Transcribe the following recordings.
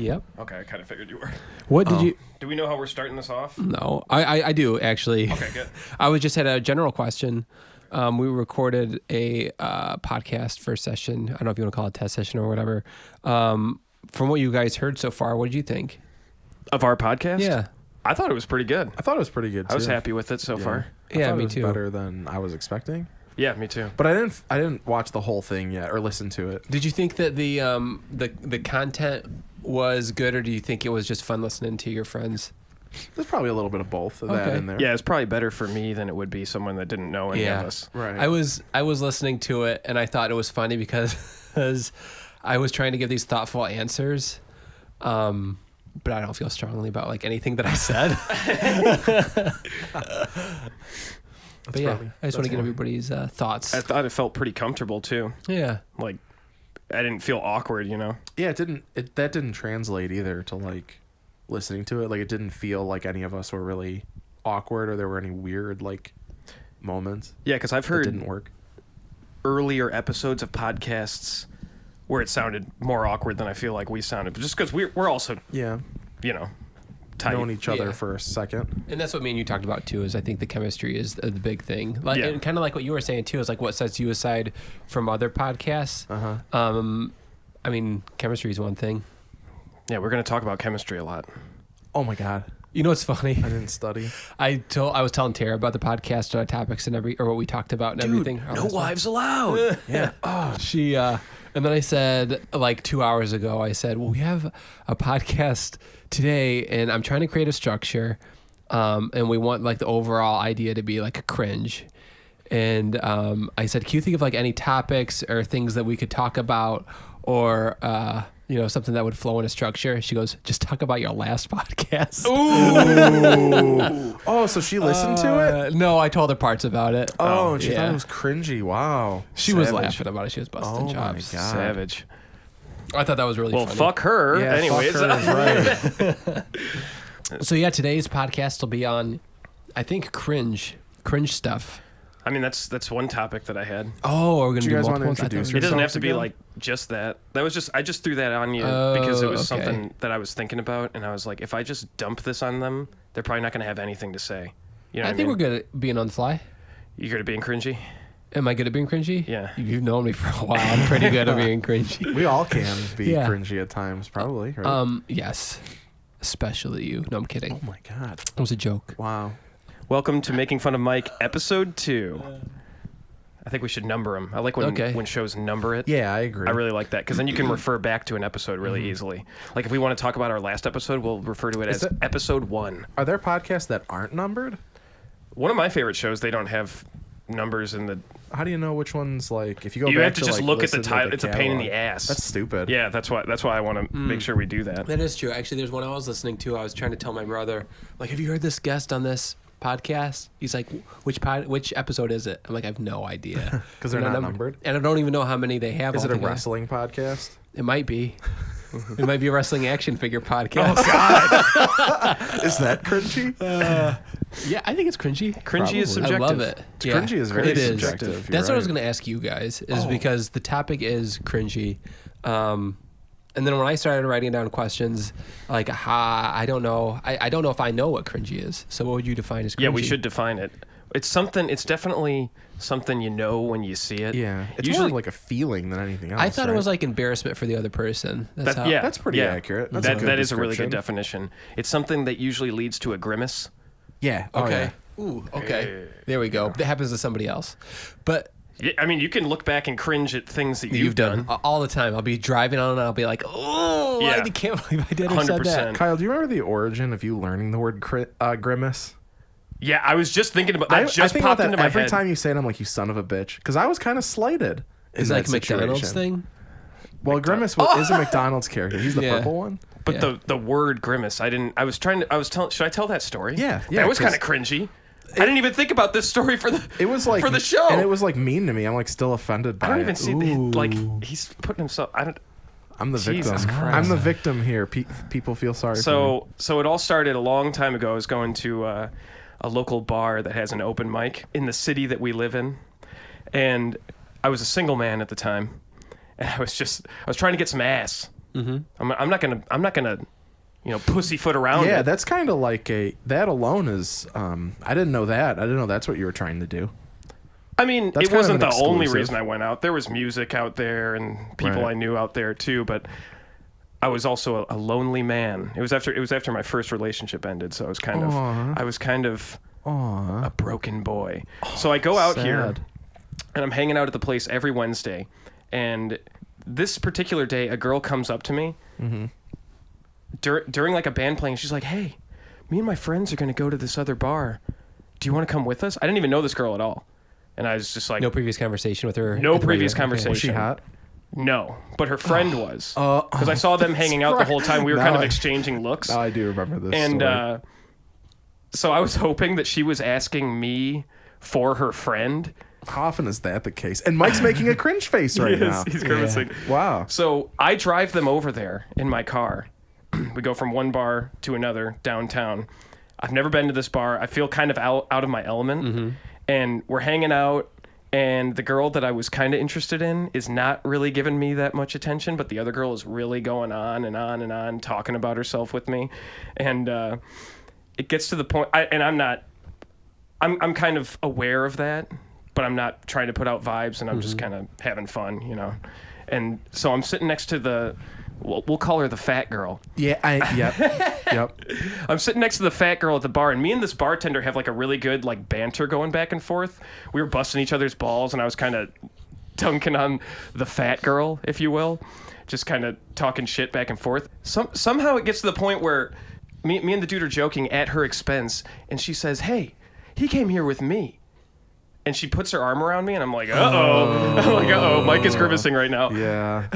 Yep. Okay, I kind of figured you were. What did you... Do we know how we're starting this off? No, I do, actually. Okay, good. I was just had a general question. We recorded a podcast first session. I don't know if you want to call it a test session or whatever. From what you guys heard so far, what did you think? Of our podcast? Yeah. I thought it was pretty good. I thought it was pretty good, too. I was happy with it so far. Yeah, me it was too. better than I was expecting. Yeah, me too. But I didn't watch the whole thing yet or listen to it. Did you think that the content was good, or do you think it was just fun listening to your friends? There's probably a little bit of both of that in there. Yeah, it's probably better for me than it would be someone that didn't know any of us. Right. I was listening to it, and I thought it was funny because I was trying to give these thoughtful answers, but I don't feel strongly about like anything that I said. But yeah, I just want to get everybody's thoughts. I thought it felt pretty comfortable too. Yeah. Like, I didn't feel awkward, you know? Yeah, that didn't translate either to like listening to it. Like, it didn't feel like any of us were really awkward or there were any weird like moments. Yeah, because I've heard didn't work. Earlier episodes of podcasts where it sounded more awkward than I feel like we sounded, but just because we're also, Yeah. you know, tight. Known each other Yeah. for a second. And that's what me and you talked about too. Is I think the chemistry is the big thing. Like, and kind of like what you were saying too. Is like what sets you aside from other podcasts. I mean, chemistry is one thing. Yeah, we're going to talk about chemistry a lot. Oh my God. You know what's funny? I didn't study. I was telling Tara about the podcast topics and what we talked about and everything. No wives allowed. Yeah. She and then I said like 2 hours ago, I said, well, we have a podcast today and I'm trying to create a structure, and we want like the overall idea to be like a cringe. And I said, can you think of like any topics or things that we could talk about, or something that would flow in a structure? She goes, just talk about your last podcast. Ooh. Oh, so she listened to it? No, I told her parts about it. Oh, and she thought it was cringy. Wow. She was laughing about it. She was busting chops. My God. Savage. I thought that was really funny. Well, fuck her. Yeah, anyways. fuck her is right. So yeah, today's podcast will be on, I think, cringe stuff. I mean, that's one topic that I had. Oh, we're gonna do you guys multiple want to ones? introduce It doesn't have yourselves to be again? like just that. I just threw that on you because it was okay. something that I was thinking about, and I was like, if I just dump this on them, they're probably not going to have anything to say. You know I what think mean? we're good at being on the fly. You good at being cringy? Am I good at being cringy? Yeah. You've known me for a while. I'm pretty good at being cringy. We all can be Yeah. cringy at times, probably. Right? Yes. Especially you. No, I'm kidding. Oh my God. It was a joke. Wow. Welcome to Making Fun of Mike, episode 2. I think we should number them. I like when shows number it. Yeah, I agree. I really like that because then you can refer back to an episode really easily. Like if we want to talk about our last episode, we'll refer to it as episode 1. Are there podcasts that aren't numbered? One of my favorite shows, they don't have numbers in the... How do you know which ones, like, if you go You back have to just like, look at the listen to title. It's a pain in the catalog? ass. That's stupid. Yeah, that's why I want to make sure we do that. That is true. Actually, there's one I was listening to. I was trying to tell my brother, like, have you heard this guest on this podcast? He's like, which episode is it? I'm like, I have no idea. Because they're not numbered? And I don't even know how many they have. Is it a altogether. wrestling podcast? It might be. It might be a wrestling action figure podcast. Is that cringy? Yeah, I think it's cringy. Cringy is Probably. subjective. I love it. Cringy is very It is. subjective. You're That's what I was right. going to ask you guys, is because the topic is cringy. And then when I started writing down questions, like, I don't know. I don't know if I know what cringy is. So what would you define as cringy? Yeah, we should define it. It's definitely something you know when you see it. Yeah. It's Usually, more of like a feeling than anything else. I thought it right? was like embarrassment for the other person. That's pretty accurate. That's a good that is a really good description. definition. It's something that usually leads to a grimace. Yeah. Oh, Okay. yeah. Ooh, okay. There we go. That happens to somebody else. But Yeah, I mean, you can look back and cringe at things that you've done. all the time. I'll be driving on and I'll be like, oh, Yeah. I can't believe I did have said that. 100%. Kyle, do you remember the origin of you learning the word grimace? Yeah, I was just thinking about that. I Just think popped about into that my every head. time you say it, I'm like, you son of a bitch. Because I was kind of slighted. Is in it like that McDonald's situation. thing? Well, Grimace is a McDonald's character. He's the Yeah. purple one. But Yeah. the word grimace, should I tell that story? Yeah, That was 'cause kind of cringy. I didn't even think about this story for the show. And it was like mean to me. I'm like still offended by I don't it. even see he's putting himself. I'm the Jesus victim. Christ. I'm the victim here. People feel sorry for me. So it all started a long time ago. I was going to a local bar that has an open mic in the city that we live in, and I was a single man at the time, and I was trying to get some ass. I'm not gonna pussyfoot around. Yeah, it. that's kind of like that alone is. I didn't know that. I didn't know that's what you were trying to do. I mean, That's it kind of wasn't an the only exclusive. reason I went out. There was music out there and people Right. I knew out there too, but I was also a lonely man. It was after my first relationship ended, so I was kind of a broken boy. So I go out here sad. and I'm hanging out at the place every Wednesday, and this particular day a girl comes up to me during like a band playing. She's like, "Hey, me and my friends are going to go to this other bar. Do you want to come with us?" I didn't even know this girl at all. And I was just like, No previous conversation with her. No at the previous radio. conversation. Was she hot? no, but her friend was. Because I saw them hanging out the whole time. We were Now kind of I- exchanging looks. Now I do remember this. And story. so I was hoping that she was asking me for her friend. How often is that the case? And Mike's making a cringe face right now. He's grimacing. Wow. So I drive them over there in my car. We go from one bar to another downtown. I've never been to this bar. I feel kind of out of my element. And we're hanging out, and the girl that I was kind of interested in is not really giving me that much attention, but the other girl is really going on and on and on, talking about herself with me. And it gets to the point, I'm kind of aware of that, but I'm not trying to put out vibes, and I'm just kind of having fun, And so I'm sitting next to we'll call her the fat girl. Yeah. Yep. I'm sitting next to the fat girl at the bar, and me and this bartender have like a really good like banter going back and forth. We were busting each other's balls, and I was kind of dunking on the fat girl, if you will, just kind of talking shit back and forth. Somehow it gets to the point where me and the dude are joking at her expense, and she says, "Hey, he came here with me." And she puts her arm around me, and I'm like, uh-oh. I'm like, uh-oh, Mike is grimacing right now. Yeah.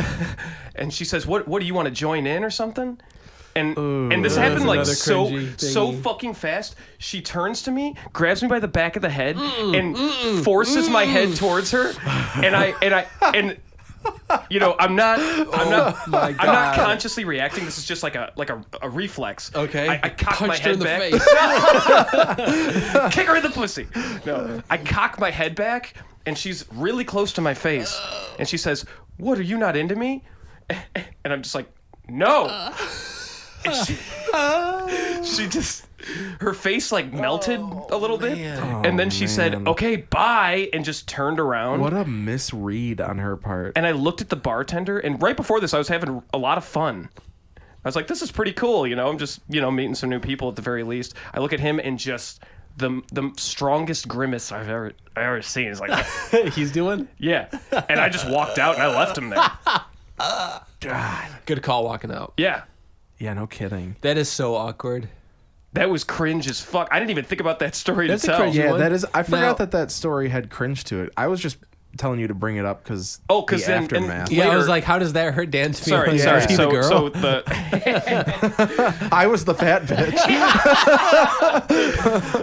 And she says, what do you want to join in or something? And this happened like another so cringy so thingy. fucking fast. She turns to me, grabs me by the back of the head, and forces my head towards her. And I'm not consciously reacting. This is just like a reflex. Okay. I cock my Punched her head in the back. face. Kick her in the pussy. No, I cock my head back, and she's really close to my face, and she says, "What, are you not into me?" And I'm just like, "No." And she just, her face like melted a little bit, and then she said, "Okay, bye," and just turned around. What a misread on her part. And I looked at the bartender, and right before this, I was having a lot of fun. I was like, "This is pretty cool," I'm just, meeting some new people at the very least. I look at him, and just the strongest grimace I've ever seen is like, He's doing? yeah. And I just walked out, and I left him there. God. Good call walking out. Yeah. Yeah, no kidding. That is so awkward. That was cringe as fuck. I didn't even think about that story That's to a tell. cringe Yeah, one. that is. I forgot Now- that story had cringe to it. I was just telling you to bring it up because Oh, 'cause the then- aftermath. Yeah, I was Later- like, how does that hurt Dan's feelings? Sorry. Is he the girl? So the I was the fat bitch.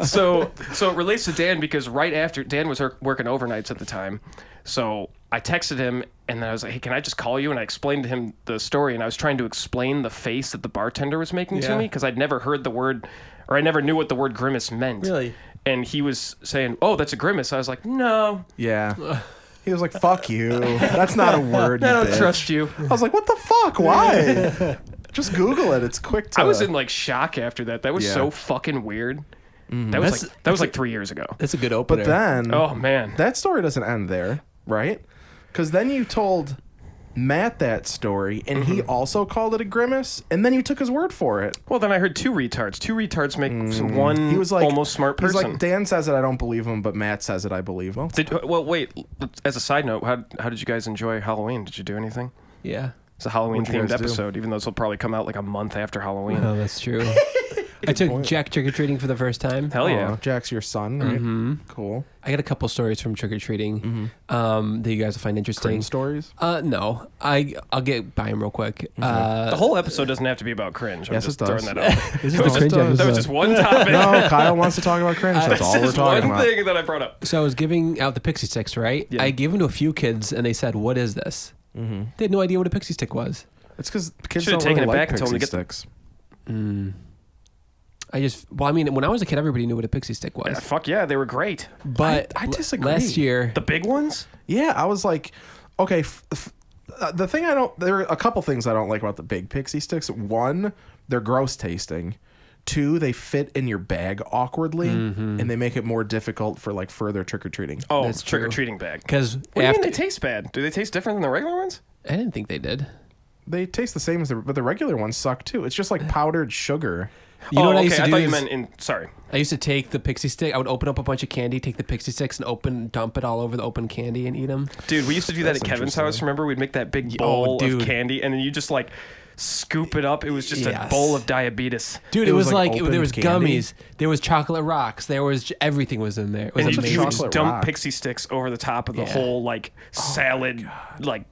so it relates to Dan because right after Dan was working overnights at the time, so I texted him and then I was like, "Hey, can I just call you?" And I explained to him the story, and I was trying to explain the face that the bartender was making to Yeah. me because I'd never heard the word, or I never knew what the word grimace meant. Really? And he was saying, "Oh, that's a grimace." I was like, "No, Yeah. He was like, "Fuck you. That's not a word." I you don't bitch." trust you." I was like, "What the fuck? Why?" Just Google it. It's quick to. I was in like shock after that. That was Yeah. so fucking weird. That was like 3 years ago. That's a good opener. But then, Oh man. that story doesn't end there, right? Because then you told Matt that story, and he also called it a grimace, and then you took his word for it. Well, then I heard two retards. Two retards make one He was like, almost smart He's person. like, Dan says it, I don't believe him, but Matt says it, I believe him. Well, wait. As a side note, how did you guys enjoy Halloween? Did you do anything? Yeah. It's a Halloween What'd you themed guys do? episode, even though this will probably come out like a month after Halloween. Oh, that's true. I took Jack trick-or-treating for the first time. Hell yeah. Aw, Jack's your son, right? Cool. I got a couple stories from trick-or-treating that you guys will find interesting. Cringe stories? No. I'll get by them real quick. The whole episode doesn't have to be about cringe. I'm Yes, just it does. throwing that out. This is That the was cringe just- episode. That was just one topic. No, Kyle wants to talk about cringe. That's This all we're is talking one about. thing that I brought up. So I was giving out the pixie sticks, right? Yeah. I gave them to a few kids, and they said, "What is this?" They had no idea what a pixie stick was. It's because kids Should've don't taken really it like back and told pixie them to get- sticks. When I was a kid, everybody knew what a pixie stick was. Yeah, fuck yeah, they were great. But I disagree. last year, The big ones? Yeah, I was like, okay, The thing there are a couple things I don't like about the big pixie sticks. One, they're gross tasting. Two, they fit in your bag awkwardly, and they make it more difficult for like further trick or treating. Oh, That's trick or true. treating bag. Because What do you mean they taste bad? Do they taste different than the regular ones? I didn't think they did. They taste the same but the regular ones suck too. It's just like powdered sugar. You know what I okay. used to do? I thought you is- meant in. Sorry. I used to take the pixie stick. I would open up a bunch of candy, take the pixie sticks, and dump it all over the open candy and eat them. Dude, we used to do that That's at Kevin's interesting. house. Remember, we'd make that big bowl dude. of candy, and then you just like scoop it up. It was just a Yes. bowl of diabetes. Dude, It it was was like like, open there was candy? gummies, there was chocolate rocks, there was everything was in there. It was And you What's a would amazing. chocolate just dump rock? pixie sticks over the top of the Yeah. whole like salad. Like,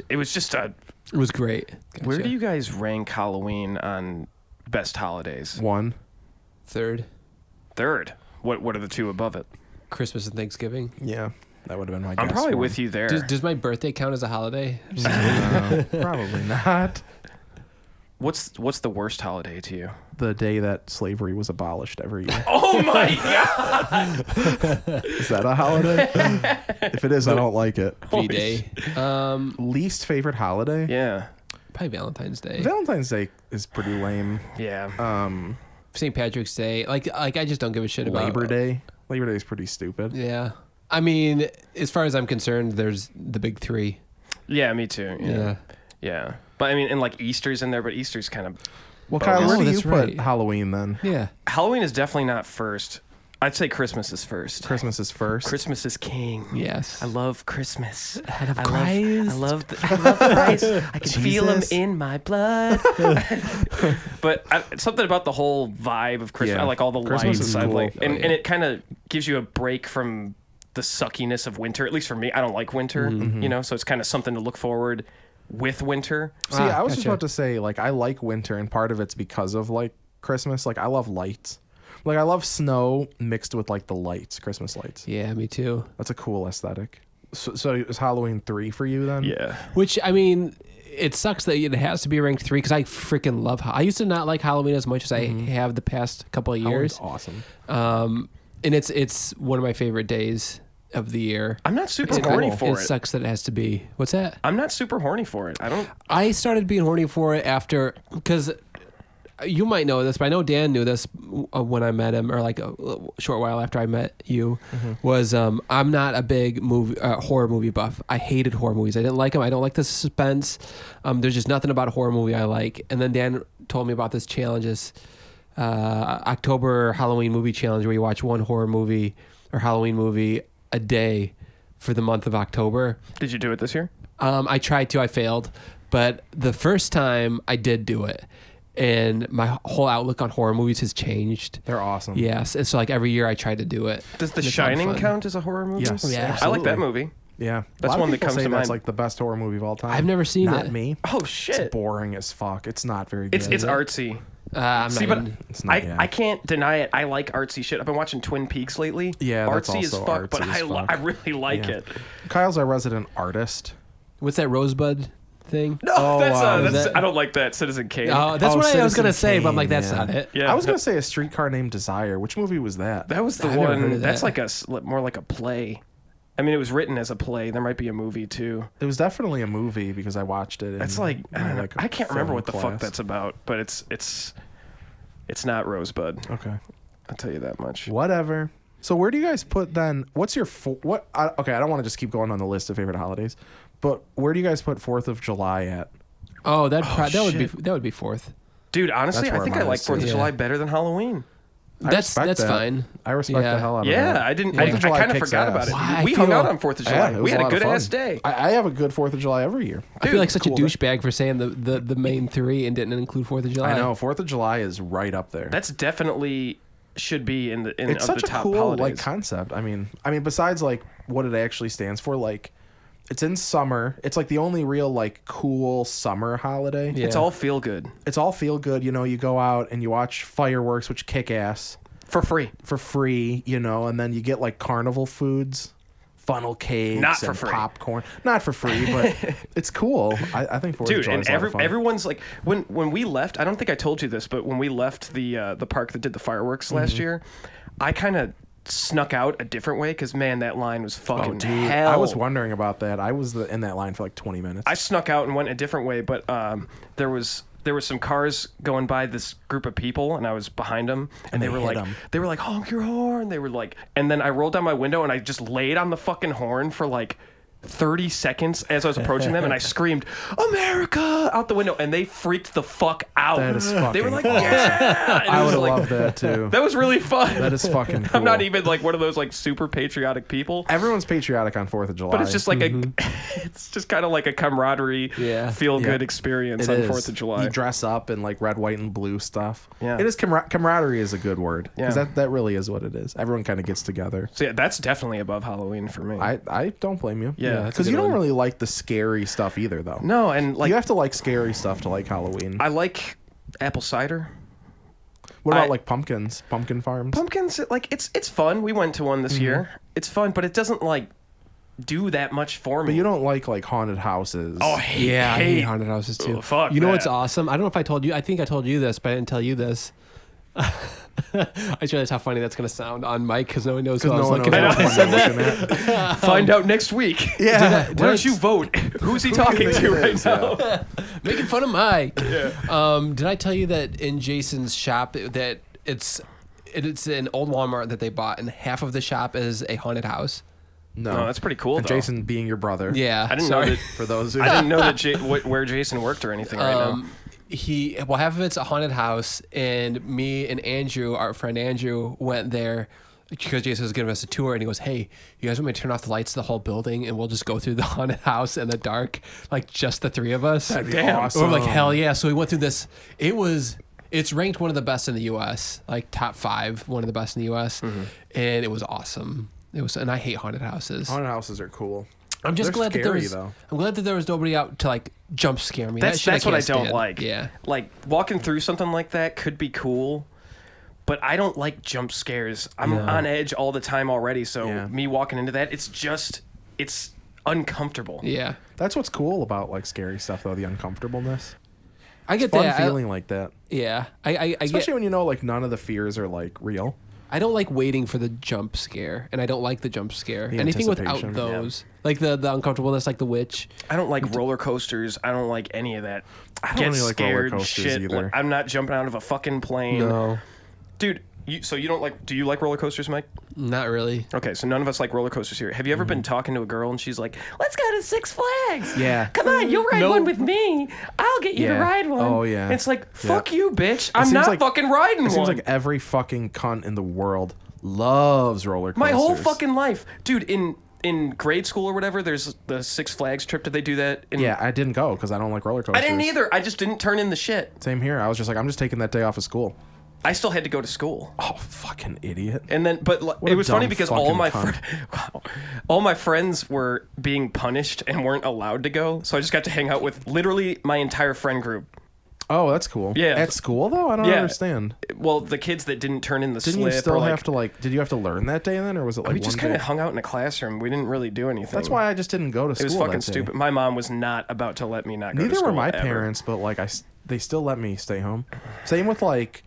it was just a. It was great. Where Gotcha. do you guys rank Halloween on best holidays? One. Third, Third. What are the two above it? Christmas and Thanksgiving. Yeah, that would have been my guess. I'm probably one. with you there. Does my birthday count as a holiday? No, probably not. What's the worst holiday to you? The day that slavery was abolished every year. Oh my god! Is that a holiday? If it is, I don't like it. V-Day. Least favorite holiday? Yeah. Probably Valentine's Day. Valentine's Day is pretty lame. Yeah. St. Patrick's Day. Like I just don't give a shit about Labor Day. Labor Day is pretty stupid. Yeah. I mean, as far as I'm concerned, there's the big three. Yeah, me too. Yeah. Yeah. Yeah. But I mean, and like Easter's in there, but Easter's kind of. Well, Kyle, Oh, where do you that's put right. Halloween then? Yeah. Halloween is definitely not first. I'd say Christmas is first. Christmas is first. Christmas is king. Yes. I love Christmas. I love I Christ. love Christ. I can feel him Jesus. in my blood. But something about the whole vibe of Christmas. Yeah. I like all the Christmas lights. is I cool. like, Oh, and yeah. it kind of gives you a break from the suckiness of winter. At least for me, I don't like winter. You know, so it's kind of something to look forward with winter. See, I was just gotcha. about to say, like, I like winter, and part of it's because of, like, Christmas. Like, I love lights. Like, I love snow mixed with, like, the lights, Christmas lights. Yeah, me too. That's a cool aesthetic. So is Halloween 3 for you then? Yeah. Which, I mean, it sucks that it has to be ranked 3 because I freaking love. I used to not like Halloween as much as I have the past couple of years. Halloween's awesome. And it's one of my favorite days of the year. I'm not super It's horny cool. for It it. sucks that it has to be. What's that? I'm not super horny for it. I don't. I started being horny for it after because you might know this, but I know Dan knew this when I met him, or like a short while after I met you. Was I'm not a big horror movie buff. I hated horror movies. I didn't like them. I don't like the suspense. There's just nothing about a horror movie I like. And then Dan told me about this challenge, this October Halloween movie challenge, where you watch one horror movie or Halloween movie a day for the month of October. Did you do it this year? I tried to. I failed. But the first time I did do it, and my whole outlook on horror movies has changed. They're awesome. Yes. And so like every year I try to do it. Does The And it's a lot of Shining fun. count as a horror movie? Yes, Yeah. I like that absolutely. movie. Yeah. That's A lot of one that people comes say to that's mind. like the best horror movie of all time. I've never seen Not it. me. Oh It's shit! boring as fuck. It's not very good. It's artsy. I'm See, not but even, It's not, yeah. I can't deny it. I like artsy shit. I've been watching Twin Peaks lately. Yeah, that's artsy as also fuck, but artsy as fuck. I really like Yeah. it. Kyle's our resident artist. what's that Rosebud thing? No, Oh, that's, wow. that's That- I don't like that. Citizen Kane. Oh, that's Oh, what I was Citizen gonna say, but I'm like, Kane, that's yeah. not it. yeah, I was gonna say A Streetcar Named Desire. Which movie was that? that was the I've never one. heard of That's that. like more like a play. I mean, it was written as a play. There might be a movie too. It was definitely a movie because I watched it. That's in like I, my, don't know. like, I can't remember film what the fuck class. that's about, but it's not Rosebud. Okay. I'll tell you that much. Whatever. So where do you guys put then? What's your okay? I don't want to just keep going on the list of favorite holidays, but where do you guys put 4th of July at? Oh, that shit. would be 4th. Dude, honestly, That's I where think I mine like is, 4th of too. July better than Halloween. I That's respect that. fine. I respect Yeah. the hell out of Yeah, that. I didn't. 4th of I July kind of kicks forgot ass. about it. Why? We I hung feel- out on 4th of July. Yeah, it We was had a lot of good ass fun. day. I have a good 4th of July every year. I feel like such cool. a douchebag for saying the main 3 and didn't include 4th of July. I know 4th of July is right up there. That's definitely should be in the It's of such the a top cool holidays. like concept. I mean, besides like what it actually stands for, like it's in summer. It's like the only real like cool summer holiday. Yeah. It's all feel good It's all feel good. You know, you go out and you watch fireworks, which kick ass for free. for free. You know, and then you get like carnival foods, funnel cakes, Not for and free. popcorn. Not for free, but it's cool. I think 4th of Dude, July and is a lot of fun. everyone's like when we left. I don't think I told you this, but when we left the park that did the fireworks last year, I kind of snuck out a different way because, man, that line was fucking dude, hell. I was wondering about that. I was in that line for like 20 minutes. I snuck out and went a different way, but there was some cars going by this group of people, and I was behind them, and they were hit like, 'em. honk your horn. They were like, and then I rolled down my window and I just laid on the fucking horn for like 30 seconds as I was approaching them, and I screamed, "America!" out the window, and they freaked the fuck out. That is fucking They were like, awesome. "Yeah!" And it I was would have like, loved that too. that was really fun. That is fucking cool. I'm not even like one of those like super patriotic people. Everyone's patriotic on 4th of July. But it's just like it's just kind of like a camaraderie, feel good experience on 4th of July. You dress up in like red, white, and blue stuff. Yeah. It is camaraderie is a good word. Because Yeah. that really is what it is. Everyone kind of gets together. So yeah, that's definitely above Halloween for me. I don't blame you. Yeah, that's a Because good you don't one. really like the scary stuff either, though. No, and like you have to like scary stuff to like Halloween. I like apple cider. What about I- like pumpkins? Pumpkin farms? Pumpkins, like it's fun. We went to one this year. It's fun, but it doesn't like do that much for me. But you don't like haunted houses. Oh, I hate haunted houses too. Oh, fuck you know that. what's awesome? I don't know if I told you. I think I told you this, but I didn't tell you this. I just realized how funny that's going to sound on mic because no one knows who I was looking knows at. what when I I'm said that. looking at. Find out next week. Yeah. Why don't you vote? Who's he talking to right now? Making fun of Mike. Did I tell you that in Jason's shop that it's an old Walmart that they bought, and half of the shop is a haunted house? No, that's pretty cool. And Though. Jason being your brother. I Yeah, didn't sorry. know that. For those who I didn't know that where Jason worked or anything right now. Half of it's a haunted house, and me and Andrew, our friend Andrew, went there because Jason was giving us a tour, and he goes, "Hey, you guys want me to turn off the lights of the whole building, and we'll just go through the haunted house in the dark, like just the three of us?" That'd be Damn. awesome. We're like, "Hell yeah!" So we went through this. It's ranked one of the best in the U.S., like top 5, one of the best in the U.S., and it was awesome. And I hate haunted houses. Haunted houses are cool. I'm just They're glad that there scary, was. though. I'm glad that there was nobody out to like jump scare me. That's that shit what I can't don't stand. like. Yeah. Like walking through something like that could be cool, but I don't like jump scares. I'm on edge all the time already, so me walking into that, it's uncomfortable. Yeah. That's what's cool about like scary stuff, though, the uncomfortableness. I get Fun that. feeling like that. Yeah. I Especially get. when you know like none of the fears are like real. I don't like waiting for the jump scare, and I don't like the jump scare. The Anything without anticipation. those, like the uncomfortableness, like the witch. I don't like roller coasters. I don't like any of that. I don't Get really like roller scared coasters shit. either. Like, I'm not jumping out of a fucking plane. No, Dude, so you don't like? Do you like roller coasters, Mike? not really. Okay, so none of us like roller coasters here. Have you ever been talking to a girl and she's like, "Let's go to Six Flags. Yeah. Come on, you'll ride one with me. I'll get you to Yeah. ride one." Oh, yeah. And it's like, fuck Yeah. you, bitch. I'm seems not like- fucking riding It seems one. like every fucking cunt in the world loves roller coasters. My whole fucking life, dude. In grade school or whatever, there's the Six Flags trip. Did they do that? Yeah, I didn't go because I don't like roller coasters. I didn't either. I just didn't turn in the shit. Same here. I was just like, I'm just taking that day off of school. I still had to go to school. Oh, fucking idiot. And then, but What it a was funny dumb because all fucking my cunt. all my friends were being punished and weren't allowed to go. So I just got to hang out with literally my entire friend group. Oh, that's cool. Yeah. At school though, I don't Yeah. understand. Well, the kids that didn't turn in the Didn't slip. you still or like, have to like? Did you have to learn that day then, or was it like we one just day? kind of hung out in a classroom. We didn't really do anything. That's why I just didn't go to it school. was fucking that day. stupid. My mom was not about to let me not go to Neither school. were my ever. parents, but like they still let me stay home. Same with like,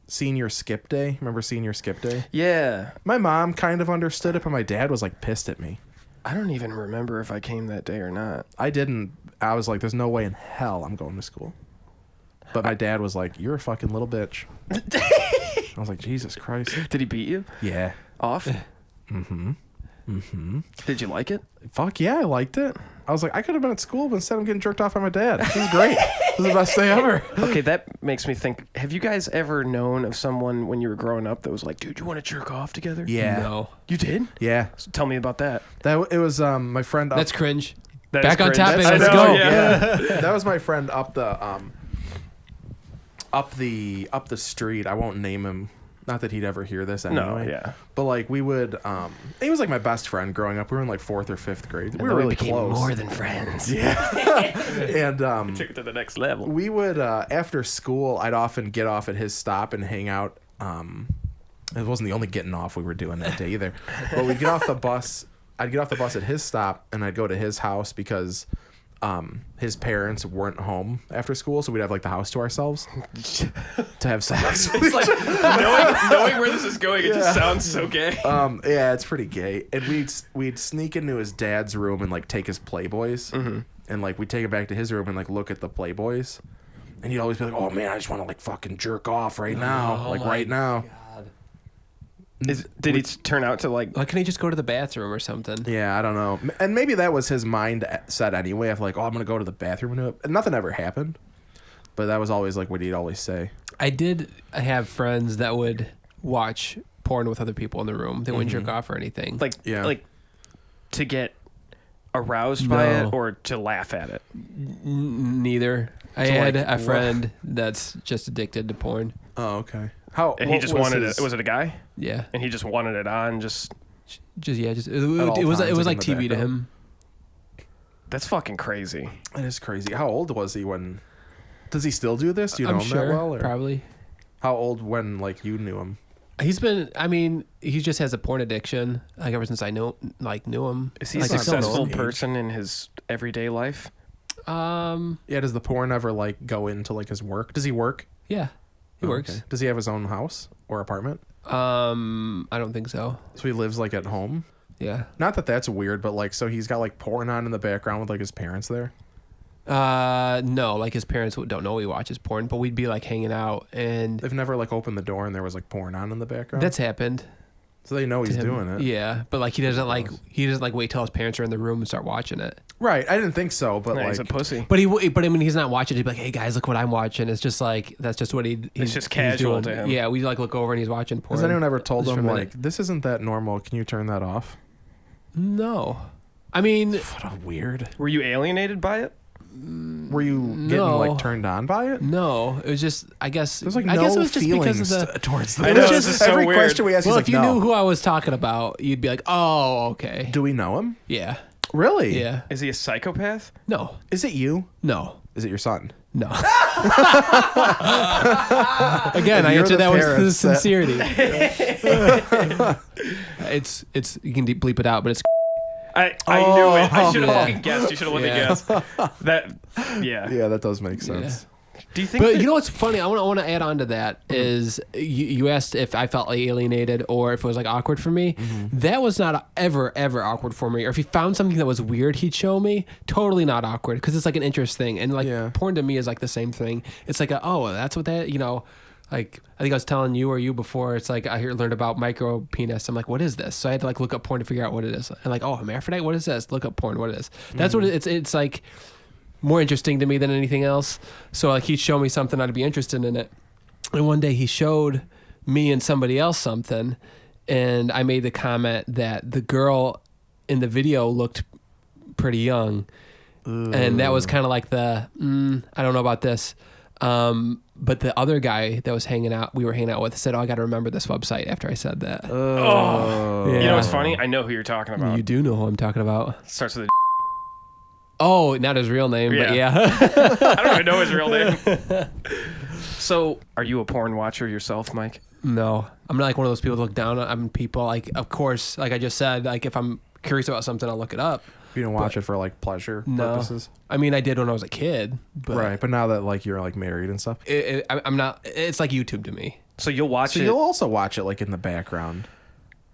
senior skip day. Remember senior skip day? Yeah, My mom kind of understood it, but my dad was like pissed at me. I don't even remember if I came that day or not. I didn't. I was like, there's no way in hell I'm going to school. But my dad was like, you're a fucking little bitch. I was like, Jesus Christ. Did he beat you Yeah. off? Mm-hmm. Did you like it? Fuck yeah, I liked it. I was like, I could have been at school, but instead I'm getting jerked off by my dad. This is great. This is the best day ever. Okay, that makes me think. Have you guys ever known of someone when you were growing up that was like, "Dude, you want to jerk off together?" Yeah. No, You did? Yeah. So tell me about that. It was my friend up. that's cringe. That Back is on cringe. topic. I Let's know, go. Yeah. That was my friend up the street. I won't name him. Not that he'd ever hear this anyway. No, yeah. But like we would he was like my best friend growing up. We were in like 4th or 5th grade. We were Then really became close. more than friends. And Took it to the next level. we would after school I'd often get off at his stop and hang out. It wasn't the only getting off we were doing that day either. But we'd get off the bus. I'd get off the bus at his stop and I'd go to his house because his parents weren't home after school, so we'd have like the house to ourselves to have sex. It's like knowing where this is going, it just sounds so gay. Yeah, it's pretty gay. And we'd sneak into his dad's room and like take his Playboys, and like we'd take it back to his room and like look at the Playboys, and he'd always be like, "Oh man, I just want to like fucking jerk off right now, like right now." Did he turn out to like? Why can't he just go to the bathroom or something? Yeah, I don't know. And maybe that was his mindset anyway. Of like, oh, I'm gonna go to the bathroom and do it. And nothing ever happened, but that was always like what he'd always say. I did have friends that would watch porn with other people in the room. They wouldn't jerk off or anything. Like to get aroused by No. it or to laugh at it. Neither. I had a friend that's just addicted to porn. Oh, okay. And he just wanted it. Was it a guy? Yeah. And he just wanted it on. Just it was times, like like, in the TV to him. that's fucking crazy. That is crazy. How old was he when? Does he still do this? Do you know I'm him sure, that well? Or? probably. How old when like you knew him? He just has a porn addiction. Like ever since I knew him. Is he a Like, I still know successful him. person in his everyday life? Yeah. Does the porn ever like go into like his work? Does he work? Yeah. He Oh, works. okay. Does he have his own house or apartment? I don't think so. So he lives like at home. Yeah. Not that that's weird, but like, so he's got like porn on in the background with like his parents there. No, like his parents don't know he watches porn, but we'd be like hanging out, and They've never like opened the door and there was like porn on in the background. that's happened. So they know he's to him. doing it. Yeah, but like he doesn't like wait till his parents are in the room and start watching it. Right. I didn't think so, but Yeah, like, he's a pussy. But I mean, he's not watching. He'd be like, "Hey guys, look what I'm watching." It's just like that's just what he's just casual doing. to him. Yeah, we like look over and he's watching porn. has anyone ever told just for him a like, minute. this isn't that normal? Can you turn that off? No, I mean, What a weird. Were you alienated by it? Were you getting No. like turned on by it? no. It was just, I guess. There's like I no guess it was just because feelings of the. towards I that. know, It's this is so every weird. question we ask, Well, he's if like, you no. knew who I was talking about, you'd be like, "Oh, okay, Do we know him? yeah, Really? yeah." Is he a psychopath? No, Is it you? no, Is it your son? no. Again, I You're answered the that with parents that- sincerity. It's you can bleep it out, but it's. I knew it. I should have yeah. fucking guessed. You should have let me Yeah. guess. That, yeah. Yeah, that does make sense. Do you think? But that- you know what's funny? I want to add on to that is you asked if I felt alienated or if it was like awkward for me. That was not ever awkward for me. Or if he found something that was weird, he'd show me. Totally not awkward because it's like an interest thing. And like Yeah. porn to me is like the same thing. It's like oh, that's what that Like I think I was telling you or you before. It's like I learned about micro penis. I'm like, what is this? So I had to like look up porn to figure out what it is. And like, oh, hermaphrodite. What is this? Look up porn. What it is? That's what it's like. More interesting to me than anything else. So like he'd show me something, I'd be interested in it. And one day he showed me and somebody else something, and I made the comment that the girl in the video looked pretty young. And that was kind of like the I don't know about this. But the other guy that was we were hanging out with, said, "Oh, I got to remember this website." After I said that, Oh. Yeah. You know what's funny? I know who you're talking about. you do know who I'm talking about. Starts with a Oh, not his real name, but yeah. I don't even know his real name. So, are you a porn watcher yourself, Mike? No, I'm not like one of those people that look down on people. Like, of course, like I just said, like if I'm curious about something, I'll look it up. You don't watch it for like pleasure purposes, I mean, I did when I was a kid, but right? But now that like you're like married and stuff, I'm not. It's like YouTube to me. So you'll watch so it. you'll also watch it like in the background.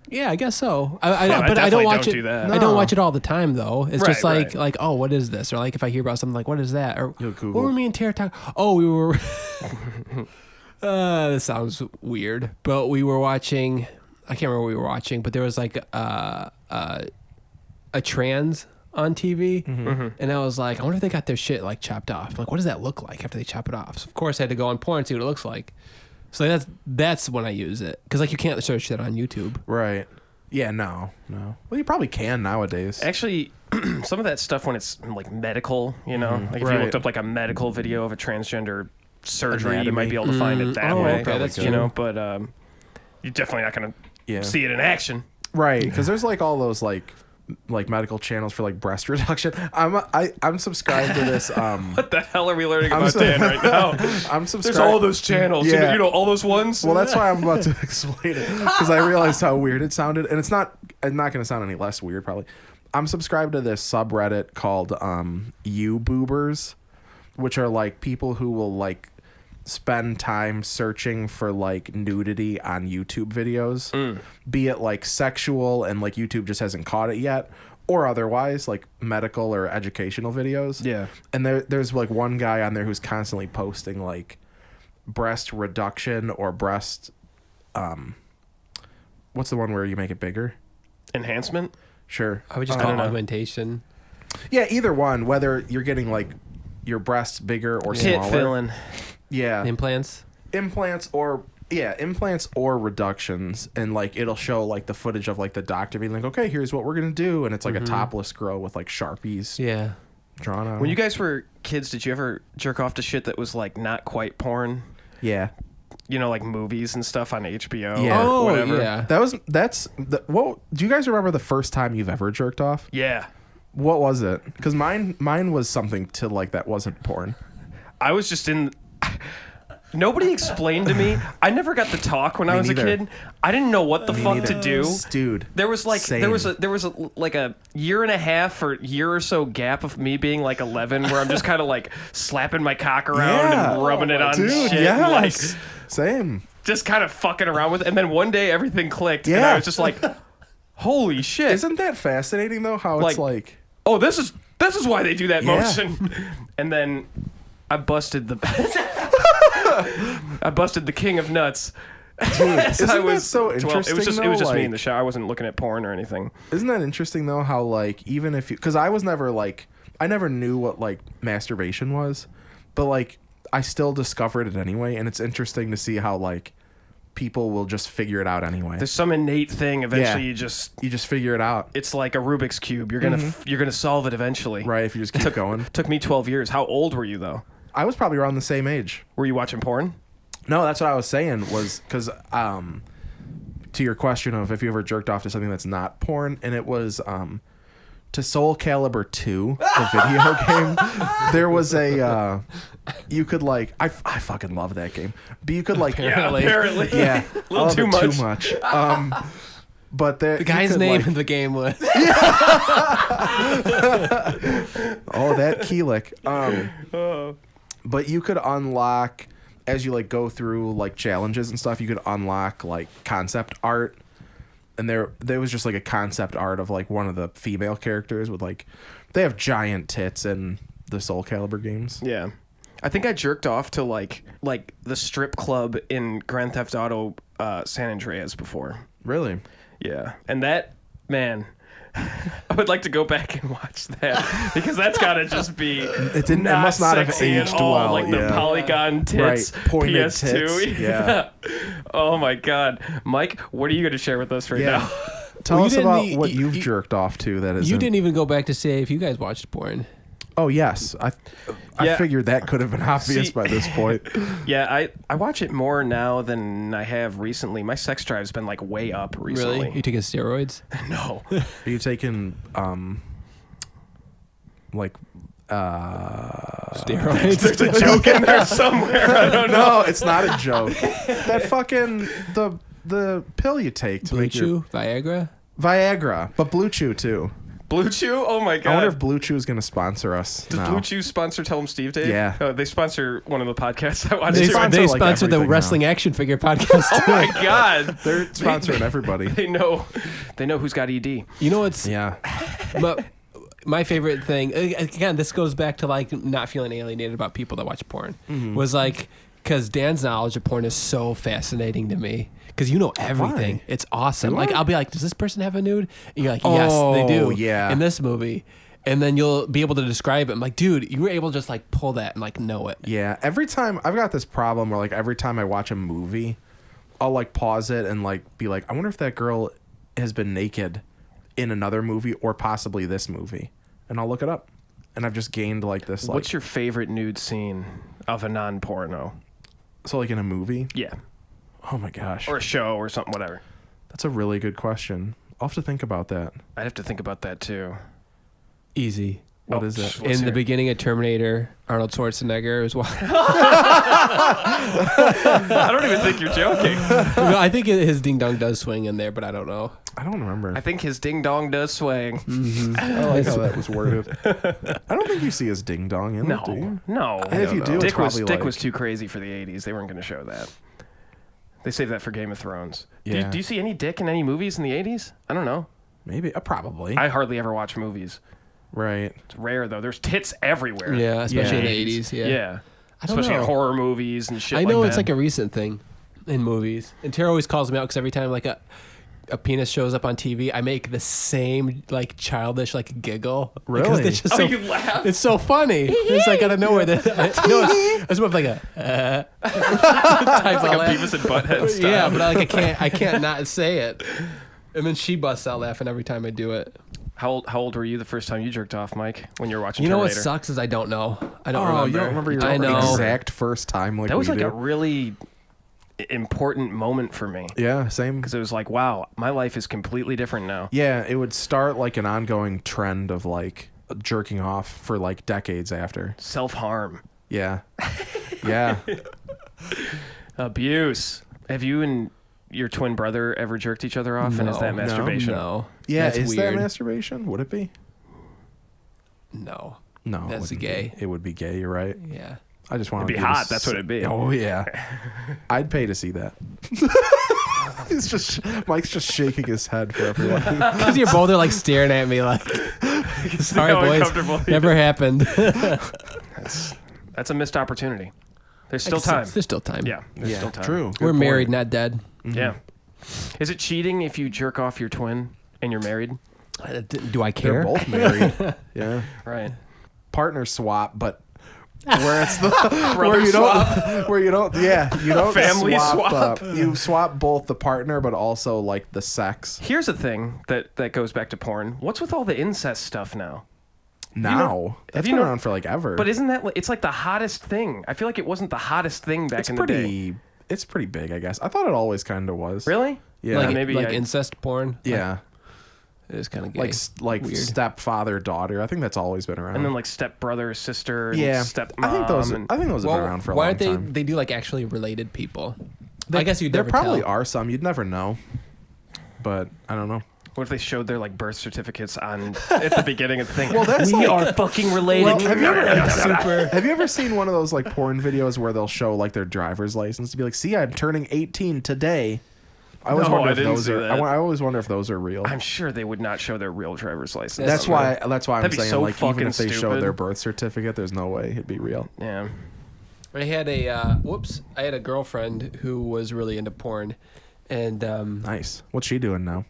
Yeah, I guess so. I But I don't definitely watch don't it. do that. I don't watch it all the time though. It's just Right, like oh, what is this? Or like if I hear about something, like what is that? Or You'll Google. what were me and Tara talking? Oh, we were. This sounds weird, but we were watching. I can't remember what we were watching, but there was like a trans on TV, and I was like, I wonder if they got their shit like chopped off. I'm like, what does that look like after they chop it off? So of course, I had to go on porn and see what it looks like. So that's when I use it because like you can't search that on YouTube. Right. Yeah. No. Well, you probably can nowadays. Actually, some of that stuff when it's like medical, like if you Right. looked up like a medical video of a transgender surgery, you Anatomy. might be able to find it that Oh, way. okay, that's you true. know, but you're definitely not gonna Yeah. see it in action. Right. Because there's like all those like medical channels for like breast reduction. I'm subscribed to this. What the hell are we learning I'm about so- Dan right now? I'm subscribed. There's all those channels. Yeah. All those ones. Well, that's why I'm about to explain it because I realized how weird it sounded, and it's not going to sound any less weird probably. I'm subscribed to this subreddit called YouBoobers, which are like people who will like spend time searching for like nudity on YouTube videos, be it like sexual and like YouTube just hasn't caught it yet, or otherwise like medical or educational videos. Yeah. And there's like one guy on there who's constantly posting like breast reduction or breast what's the one where you make it bigger? Enhancement? Sure. I would just call it augmentation. Yeah, either one, whether you're getting like your breasts bigger or Tit smaller. filling. Yeah. Implants. Implants or reductions, and like it'll show like the footage of like the doctor being like, okay, here's what we're gonna do, and it's like a topless girl with like Sharpies Yeah. drawn on. When you guys were kids, did you ever jerk off to shit that was like not quite porn? Yeah. You know, like movies and stuff on HBO Yeah. or Oh, whatever. yeah. What do you guys remember the first time you've ever jerked off? Yeah. What was it? Because mine was something to like that wasn't porn. I was just in. Nobody explained to me. I never got the talk when I was neither. a kid. I didn't know what the fuck neither. to do. Dude. There was like Same. there was a like a year and a half or year or so gap of me being like 11 where I'm just kind of like slapping my cock around and rubbing it on Dude, shit. yes. And, like Same. just kind of fucking around with it. And then one day everything clicked and Yeah. I was just like, holy shit. Isn't that fascinating though? How it's like Oh, this is why they do that Yeah. motion. And then I busted the king of nuts. Dude, isn't I that was so 12. interesting? It was just though? me in Like, the shower. I wasn't looking at porn or anything. Isn't that interesting though? How like even if you, because I was never like I never knew what like masturbation was, but like I still discovered it anyway, and it's interesting to see how like people will just figure it out anyway. There's some innate thing. Eventually, Yeah. you just. You just figure it out, It's like a Rubik's cube. You're gonna solve it eventually. right? If you just keep going. Took me 12 years. How old were you though? I was probably around the same age. Were you watching porn? No, that's what I was saying was because to your question of if you ever jerked off to something that's not porn, and it was to Soul Calibur 2, the video game. There was a you could like I fucking love that game, but you could like Apparently. yeah A little I love too it much. too much. But the Guy's name in the game was. Oh, that Keelik. But you could unlock as you like go through like challenges and stuff. You could unlock like concept art, and there was just like a concept art of like one of the female characters with like they have giant tits in the Soul Calibur games. Yeah. I think I jerked off to like the strip club in Grand Theft Auto San Andreas before. Really? Yeah. And that, man, I would like to go back and watch that because that's got to just be It must not have sexy at aged all. well. Like the yeah. polygon tits, Right, pointed PS2. tits, yeah. Oh my God. Mike, what are you going to share with us right Yeah. now? Tell Well, us you about didn't- what you- you've jerked off to that is. You didn't even go back to say if you guys watched porn. Oh yes, I Yeah. figured that could have been obvious See- by this point. Yeah, I watch it more now than I have recently. My sex drive's been like way up recently. Really? You taking steroids? No. Are you taking like Steroids? There's a joke in there somewhere. I don't know. No, it's not a joke. That fucking the pill you take to Blue make your Chew? Viagra? Viagra, but Blue Chew too. Blue Chew? Oh my God. I wonder if Blue Chew is going to sponsor us. Does now. Blue Chew sponsor Tell 'em Steve Dave? Yeah. Oh, they sponsor one of the podcasts I watch. They too. sponsor, they like, sponsor the everything Wrestling Action Figure podcast. Oh my God. They're sponsoring everybody. They know who's got ED. You know what's Yeah. my favorite thing? Again, this goes back to like not feeling alienated about people that watch porn. Was like because Dan's knowledge of porn is so fascinating to me. Because you know everything. Why? It's awesome. Do Like I? I'll be like, does this person have a nude? And you're like, yes, they do. yeah. In this movie. And then you'll be able to describe it. I'm like, dude, you were able to just like pull that and like know it. Yeah. Every time I've got this problem where like every time I watch a movie, I'll like pause it and like be like, I wonder if that girl has been naked in another movie or possibly this movie. And I'll look it up. And I've just gained like this like What's your favorite nude scene of a non-porno? so like in a movie? Yeah. Oh my gosh. Or a show or something, whatever. That's a really good question. I'll have to think about that. I'd have to think about that too. Easy. What is it? Let's In the hear. beginning of Terminator, Arnold Schwarzenegger was one. I don't even think you're joking. No, I think his ding dong does swing in there, but I don't know. I don't remember. I think his ding dong does swing. I like how that was worded. I don't think you see his ding dong in it, do you? No. And if you do, it's Dick was probably Dick was like- too crazy for the 80s. They weren't going to show that. They saved that for Game of Thrones. Yeah. Do you see any Dick in any movies in the 80s? I don't know. Maybe. Probably. I hardly ever watch movies. Right. It's rare though. There's tits everywhere. Yeah, especially Yeah. in the 80s. Yeah. Yeah. I don't Especially in know. horror movies and shit I know like it's that. like a recent thing in movies. And Tara always calls me out because every time like a penis shows up on TV, I make the same like childish like giggle. Because Really? it's just Oh, so, you laugh? it's so funny. It's like out of nowhere. It's more of like a type Like of a laugh. Beavis and Butthead style. Yeah, but I can't not say it. And then she busts out laughing every time I do it. How old were you the first time you jerked off, Mike? When you were watching You know what Terminator? sucks is I don't know. I don't Oh, remember. you don't remember your I know. exact first time like That was we like do? a really important moment for me. Yeah, same. Because it was like, wow, my life is completely different now. Yeah, it would start like an ongoing trend of like jerking off for like decades after. Self-harm. Yeah. Yeah. Abuse. Have you and your twin brother ever jerked each other off? And is that No, masturbation? No. Yeah, That's is weird. that masturbation? Would it be? No. No. it That's wouldn't gay. be. It would be gay, you're right. Yeah. I just want It'd be hot, that's what it'd be. Oh yeah. I'd pay to see that. He's just Mike's just shaking his head for everyone. Because you're both are like staring at me like, sorry how boys, uncomfortable you never happened. That's a missed opportunity. There's still time. There's still time. Yeah, there's Yeah, still time. true. Good We're point. married, not dead. Yeah. Is it cheating if you jerk off your twin and you're married? Do I care? They're both married. Yeah. Right. Partner swap, but where it's the Brother where you swap. don't where you don't you don't Family swap. you swap both the partner but also like the sex. Here's a thing that goes back to porn. What's with all the incest stuff now? Now that's you been know- around for like ever. But isn't that it's like the hottest thing? I feel like it wasn't the hottest thing back it's in the day. pretty it's pretty big, I guess. I thought it always kind of was. Really? Yeah. Like, maybe like I- incest porn. Yeah. It is kind of gay. Like Weird. stepfather daughter. I think that's always been around. And then like step brother, sister, and yeah. step I think those and have been around for a why long aren't they? time. They do like actually related people. They- I guess you'd there never probably tell. are some. You'd never know. But I don't know. what if they showed their like birth certificates on at the beginning of the thing? Well, that's we like- are fucking related. Well, have you ever Super. have you ever seen one of those like porn videos where they'll show like their driver's license to be like, "See, I'm turning 18 today." I always No, wonder I if didn't those see are. that. I always wonder if those are real. I'm sure they would not show their real driver's license. That's why. That's why I'm That'd be saying so like even fucking if they showed stupid. their birth certificate, there's no way it'd be real. Yeah. I had a I had a girlfriend who was really into porn, and Nice. What's she doing now?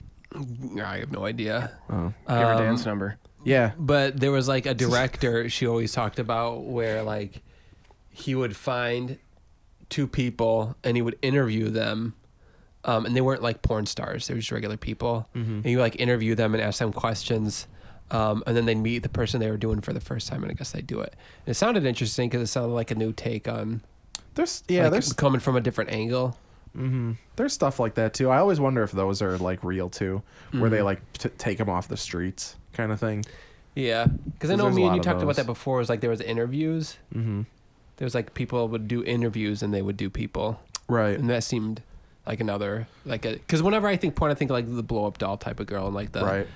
I have no idea. Oh, Give her dance number. yeah. But there was like a director she always talked about where like he would find two people and he would interview them. And they weren't like porn stars; they were just regular people. And you like interview them and ask them questions, and then they meet the person they were doing for the first time, and I guess they do it. And it sounded interesting because it sounded like a new take on There's like, coming from a different angle. there's stuff like that too. I always wonder if those are like real too, where they like take them off the streets kind of thing. Yeah, because I know There's a me and lot you of talked about those. that before. It was like there was interviews. Mm-hmm. There was like people would do interviews and they would do people, Right. and that seemed like another because whenever I think porn, I think like the blow up doll type of girl and like the Right.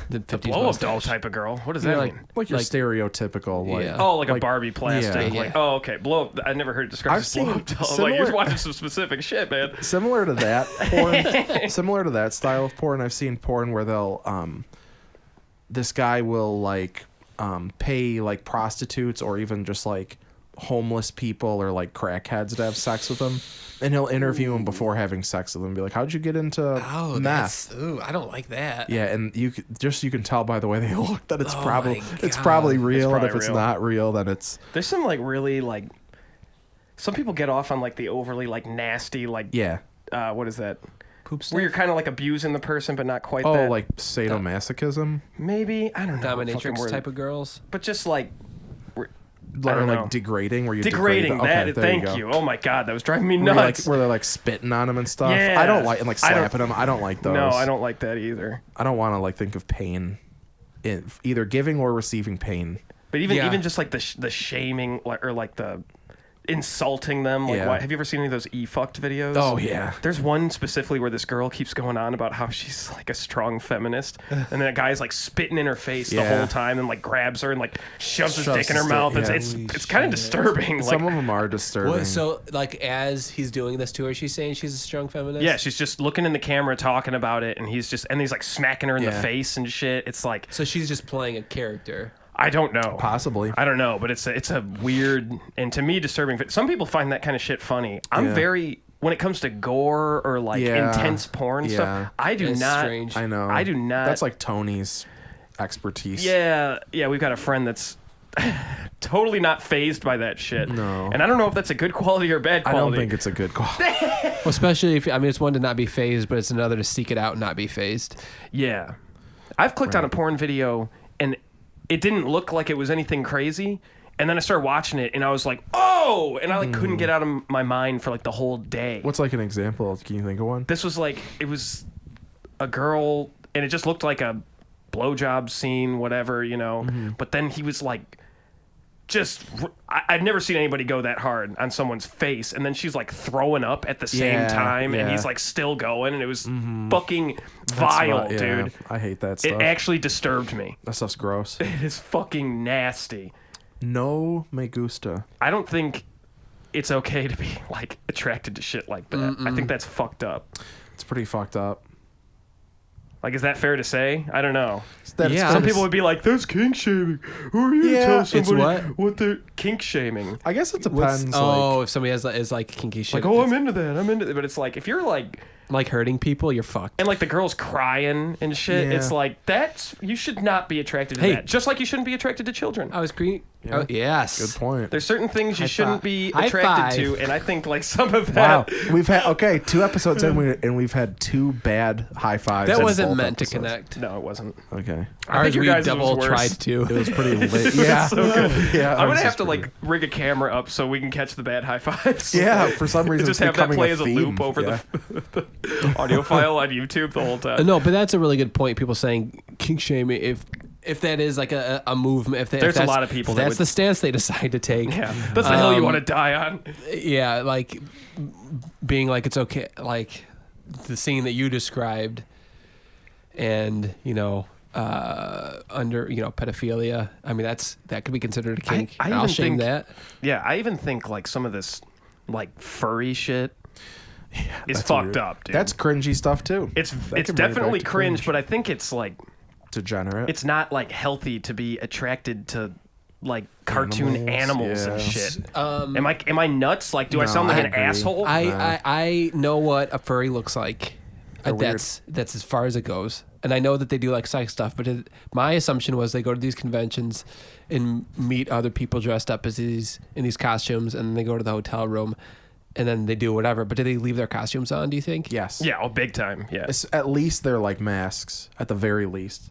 the 50s Blow up doll mustache. type of girl. What does Yeah, that like- mean? Like your Like- stereotypical like Yeah. Oh, like a like- Barbie plastic. yeah. Like, oh, okay. Blow up. I never heard it described I've as blow up seen doll. I'm like, you're similar- watching some specific shit, man. similar to that porn similar to that style of porn. I've seen porn where they'll this guy will like pay like prostitutes or even just like homeless people or like crackheads to have sex with him, and he'll interview them before having sex with them and be like, how'd you get into Oh, meth? I don't like that. Yeah, and you can tell by the way they look that it's Oh probably my it's God. probably real, and probably if it's real. not real, then it's There's some like really like. Some people get off on like the overly like nasty like. yeah. What is that? Poop stuff. Where you're kind of like abusing the person, but not quite Oh, that. like sadomasochism, Maybe I don't know. what fucking Dominatrix word. type of girls. But just like. or don't know. like degrading, where you Degrading. degrade That. the, okay, Thank there you. go. Oh my god, that was driving me Where, you're, like, nuts. where they're like spitting on them and stuff. Yeah. I don't like and like I don't- slapping them. I don't like those. No, I don't like that either. I don't want to like think of pain either giving or receiving pain. But even just like the shaming or like the insulting them. Like, Yeah. have you ever seen any of those e-fucked videos? Oh, yeah. There's one specifically where this girl keeps going on about how she's like a strong feminist, and then a guy's like spitting in her face the whole time and like grabs her and like shoves his dick in her mouth. Yeah. It's kind of disturbing. Some Like, of them are disturbing. What, so like as he's doing this to her, she's saying she's a strong feminist. yeah, she's just looking in the camera talking about it, and he's like smacking her in the Yeah. face and shit. It's like, So she's just playing a character. I don't know. Possibly. I don't know, but it's a weird and to me disturbing. Some people find that kind of shit funny. I'm very when it comes to gore or like intense porn stuff. I do It's not. strange. I know. I do not. That's like Tony's expertise. Yeah. We've got a friend that's totally not phased by that shit. No. And I don't know if that's a good quality or bad I quality. don't think it's a good quality. Well, especially if it's one to not be phased, but it's another to seek it out and not be phased. Yeah. I've clicked on a porn video and it didn't look like it was anything crazy. And then I started watching it and I was like, oh! And I like couldn't get out of my mind for like the whole day. What's like an example? Can you think of one? This was like, it was a girl and it just looked like a blowjob scene, whatever, you know. But then he was like, I've never seen anybody go that hard on someone's face, and then she's like throwing up at the same time, and he's like still going, and it was fucking vile, dude. I hate that stuff. It actually disturbed me. That stuff's gross. It is fucking nasty. No me gusta. I don't think it's okay to be like attracted to shit like that. I think that's fucked up. It's pretty fucked up. Like, is that fair to say? I don't know. Yeah. Some people would be like, "That's kink shaming." Who are you to tell it's somebody what they're kink shaming? I guess it depends. If somebody is like kinky shit, Like, oh, I'm into that. But it's like, if you're like hurting people, you're fucked. and like the girl's crying and shit, Yeah. it's like you should not be attracted to Hey. that. Just like you shouldn't be attracted to children. I was green. Yeah. Oh, yes. Good point. There's certain things you shouldn't be High attracted five. to, and I think like some of Wow, that. we've had 2 episodes in, and we've had 2 bad high fives. That in wasn't both meant to episodes. connect. No, it wasn't. Okay, I think your we guys' double was worse. tried to. it was pretty lit. Yeah, yeah. I'm ours gonna have is to pretty like rig a camera up so we can catch the kink fives. Yeah, for some reason just it's have that becoming play a as a theme. loop over the audio file on YouTube the whole time. No, but that's a really good point. People saying kink shaming, if that is like a movement, if There's a lot of people that that's would- the stance they decide to take. Yeah, that's the hill you want to die on. Yeah, like being like it's okay, like the scene that you described, and under pedophilia. I mean that could be considered a kink. I I'll even shame think- that. Yeah, I even think like some of this like furry shit is That's fucked weird. up, dude. That's cringy stuff too. it's That it's can bring it definitely back to cringe, but I think it's like degenerate. it's not like healthy to be attracted to like cartoon animals and yeah. shit. Am I nuts? Like, do I No, sound like I an agree. asshole? I know what a furry looks like. They're weird. That's as far as it goes. And I know that they do like sex stuff, but my assumption was they go to these conventions and meet other people dressed up as in these costumes, and then they go to the hotel room, and then they do whatever. But do they leave their costumes on? Do you think? Yes. Yeah, big time. Yeah, At least they're like masks. At the very least.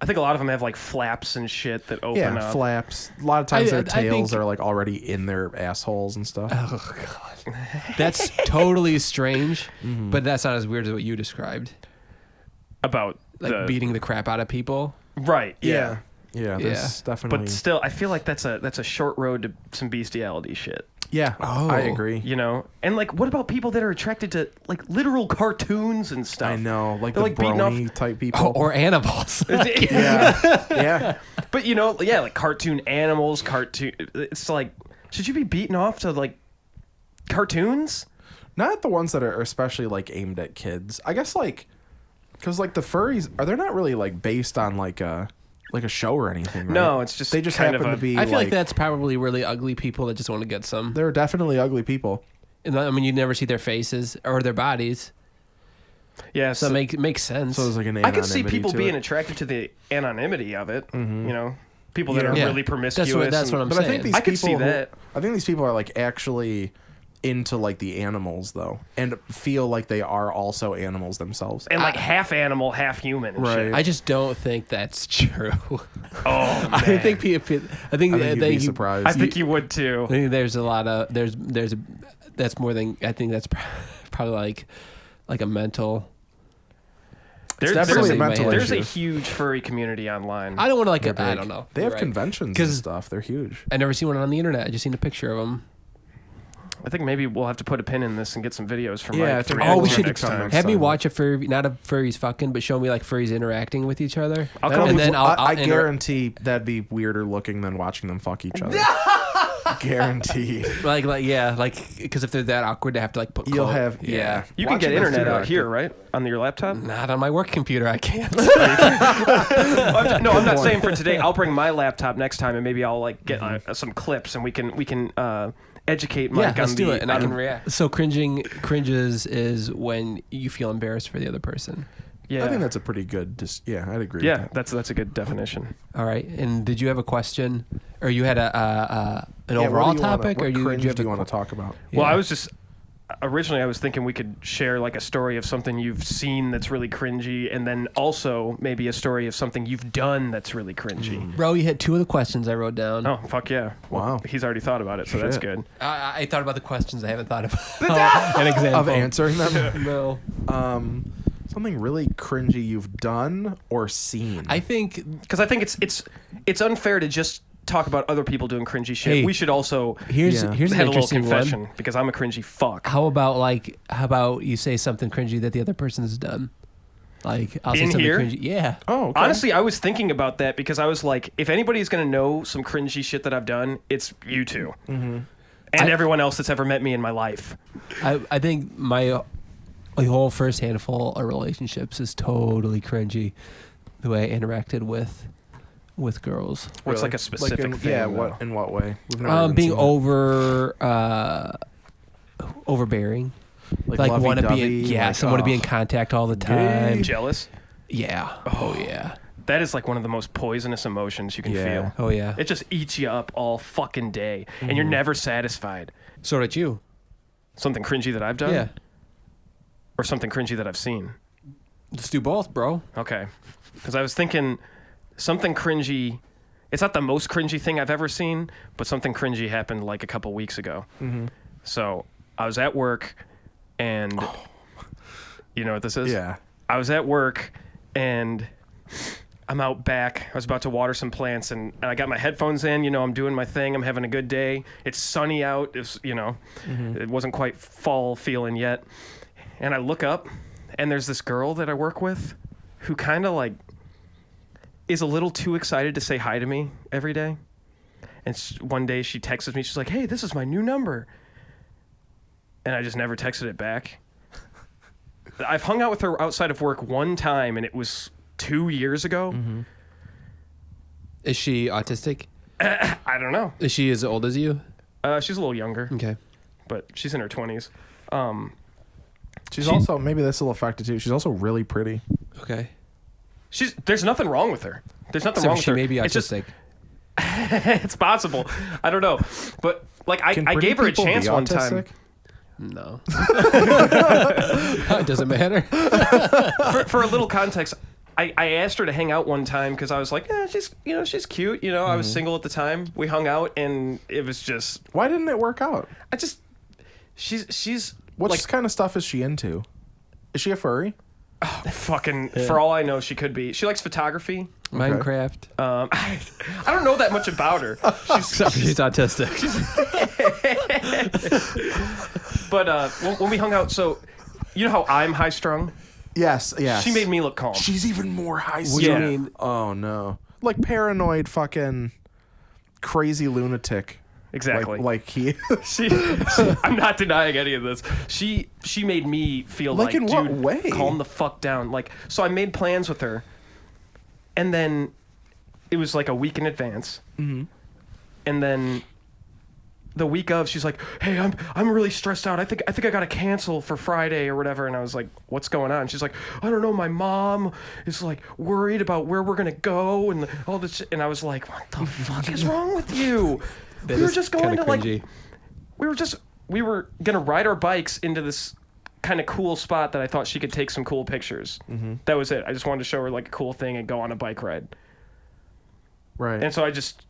I think a lot of them have like flaps and shit that open Yeah, up. flaps. A lot of times I their tails think- are like already in their assholes and stuff. Oh God, that's totally strange. But that's not as weird as what you described, About like beating the crap out of people. Right. Yeah. Yeah, there's definitely. But still, I feel like that's a short road to some bestiality shit. Yeah, Oh. I agree. You know, and like, what about people that are attracted to like literal cartoons and stuff? I know, like They're, the like, beating off- brony type people. Or animals. yeah, yeah. But you know, yeah, like cartoon animals, It's like, should you be beaten off to like cartoons? Not the ones that are especially like aimed at kids. I guess like, because like the furries they're not really like based on like a show or anything. Right? No, it's just they just kind happen of to be. I feel like that's probably really ugly people that just want to get some. They're definitely ugly people. And I mean, you never see their faces or their bodies, Yeah, so it makes sense. So there's like an. I could see anonymity people to being it. attracted to the anonymity of it. You know, people that are Yeah. really promiscuous. That's what I'm But saying. I think these I could people see who- that. I think these people are like actually into like the animals though, and feel like they are also animals themselves. And like half animal, half human. And Right. Shit. I just don't think that's true. Oh man. I think people. I think I think you'd be surprised. I think you would too. I think there's a lot of that's more than I think that's probably like a mental. definitely a in my mental head. There's a issue. huge furry community online. I don't want to They're I big. don't know. They have You're right. conventions 'Cause- and stuff. They're huge. I never seen one on the internet. I just seen a picture of them. I think maybe we'll have to put a pin in this and get some videos from Yeah, I Mike. think to we'll react to should next come time. next Have me time. watch a furry, not a furries fucking, but show me like furries interacting with each other. I'll come and then I'll I guarantee that'd be weirder looking than watching them fuck each other. Guaranteed. because if they're that awkward, they have to like put. You'll clothes- have yeah. You can Watching get them internet out interact here, right? On your laptop? Not on my work computer. I can't. No, I'm not saying for today. I'll bring my laptop next time, and maybe I'll like get some clips, and we can educate Mike let's on do the. it, and I on- can react. So cringes is when you feel embarrassed for the other person. Yeah, I think that's a pretty good. I'd agree. yeah, with that. that's a good definition. All right. And did you have a question, or you had an Yeah, overall what do you wanna- topic, what or cringe do you have do you a want to talk about? Well, Yeah. I was just originally I was thinking we could share like a story of something you've seen that's really cringy, and then also maybe a story of something you've done that's really cringy. Bro, you had two of the questions I wrote down. Oh fuck yeah! Wow. He's already thought about it, so that's Shit. good. I thought about the questions. I haven't thought about an example Of answering them. No. Something really cringy you've done or seen. I think Because I think it's unfair to just talk about other people doing cringy shit. Hey, we should also here's Yeah. an have a little interesting confession one. because I'm a cringy fuck. How about you say something cringy that the other person has done? Like I'll say In something here? cringy. Yeah. Oh, okay. Honestly, I was thinking about that because I was like, if anybody's gonna know some cringy shit that I've done, it's you two, and everyone else that's ever met me in my life. I think my whole first handful of relationships is totally cringy. The way I interacted with girls. What's Really? like a specific in, thing? Yeah, though? in what way? We've never even Being seen overbearing. that. Like want to be lovey-dovey, like, someone to be in contact all the time. Jealous. Yeah. Oh yeah. That is like one of the most poisonous emotions you can Yeah. feel. Oh yeah. It just eats you up all fucking day, and you're never satisfied. So did you? Something cringy that I've done, Yeah. or something cringy that I've seen. Let's do both, bro. Okay, because I was thinking something cringy. It's not the most cringy thing I've ever seen, but something cringy happened like a couple weeks ago. So I was at work, and you know what this is? Yeah. I was at work, and I'm out back. I was about to water some plants, and I got my headphones in. You know, I'm doing my thing. I'm having a good day. It's sunny out. It's, it wasn't quite fall feeling yet. And I look up, and there's this girl that I work with who kind of like is a little too excited to say hi to me every day. And one day she texts me. She's like, "Hey, this is my new number." And I just never texted it back. I've hung out with her outside of work one time, and it was 2 years ago. Is she autistic? I don't know. Is she as old as you? She's a little younger, Okay. but she's in her 20s. She's also, maybe this will affect it too. She's also really pretty. Okay. There's nothing wrong with her. There's nothing So wrong with she her. may be It's just- autistic. it's possible. I don't know. But like I Can pretty gave her a people be chance one time. autistic? No. It doesn't matter. For a little context, I asked her to hang out one time because I was like, she's cute. I was single at the time. We hung out, and it was just Why didn't it work out? she's What like kind of stuff is she into? Is she a furry? fucking. For all I know, she could be. She likes photography. Minecraft. I don't know that much about her. She's autistic. But when we hung out, so you know how I'm high strung? Yes, yes. She made me look calm. She's even more high. What do you Yeah. mean? Oh no. Like paranoid fucking crazy lunatic. Exactly. Like he I'm not denying any of this. She made me feel Like like, in dude, what way? calm the fuck down. Like, so I made plans with her, and then it was like a week in advance, and then the week of, she's like, "Hey, I'm really stressed out. I think I gotta cancel for Friday or whatever." And I was like, "What's going on?" She's like, "I don't know. My mom is like worried about where we're gonna go and all this." And I was like, "What the fuck is wrong with you?" That We were is just going kinda to like, cringy. we were gonna ride our bikes into this kind of cool spot that I thought she could take some cool pictures. That was it. I just wanted to show her like a cool thing and go on a bike ride. right. And so I just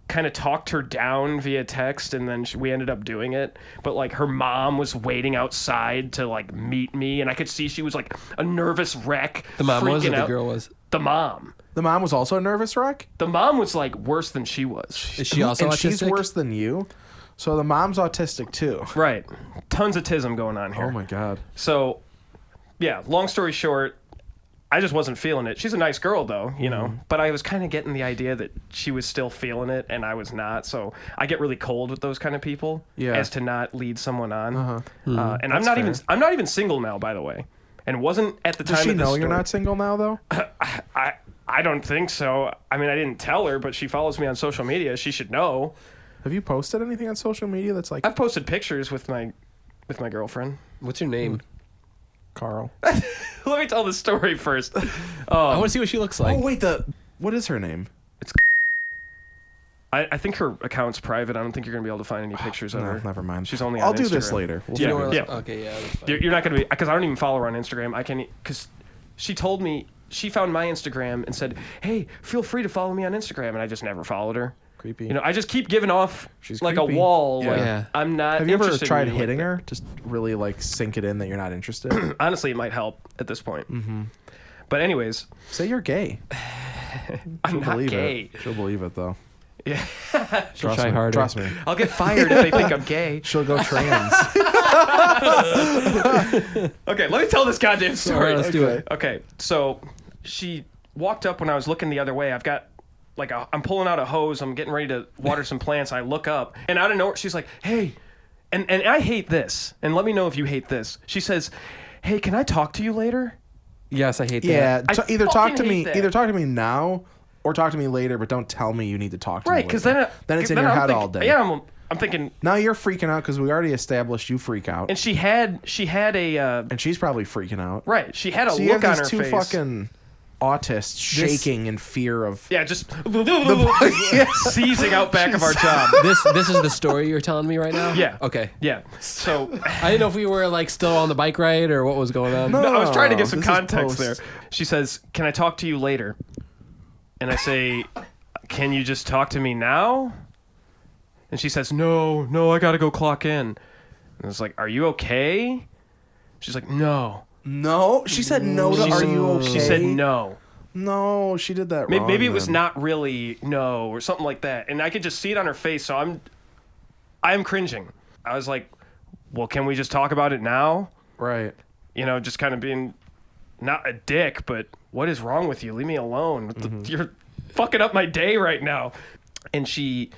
kind of talked her down via text, and then we ended up doing it. But like her mom was waiting outside to like meet me, and I could see she was like a nervous wreck. The mom was, or freaking the out. girl was? The mom. The mom was also a nervous wreck? The mom was like worse than she was. Is she also and autistic? she's worse than you? So the mom's autistic too. Right. Tons of tism going on here. Oh my God. So, yeah, long story short, I just wasn't feeling it. She's a nice girl, though, you know, but I was kind of getting the idea that she was still feeling it and I was not. So I get really cold with those kind of people as to not lead someone on. And I'm not even single now, by the way. And wasn't at the time. Does she of this know story. you're not single now, though? I don't think so. I mean, I didn't tell her, but she follows me on social media. She should know. Have you posted anything on social media that's like I've posted pictures with my girlfriend. What's your name? Carl? Let me tell the story first. I want to see what she looks like. Oh wait, what is her name? I think her account's private. I don't think you're gonna be able to find any pictures of No, her. never mind. She's only on I'll do this Instagram. later. We'll Yeah, figure it out. yeah. Okay, yeah. That's fine. You're not gonna be, because I don't even follow her on Instagram. I can, because she told me she found my Instagram and said, "Hey, feel free to follow me on Instagram," and I just never followed her. Creepy. You know, I just keep giving off She's like creepy. a wall. Yeah. Like, Yeah. I'm not. Have you ever interested in tried you like hitting that. her? Just really like sink it in that you're not interested. Honestly, it might help at this point. Mm-hmm. But anyways, Say you're gay. I'm She'll not believe gay. it. She'll believe it though. Yeah. Trust try me. harder. Trust me. I'll get fired if they think I'm gay. She'll go trans. Okay, let me tell this goddamn All story. right, let's do it. Okay, so she walked up when I was looking the other way. I've got I'm pulling out a hose. I'm getting ready to water some plants. I look up, and out of nowhere, she's like, "Hey," and I hate this. And let me know if you hate this. She says, "Hey, can I talk to you later?" Yes, I hate that. Yeah. I Either talk fucking to hate me. that. Either talk to me now, or talk to me later. But don't tell me you need to talk to me. Right, because later. then it's in then your I'm head thinking- all day. Yeah, I'm thinking. Now you're freaking out because we already established you freak out, And she had a and she's probably freaking out. right. She had a So you look have on these her two face. fucking autists shaking in fear of. Yeah, just seizing out back of our job. This is the story you're telling me right now? Yeah. Okay. Yeah. So I didn't know if we were like still on the bike ride or what was going on. No. I was trying to get some this is context there. post. She says, "Can I talk to you later?" And I say, "Can you just talk to me now?" And she says, No, I gotta go clock in." And I was like, "Are you okay?" She's like, "No." No, she said no to. Are you okay? She said no. No, she did that Maybe, wrong. maybe it was then. not really no or something like that. And I could just see it on her face. So I'm cringing. I was like, "Well, can we just talk about it now?" right. You know, just kind of being not a dick, but what is wrong with you? Leave me alone. You're fucking up my day right now. And she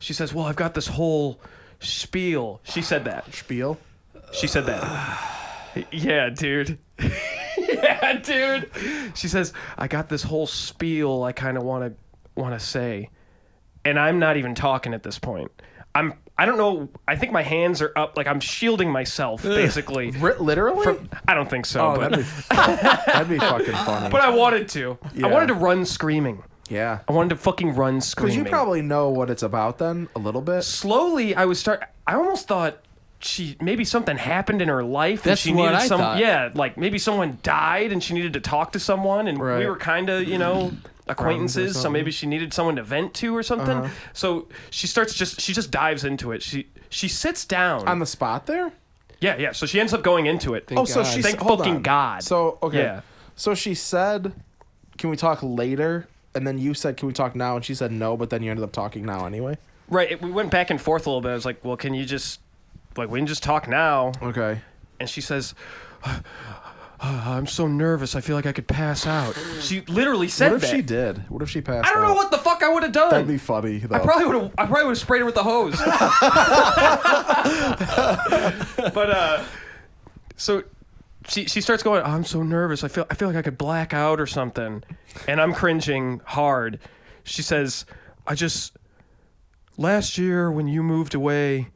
says, "Well, I've got this whole spiel." She said that. Spiel. She said that. Yeah, dude. Yeah, dude. She says, "I got this whole spiel I kind of want to say." And I'm not even talking at this point. I don't know. I think my hands are up, like I'm shielding myself, basically. Literally? I don't think so, Oh, but that'd be fucking funny. but I wanted to. Yeah. I wanted to run screaming. Yeah. I wanted to fucking run Because screaming. you probably know what it's about then, a little bit. Slowly, I almost thought maybe something happened in her life. That's and she what needed I thought. Yeah, like maybe someone died and she needed to talk to someone, and Right. we were kind of, acquaintances, so something. maybe she needed someone to vent to or something. So she just dives into it. She sits down. On the spot there? Yeah. So she ends up going into it. Thank So God. she Thank hold fucking on. God. So, okay. Yeah. So she said, "Can we talk later?" And then you said, "Can we talk now?" And she said no, but then you ended up talking now anyway. Right. We went back and forth a little bit. I was like, "Well, can you just we can just talk now?" Okay. And she says, "I'm so nervous. I feel like I could pass out." She literally said What if that. she did? What if she passed I don't know out? what the fuck I would have done. That'd be funny, though. I probably would have sprayed her with the hose. But so she starts going, "I'm so nervous. I feel like I could black out or something." And I'm cringing hard. She says, last year when you moved away,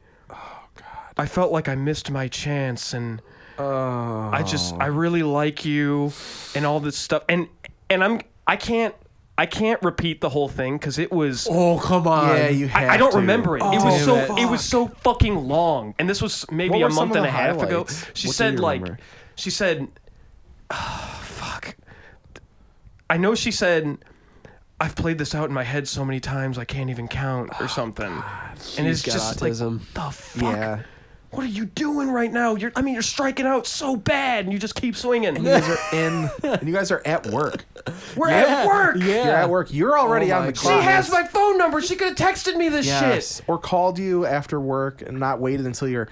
I felt like I missed my chance, and I really like you and all this stuff. And I can't repeat the whole thing because it was. Oh, come on. Yeah, you have I don't to. remember it. Oh, It was so fucking long, and this was maybe What a were some month of and the a half ago. highlights? She What do said you like, remember? she said, oh, fuck. I know she said, I've played this out in my head so many times I can't even count or something. And it's got just autism. like, the fuck? Yeah. What are you doing right now? You're striking out so bad, and you just keep swinging. And you guys are at work. We're at work. Yeah. You're at work. You're already on the She clock. has my phone number. She could have texted me this shit. Or called you after work and not waited until you're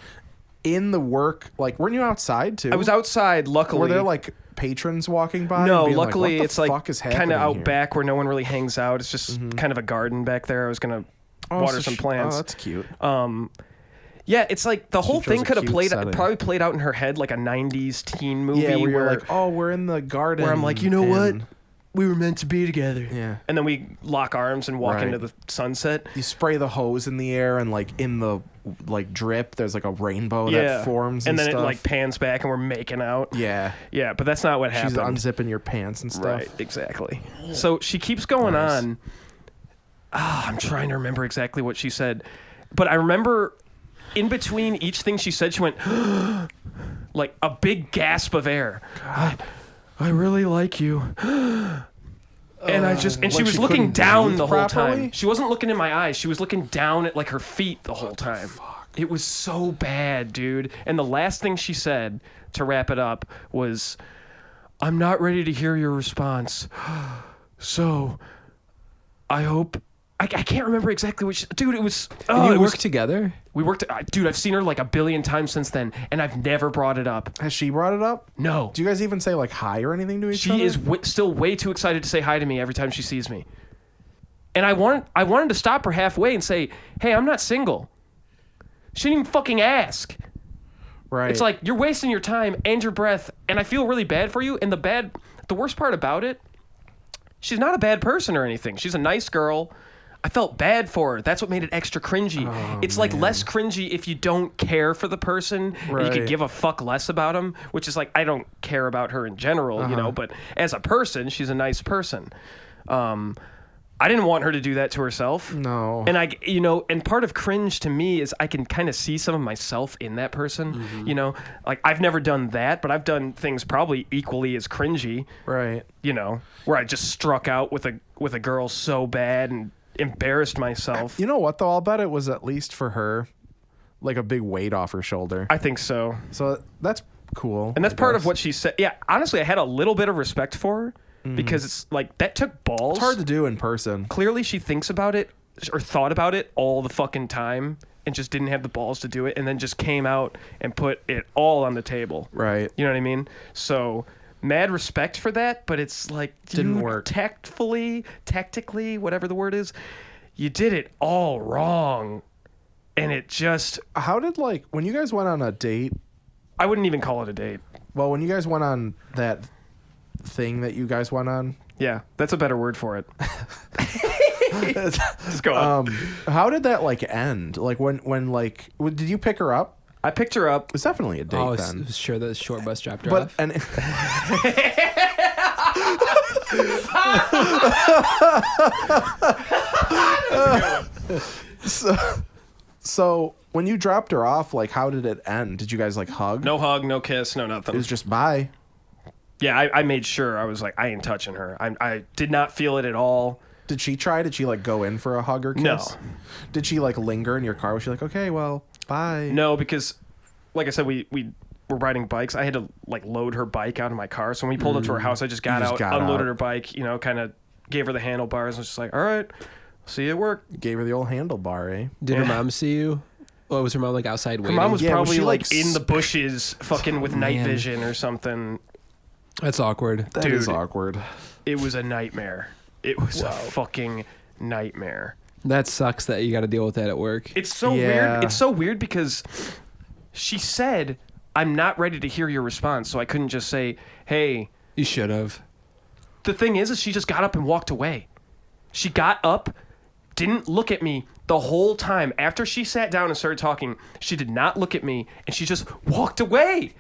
in the work. Like, weren't you outside too? I was outside, luckily. Were there like patrons walking by? No, and being luckily like, what it's the like fuck is happening kind of out here? back where no one really hangs out. It's just kind of a garden back there. I was gonna water some plants. Oh, that's cute. Yeah, it's like the whole chose thing a could have cute setting. probably played out in her head like a 90s teen movie Yeah, where you're where, like, oh, we're in the garden. where I'm like, you know what? and We were meant to be together. Yeah. And then we lock arms and walk Right. into the sunset. You spray the hose in the air and like in the like drip, there's like a rainbow Yeah. that forms and then stuff. it like pans back and we're making out. yeah. Yeah, but that's not what She's happened. unzipping your pants and stuff. Right, exactly. So she keeps going Nice. on. I'm trying to remember exactly what she said. But I remember in between each thing she said, she went like a big gasp of air. I really like you. And I just and she Like was she looking couldn't down breathe the whole properly? time. She wasn't looking in my eyes. She was looking down at like her feet the whole time. It was so bad, dude. And the last thing she said to wrap it up was, "I'm not ready to hear your response. So, I hope." I can't remember exactly what she... Dude, it was... And Oh, you it was, work together? we worked... dude, I've seen her like a billion times since then, and I've never brought it up. Has she brought it up? No. Do you guys even say like hi or anything to each other? She is still way too excited to say hi to me every time she sees me. And I wanted to stop her halfway and say, "Hey, I'm not single." She didn't even fucking ask. Right. It's like, you're wasting your time and your breath, and I feel really bad for you. And the worst part about it, she's not a bad person or anything. She's a nice girl. I felt bad for her. That's what made it extra cringy. It's like less cringy if you don't care for the person. And you could Right. give a fuck less about them, which is like, I don't care about her in general, you know, but as a person, she's a nice person. I didn't want her to do that to herself. No. And and part of cringe to me is I can kind of see some of myself in that person, you know, like I've never done that, but I've done things probably equally as cringy, right. you know, where I just struck out with a girl so bad and embarrassed myself. You know what though? I'll bet it was at least for her, like a big weight off her shoulder. I think so. So that's cool. And that's I part guess. of what she said. Yeah, honestly, I had a little bit of respect for her because it's like, that took balls. It's hard to do in person. Clearly she thinks about it or thought about it all the fucking time and just didn't have the balls to do it, and then just came out and put it all on the table. Right. You know what I mean? So mad respect for that, but it's like, Didn't work. tactically, whatever the word is, you did it all wrong. And it just, How did when you guys went on a date? I wouldn't even call it a date. Well, when you guys went on that thing that you guys went on, Yeah, that's a better word for it. Just go on. how did that end? Did you pick her up? I picked her up. It was definitely a date Oh, then. sure, the short bus dropped her But off. and so when you dropped her off, how did it end? Did you guys hug? No hug, no kiss, no nothing. It was just bye. Yeah, I made sure. I was like, I ain't touching her. I did not feel it at all. Did she try? Did she go in for a hug or kiss? No. Did she linger in your car? Was she okay, well, bye? No, because like I said, we were riding bikes. I had to load her bike out of my car. So when we pulled up to her house, I just got out, unloaded her bike, kind of gave her the handlebars and was just like, all right, see you at work. Gave her the old handlebar, eh? Did her mom see you? Oh, was her mom outside Her waiting? mom was Yeah, was probably she, in the bushes fucking with night Man. vision or something. That's awkward. That is Dude. awkward. It was a nightmare. It was a fucking nightmare. That sucks that you got to deal with that at work. It's so Yeah. weird. It's so weird because she said, "I'm not ready to hear your response," so I couldn't just say, "Hey." You should have. The thing is she just got up and walked away. She got up, didn't look at me the whole time. After she sat down and started talking, she did not look at me, and she just walked away.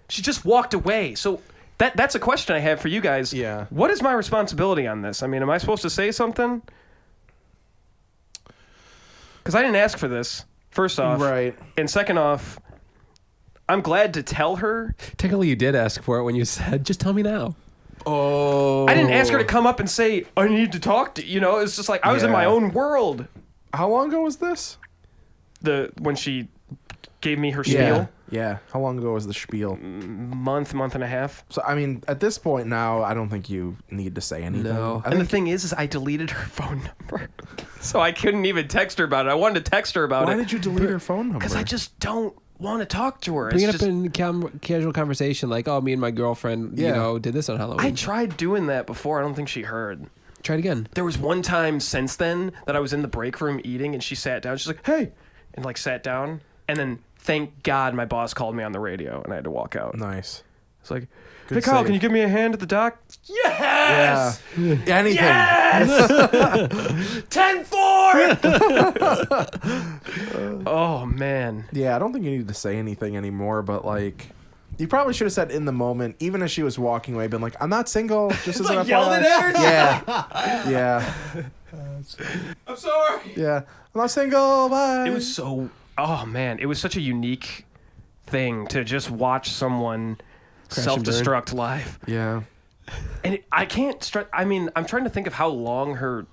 She just walked away. So that's a question I have for you guys. Yeah. What is my responsibility on this? I mean, am I supposed to say something? Because I didn't ask for this, first off. Right. And second off, I'm glad to tell her. Technically, you did ask for it when you said, just tell me now. Oh. I didn't ask her to come up and say, I need to talk to you. It's just like I was in my own world. How long ago was this? When she gave me her spiel. Yeah. How long ago was the spiel? Month and a half. So, I mean, at this point now, I don't think you need to say anything. No. And the thing is I deleted her phone number. So I couldn't even text her about it. I wanted to text her about it. Why did you delete her phone number? Because I just don't want to talk to her. Bring it It's up just, in casual conversation, like, oh, me and my girlfriend, did this on Halloween. I tried doing that before. I don't think she heard. Try it again. There was one time since then that I was in the break room eating and she sat down. She's like, hey, and like sat down. And then thank God my boss called me on the radio and I had to walk out. Nice. It's like, Good hey, Kyle, save. can you give me a hand at the dock? Yes! Yeah. Anything. Yes! 10-4! Oh, man. Yeah, I don't think you need to say anything anymore, but like, you probably should have said in the moment, even as she was walking away, been like, I'm not single. Just as Like an yelled FYI. it at her? Yeah. Yeah. I'm sorry. Yeah. I'm not single. Bye. It was so, oh, man. It was such a unique thing to just watch someone Crash and burn. self-destruct live. Yeah. And I can't stress. I mean, I'm trying to think of how long her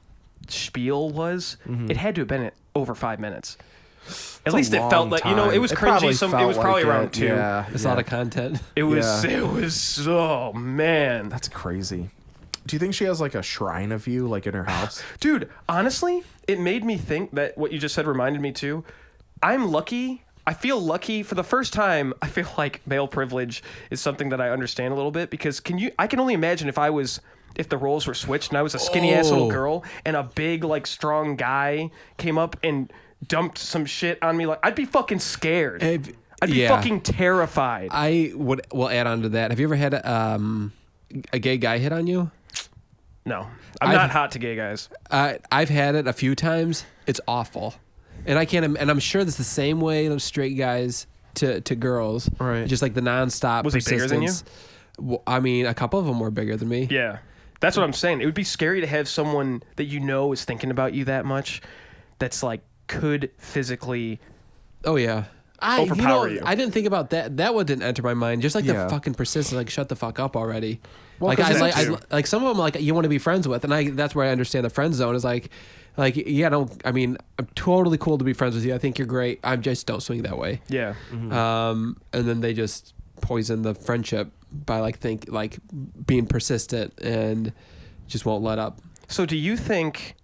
spiel was. Mm-hmm. It had to have been over 5 minutes. At It's a least it felt long like time. it was It probably cringy. It felt was probably like around it. 2. Yeah. It's a lot of content. It was. Yeah. It was. Oh man, That's crazy. Do you think she has like a shrine of you, like in her house? dude. Honestly, it made me think that what you just said reminded me too. I'm lucky. I feel lucky for the first time. I feel like male privilege is something that I understand a little bit because I can only imagine if the roles were switched and I was a skinny ass little girl and a big like strong guy came up and dumped some shit on me, like I'd be fucking scared. I'd be fucking terrified. I will add on to that. Have you ever had a gay guy hit on you? No, I'm not hot to gay guys. I've had it a few times. It's awful. And I can't. And I'm sure that's the same way of straight guys to girls. Right. Just like the nonstop. Was he bigger than you? Well, I mean, a couple of them were bigger than me. Yeah, that's what I'm saying. It would be scary to have someone that you know is thinking about you that much. That's like could physically. Oh yeah. Overpower you. I didn't think about that. That one didn't enter my mind. Just like Yeah. the fucking persistence. Like shut the fuck up already. Well, like 'cause I that's- like some of them like you want to be friends with, and that's where I understand the friend zone is like yeah. I mean, I'm totally cool to be friends with you. I think you're great. I just don't swing that way. Yeah. And then they just poison the friendship by being persistent and just won't let up. So do you think?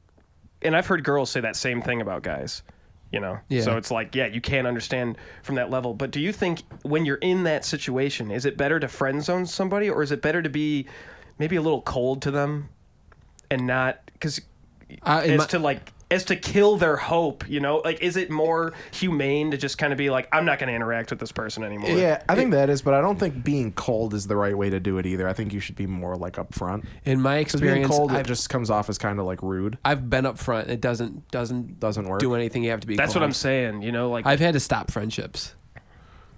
And I've heard girls say that same thing about guys. Yeah. So it's like, yeah, you can't understand from that level. But do you think when you're in that situation, is it better to friend zone somebody, or is it better to be maybe a little cold to them and not because as to kill their hope, like, is it more humane to just kind of be like, I'm not going to interact with this person anymore? Yeah, I think that is, but I don't think being cold is the right way to do it either. I think you should be more like upfront. In my Because being experience, cold, it just comes off as kind of like rude. I've been up front. It doesn't work. do anything. You have to be. That's cold. what I'm saying. Like I've had to stop friendships.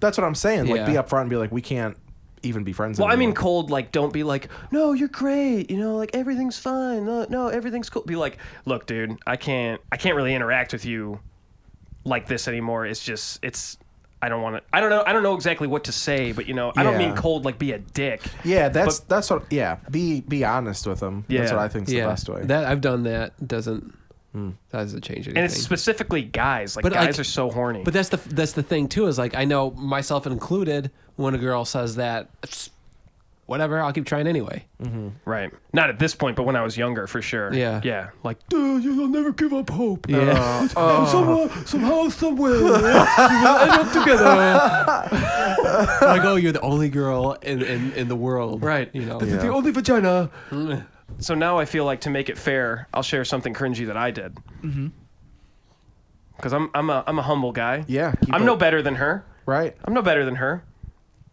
That's what I'm saying. Like, Yeah. be upfront and be like, we can't even be friends Well, I mean, anymore. cold, like, don't be like, no, you're great, like, everything's fine, no, everything's cool. Be like, look, dude, I can't really interact with you like this anymore. I don't want to, I don't know exactly what to say, but, I don't mean Yeah. cold, like, be a dick. Yeah, that's what. Yeah, be honest with them. That's Yeah. what I think is the best way. That I've done that. Doesn't change anything. And it's specifically guys. Like, But, guys like- are so horny. But that's the thing too, is like I know myself included, when a girl says that, it's whatever, I'll keep trying anyway. right. Not at this point, but when I was younger, for sure. Yeah. Yeah. Like, dude, you'll never give up hope. Yeah. Somehow, somewhere, we'll end up together. Like, oh, you're the only girl in the world. Right. This is the only vagina. So now I feel like, to make it fair, I'll share something cringy that I did. Because I'm a humble guy. Yeah, keep I'm it- no better than her. Right. I'm no better than her.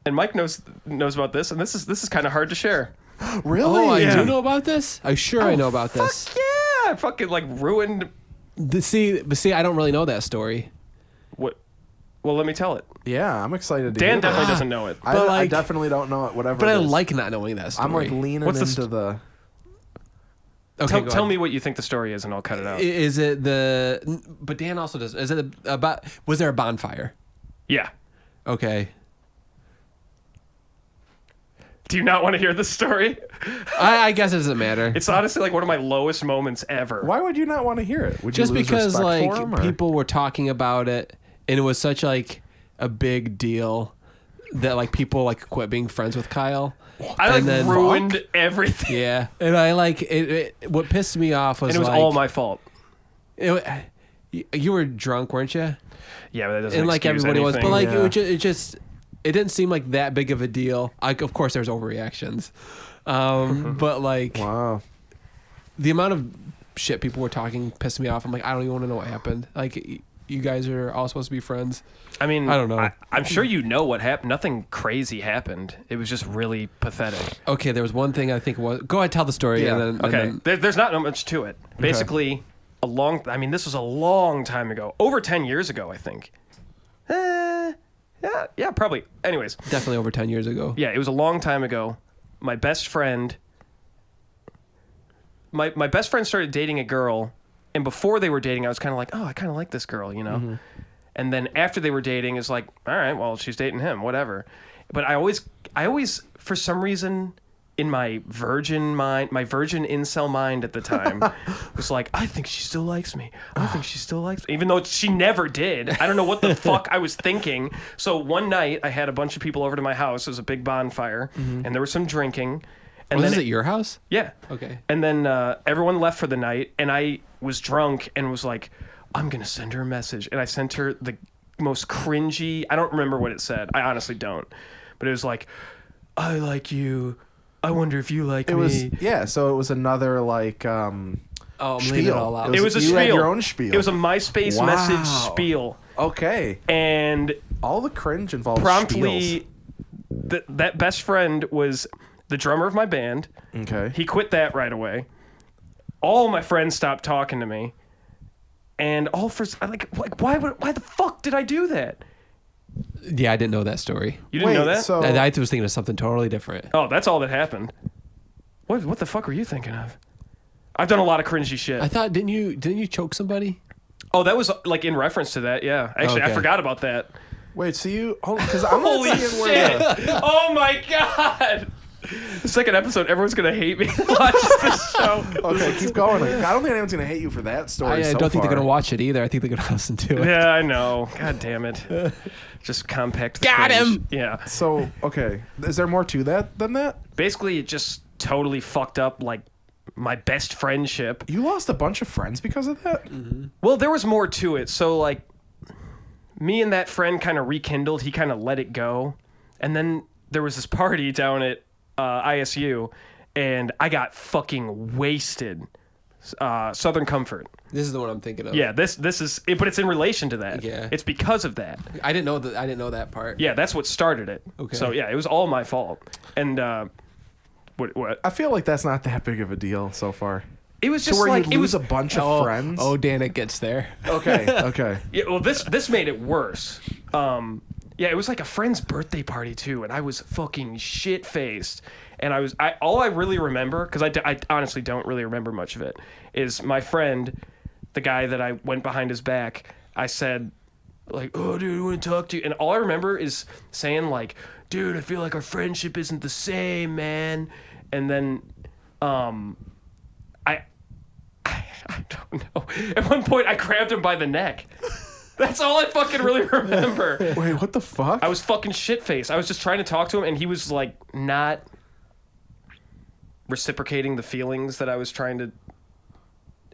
And Mike knows about this, and this is kind of hard to share. Really? Oh, I Yeah. do know about this? I know about this. Fuck yeah! I fucking like ruined See, I don't really know that story. what. Well, let me tell it. Yeah, I'm excited to Dan hear definitely that. doesn't know it. I like- definitely don't know it. Whatever. But I it is. like not knowing that story. I'm like leaning What's the into the. Okay, Tell me what you think the story is, and I'll cut it out. Is it but Dan also does. Is it about, was there a bonfire? Yeah. Okay. Do you not want to hear this story? I guess it doesn't matter. It's honestly like one of my lowest moments ever. Why would you not want to hear it? Would Just you lose because respect like for him, or? people were talking about it, and it was such like a big deal that like people like quit being friends with Kyle. I like and then- ruined everything. Yeah, and I like it. What pissed me off was And it was like, all my fault. you were drunk, weren't you? Yeah, but that doesn't And like excuse everybody was, anything. but like Yeah. it didn't seem like that big of a deal. Like, of course, there's overreactions, but like Wow. the amount of shit people were talking pissed me off. I'm like, I don't even want to know what happened. Like, you guys are all supposed to be friends. I mean, I don't know. I'm sure you know what happened. Nothing crazy happened. It was just really pathetic. Okay, there was one thing I think was. Go ahead, tell the story. Yeah. And then, Okay, And then, there's not much to it. Basically, this was a long time ago. Over 10 years ago, I think. Yeah, probably. Anyways, definitely over 10 years ago. yeah, it was a long time ago. My best friend started dating a girl, and before they were dating, I was kind of like, oh, I kind of like this girl, you know? Mm-hmm. And then after they were dating, it's like, all right, well, she's dating him, whatever. But I always, for some reason, in my virgin incel mind at the time, was like, I think she still likes me. I think she still likes me. Even though she never did. I don't know what the fuck I was thinking. So one night, I had a bunch of people over to my house. It was a big bonfire, and there was some drinking. And Was then this at your house? yeah. Okay. And then everyone left for the night, and I was drunk and was like, I'm going to send her a message. And I sent her the most cringy, I don't remember what it said. I honestly don't. But it was like, I like you. I wonder if you like It me. was so it was another like Oh, I'm leaving it spiel. all out. It was a you spiel. had your own spiel. It was a MySpace Wow. message spiel. Okay. And All the cringe involves promptly, that best friend was the drummer of my band. spiels. Okay. He quit that right away. All my friends stopped talking to me, and all for like why the fuck did I do that? Yeah, I didn't know that story. You didn't know that? So I was thinking of something totally different. Oh, that's all that happened. What the fuck were you thinking of? I've done a lot of cringy shit. I thought didn't you choke somebody? Oh, that was like in reference to that. Yeah, actually, I Okay. forgot about that. wait, so you because I'm not Holy seeing where shit! Oh my god! The second episode, everyone's gonna hate me. Watch this show. Okay, keep going. I don't think anyone's gonna hate you for that story. I so don't think they're far. gonna watch it either. I think they're gonna listen to it. Yeah, I know. God damn it. Just compact. Got cringe. him! Yeah. So okay, is there more to that than that? Basically, it just totally fucked up like my best friendship. You lost a bunch of friends because of that. Well, there was more to it. So like, me and that friend kind of rekindled. He kind of let it go, and then there was this party down at ISU, and I got fucking wasted. Southern Comfort. This is the one I'm thinking of. Yeah, this is it, but it's in relation to that. Yeah. It's because of that. I didn't know that part. Yeah, that's what started it. Okay. So yeah, it was all my fault. And what? I feel like that's not that big of a deal so far. It was So just where like you it lose was a bunch of friends. Oh, Dan, it gets there. Okay. Okay. Yeah, well, this made it worse. Yeah, it was like a friend's birthday party too, and I was fucking shit faced. And all I really remember, because I honestly don't really remember much of it, is my friend, the guy that I went behind his back. I said, like, oh, dude, I want to talk to you. And all I remember is saying, like, dude, I feel like our friendship isn't the same, man. And then, I don't know. At one point, I grabbed him by the neck. That's all I fucking really remember. Wait, what the fuck? I was fucking shit-faced. I was just trying to talk to him, and he was, like, not reciprocating the feelings that I was trying to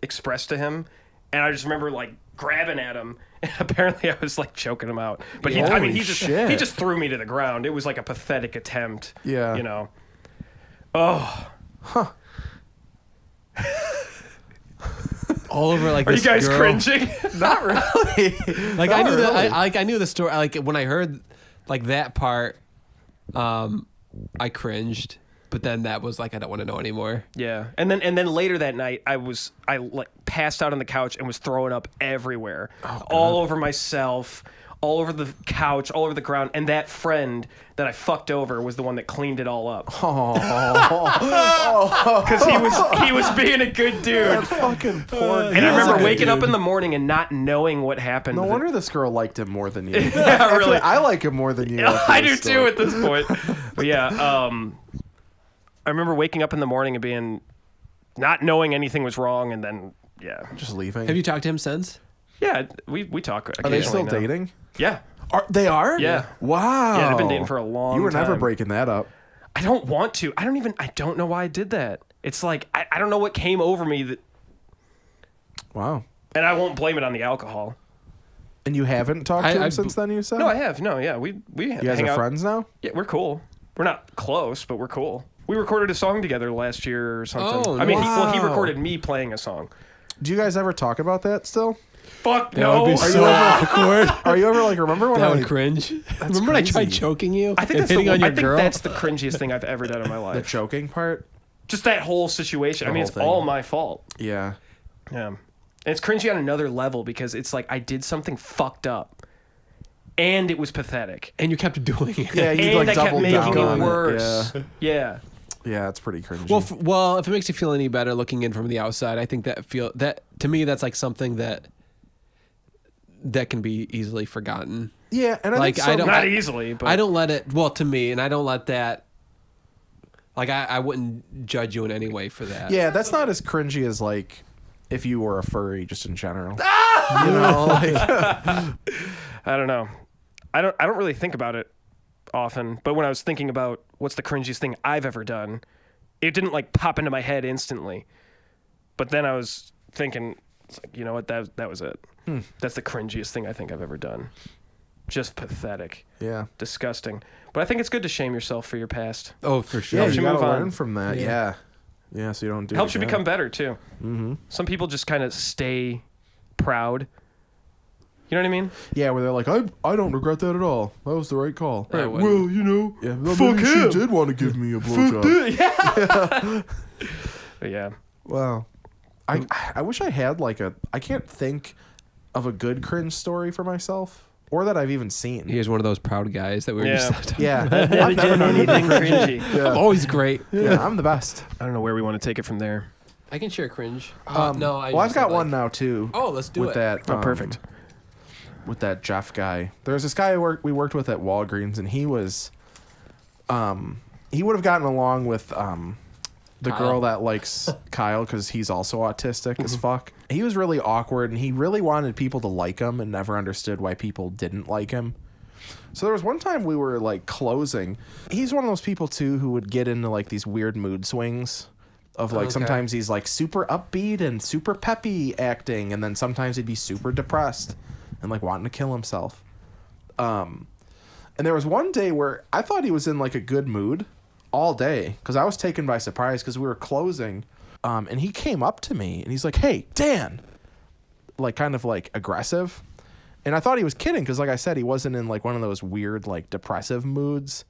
express to him. And I just remember, like, grabbing at him, and apparently I was, like, choking him out. But he Holy he shit. just threw me to the ground. It was, like, a pathetic attempt. Yeah. You know? Oh. All over like Are you this guys girl. cringing? Not really. Like Not I knew really. I knew the story. Like when I heard like that part, I cringed. But then that was like I don't want to know anymore. Yeah, and then later that night, I like passed out on the couch and was throwing up everywhere, all over myself, all over the couch, all over the ground. And that friend that I fucked over was the one that cleaned it all up. Because he was being a good dude. That fucking poor. And I remember waking up in the morning and not knowing what happened. No wonder this girl liked him more than you. Yeah, really. I like him more than you. I do too at this point. But yeah, I remember waking up in the morning and being not knowing anything was wrong, and then Just leaving. Have you talked to him since? yeah, we talk Are occasionally. they still now. dating? Yeah. They are? Yeah. Wow. Yeah, they've been dating for a long You were never time. breaking that up. I don't want to. I don't know why I did that. It's like I don't know what came over me that, Wow. and I won't blame it on the alcohol. And you haven't talked to him since then, you said? No, I have. No, yeah, we You guys hang are out. friends now? Yeah, we're cool. We're not close, but we're cool. We recorded a song together last year or something. Oh, I mean, wow. he recorded me playing a song. Do you guys ever talk about that still? Fuck That no. would be so awkward. Are you ever like, remember when That I... would cringe. Remember when I tried crazy. choking you? I think and that's hitting on your girl? that's the cringiest thing I've ever done in my The life. choking part? Just that whole situation. I mean, whole it's thing. all my fault. Yeah. Yeah. And it's cringy on another level because it's like I did something fucked up. And it was pathetic. And you kept doing it. Yeah, you And like I kept doubled making down on it worse. Yeah. Yeah. Yeah, it's pretty cringy. Well, if it makes you feel any better looking in from the outside, I think that to me that's like something that can be easily forgotten. yeah, and I like, think so, I don't- Not easily, but I don't let it. Well, to me, and I don't let that. Like I wouldn't judge you in any way for that. Yeah, that's not as cringy as like if you were a furry just in general. You know, like, I don't know. I don't really think about it often, but when I was thinking about what's the cringiest thing I've ever done, it didn't like pop into my head instantly. But then I was thinking, it's like, you know what? That was it. That's the cringiest thing I think I've ever done. Just pathetic, yeah. disgusting. But I think it's good to shame yourself for your past. Oh, for sure. Yeah, Helps you you gotta move on. learn from that. Yeah. Yeah, so you don't do Helps it you again. become better too. Mm-hmm. Some people just kind of stay proud. You know what I mean? Yeah, where they're like, I don't regret that at all. That was the right call. I wouldn't. you know, yeah, Fuck maybe him. she did want to give me a blowjob. But yeah. Wow. I wish I had like I can't think of a good cringe story for myself or that I've even seen. Here's one of those proud guys that we were Yeah. just talking Yeah. I've never known anything cringy. about. I'm always great. Yeah, I'm the best. I don't know where we want to take it from there. I can share cringe. Well, I've just got said, one now too. Oh, let's do with it. that. Oh, perfect. With that Jeff guy. There's this guy we worked with at Walgreens, and he was, he would have gotten along with the Kyle. girl that likes Kyle because he's also autistic as fuck. He was really awkward, and he really wanted people to like him, and never understood why people didn't like him. So there was one time we were like closing. He's one of those people too who would get into like these weird mood swings. Of like Okay. sometimes he's like super upbeat and super peppy acting, and then sometimes he'd be super depressed and like wanting to kill himself. And there was one day where I thought he was in like a good mood all day because I was taken by surprise because we were closing, and he came up to me and he's like, "Hey, Dan," like kind of like aggressive, and I thought he was kidding because like I said, he wasn't in like one of those weird like depressive moods,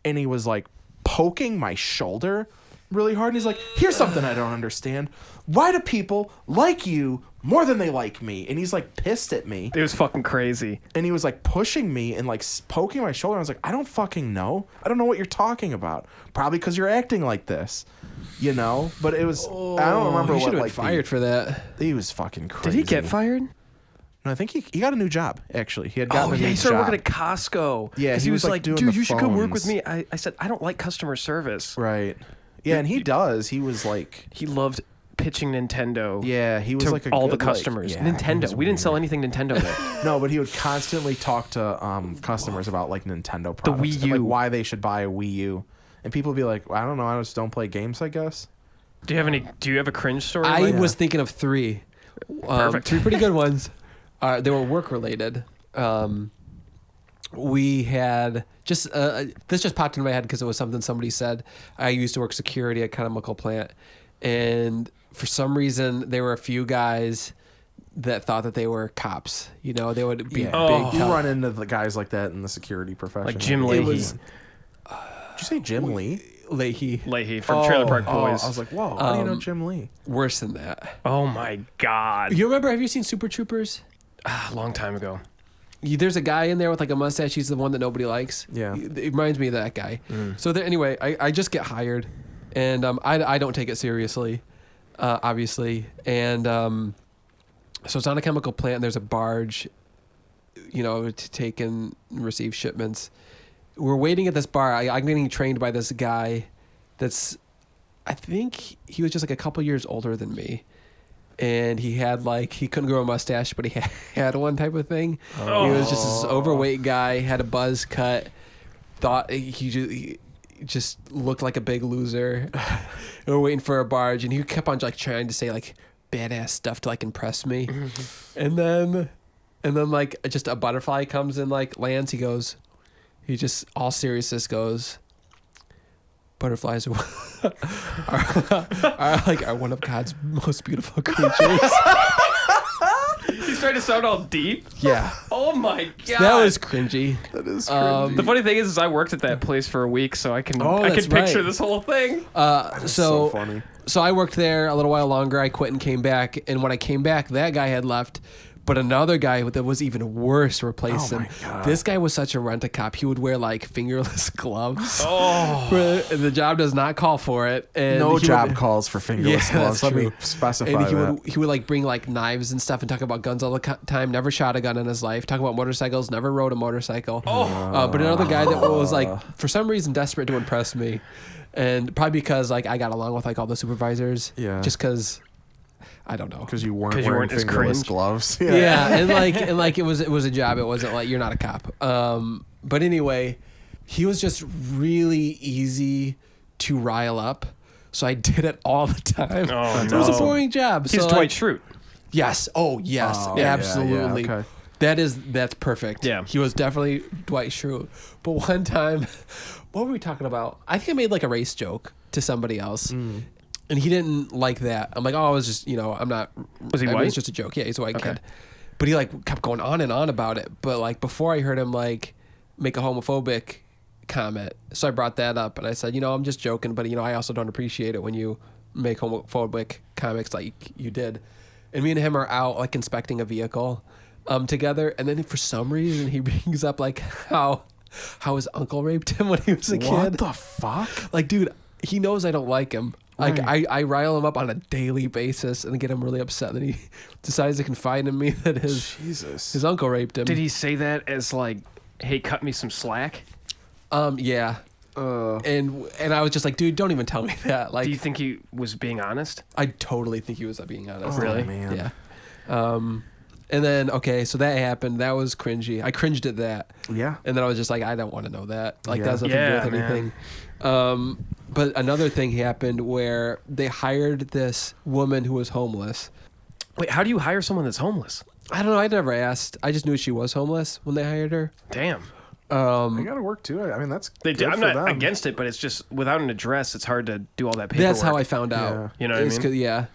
and he was like poking my shoulder really hard, and he's like, "Here's something I don't understand. Why do people like you more than they like me?" And he's like pissed at me, It was fucking crazy. and he was like pushing me and like poking my shoulder. I was like, "I don't fucking know. I don't know what you're talking about. Probably because you're acting like this, you know." But it was I don't remember He what should have like been fired for that. he was fucking crazy. Did he get fired? No, I think he got a new job. Actually, he had gotten Oh a yeah, new he started job. working at Costco. Yeah, 'Cause he he was, was like, like, doing dude, the you should come work phones. with me. I said, I don't like customer service. Right. Yeah, and he does. He was like, He loved pitching Nintendo. yeah, he was To like a all the good, like- customers. yeah, he Nintendo. was We didn't sell weird. anything Nintendo there. No, but he would constantly talk to customers about like Nintendo products Wii and like U. why they should buy a Wii U, and people would be like, "I don't know, I just don't play games, I guess." Do you have a cringe story? I Mike? was thinking of three. Perfect. Three pretty good ones. They were work related. We had just this just popped into my head because it was something somebody said. I used to work security at a chemical plant, and for some reason there were a few guys that thought that they were cops. You know, they would be Oh. big. You tough- run into the guys like that in the security profession. Like Jim It Leahy. was- Did you say Jim Lee? Leahy. Leahy from Trailer Park Oh, Boys. I was like, whoa, how do you know Jim Lee? Worse than that. Oh my god. You remember? Have you seen Super Troopers? A long time ago. There's a guy in there with like a mustache. He's the one that nobody likes. Yeah. It reminds me of that guy. So there, anyway, I just get hired, and I don't take it seriously, obviously. And so it's on a chemical plant. And there's a barge, you know, to take and receive shipments. We're waiting at this bar. I'm getting trained by this guy that's I think he was just like a couple years older than me. And he had like, he couldn't grow a mustache, but he had one type of thing. Oh. He was just this overweight guy, had a buzz cut, thought he just looked like a big loser. And we're waiting for a barge, and he kept on like trying to say like badass stuff to like impress me. And then like just a butterfly comes and like lands. He just all seriousness goes, butterflies are one of God's most beautiful creatures. He's trying to sound all deep. Yeah. Oh my god. That was cringy. That is cringy. The funny thing is I worked at that place for a week, so I can that's picture right. this whole thing. so funny. So I worked there a little while longer. I quit and came back. And when I came back, that guy had left. But another guy that was even worse replaced him. my God. This guy was such a rent-a-cop. He would wear like fingerless gloves. Oh. The job does not call for it. And No he job would- calls for fingerless Yeah, gloves. that's Let me true. specify And that. he would like bring like knives and stuff and talk about guns all the time. Never shot a gun in his life. Talk about motorcycles. Never rode a motorcycle. But another guy that was like for some reason desperate to impress me, and probably because like I got along with like all the supervisors. Yeah. Just because I don't know. Because you weren't 'Cause you wearing weren't as fingerless cringe. gloves. Yeah, and like it was a job. It wasn't like you're not a cop. But anyway, he was just really easy to rile up. So I did it all the time. Oh, It was a no. boring job. He's so Dwight Schrute. Yes. Oh, yes. Oh, yeah, absolutely. yeah, okay. That's perfect. Yeah. He was definitely Dwight Schrute. But one time, what were we talking about? I think I made like a race joke to somebody else. And he didn't like that. I'm like, oh, I was just, I'm not. Was he I mean, white? It's just a joke. Yeah, he's a white Okay. kid. But he like kept going on and on about it. But like before I heard him like make a homophobic comment, so I brought that up and I said, I'm just joking, but I also don't appreciate it when you make homophobic comics like you did. And me and him are out like inspecting a vehicle together, and then for some reason he brings up like how his uncle raped him when he was a kid. What the fuck? Like, dude, he knows I don't like him. Like, Right. I rile him up on a daily basis and get him really upset. And then he decides to confide in me that Jesus. his uncle raped him. Did he say that as like, hey, cut me some slack? Yeah. And I was just like, dude, don't even tell me that. Like, Do you think he was being honest? I totally think he was being honest. Oh, Really? man. Yeah. And then, okay, so that happened. That was cringy. I cringed at that. Yeah. And then I was just like, I don't want to know that. Like, Yeah. that has nothing to Yeah, do with anything. But another thing happened where they hired this woman who was homeless. Wait, how do you hire someone that's homeless? I don't know. I never asked. I just knew she was homeless when they hired her. Damn. They got to work too. I mean, that's They do. good I'm for not them. against it, but it's just without an address, it's hard to do all that paperwork. That's how I found out. Yeah. You know what I It's mean? 'cause- yeah.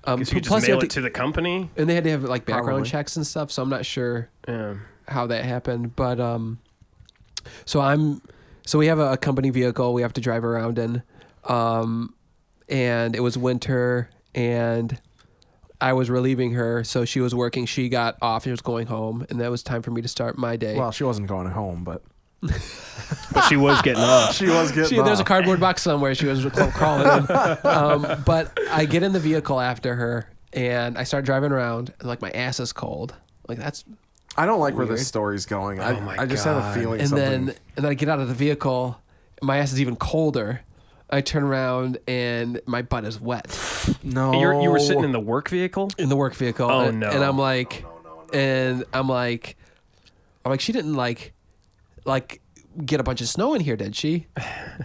Because you plus just they mail had it to the company. and they had to have like background Probably. checks and stuff. So I'm not sure Yeah. how that happened, but so we have a company vehicle we have to drive around in, and it was winter and I was relieving her, so she was working. She got off and was going home, and that was time for me to start my day. Well, she wasn't going home, but But she was getting off. she was getting There's a off. cardboard box somewhere she was crawling in. But I get in the vehicle after her and I start driving around and like my ass is cold. Like that's I don't like where Weird. this story's going. Oh my I just have a God. feeling and something. then I get out of the vehicle and my ass is even colder. I turn around and my butt is wet no, You were sitting in the work vehicle? in the work vehicle. Oh, and, no. And I'm like, I'm like, she didn't like get a bunch of snow in here, did she?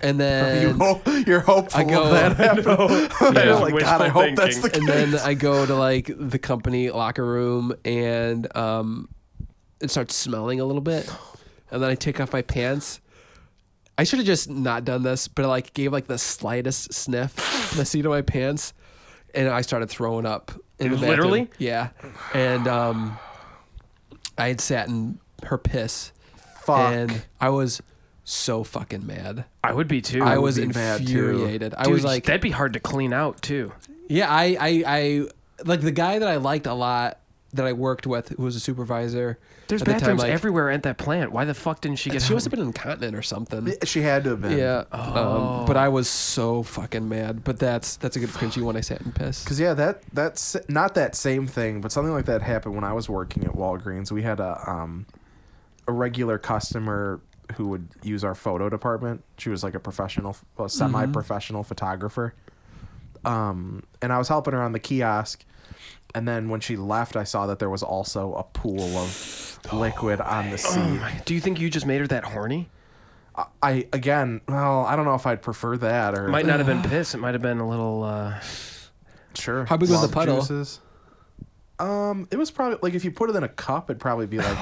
And then You're hopeful I go- of that happening. Yeah, You're like, God, I wishful hope that's the thinking. case. and then I go to like the company locker room and it starts smelling a little bit. And then I take off my pants. I should have just not done this, but I like gave like the slightest sniff to the seat of my pants and I started throwing up in the bathroom. Literally? Yeah. And I had sat in her piss. Fuck. And I was so fucking mad. I would be too. I would was be mad, too. infuriated. I Dude, was like, that'd be hard to clean out too. yeah, I like the guy that I liked a lot that I worked with who was a supervisor. There's at the time, bathrooms like, everywhere at that plant. Why the fuck didn't she get She home? must have been incontinent or something. She had to have been. Yeah. Oh. But I was so fucking mad. But that's a good cringy one. I sat and pissed. Because that's not that same thing, but something like that happened when I was working at Walgreens. We had a regular customer who would use our photo department. She was like a professional, semi-professional photographer, And I was helping her on the kiosk. And then when she left, I saw that there was also a pool of liquid on the seat. Do you think you just made her that horny? I don't know if I'd prefer that or It might not have been piss. It might have been a little. sure. How big was the Lung puddle? Juices. It was probably like if you put it in a cup, it'd probably be like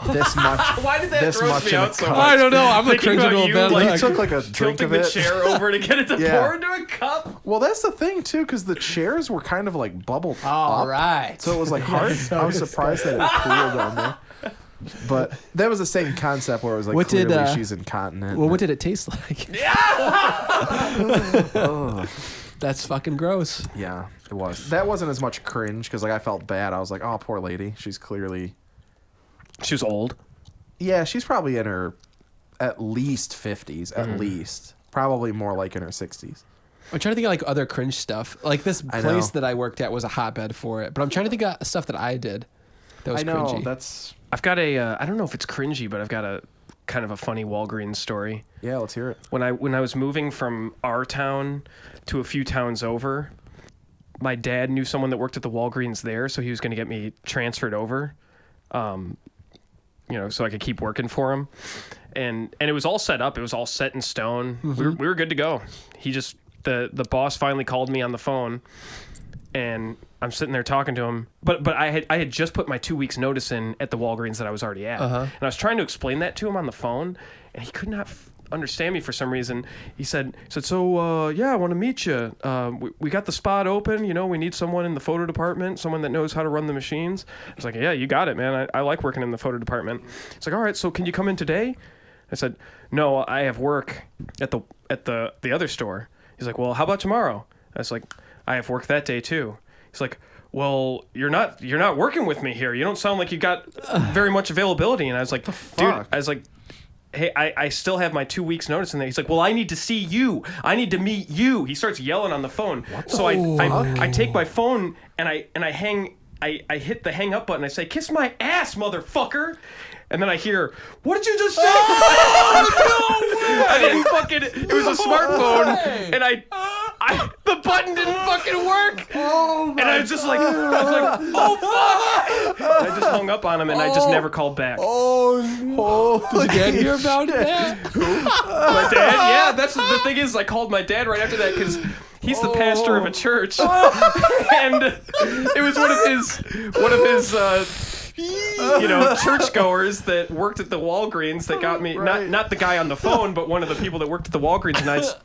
this much. Why did that this gross much me in a out so cup. much? I don't know. I'm a Thinking cringe about little you, bit. like, You took like a drink Tilting of the it. chair over to get it to Yeah. pour into a cup. Well, that's the thing too, because the chairs were kind of like bubbled All up, right. so it was like hard. I was surprised that it cooled down there. But that was the same concept where it was like What did, clearly she's incontinent. Well, what did it taste like? Ugh. That's fucking gross. Yeah, it was. That wasn't as much cringe because like I felt bad. I was like, oh, poor lady. She's clearly. She was old. Yeah, she's probably in her at least 50s, at least. Probably more like in her 60s. I'm trying to think of like other cringe stuff. Like this I place know. that I worked at was a hotbed for it. But I'm trying to think of stuff that I did that was I know, cringy. that's... I've got a. I don't know if it's cringy, but I've got a kind of a funny Walgreens story. Yeah, let's hear it. When I was moving from our town to a few towns over, my dad knew someone that worked at the Walgreens there, so he was going to get me transferred over, so I could keep working for him. And it was all set up. It was all set in stone. We were good to go. He just the boss finally called me on the phone, and I'm sitting there talking to him. But I had just put my 2 weeks notice in at the Walgreens that I was already at, and I was trying to explain that to him on the phone, and he could not understand me for some reason. He said, so yeah, I want to meet you. We got the spot open. We need someone in the photo department, someone that knows how to run the machines. I was like, yeah, you got it, man. I like working in the photo department. He's like, all right, so can you come in today? I said, no, I have work at the other store. He's like, well, how about tomorrow? I was like, I have work that day too. He's like, well, you're not working with me here. You don't sound like you got very much availability. And I was like, dude, fuck? I was like, hey, I still have my 2 weeks notice in there. He's like, well, I need to see you. I need to meet you. He starts yelling on the phone. So I take my phone and I hit the hang up button. I say, kiss my ass, motherfucker. And then I hear, what did you just say? I didn't it was a smartphone, and the button didn't fucking work. And I was like, oh fuck! I just hung up on him, and I just never called back. Did your dad hear about it? My dad, yeah. That's the thing is, I called my dad right after that because he's the pastor of a church, and it was one of his churchgoers that worked at the Walgreens that got me, Right. not the guy on the phone, but one of the people that worked at the Walgreens. And I was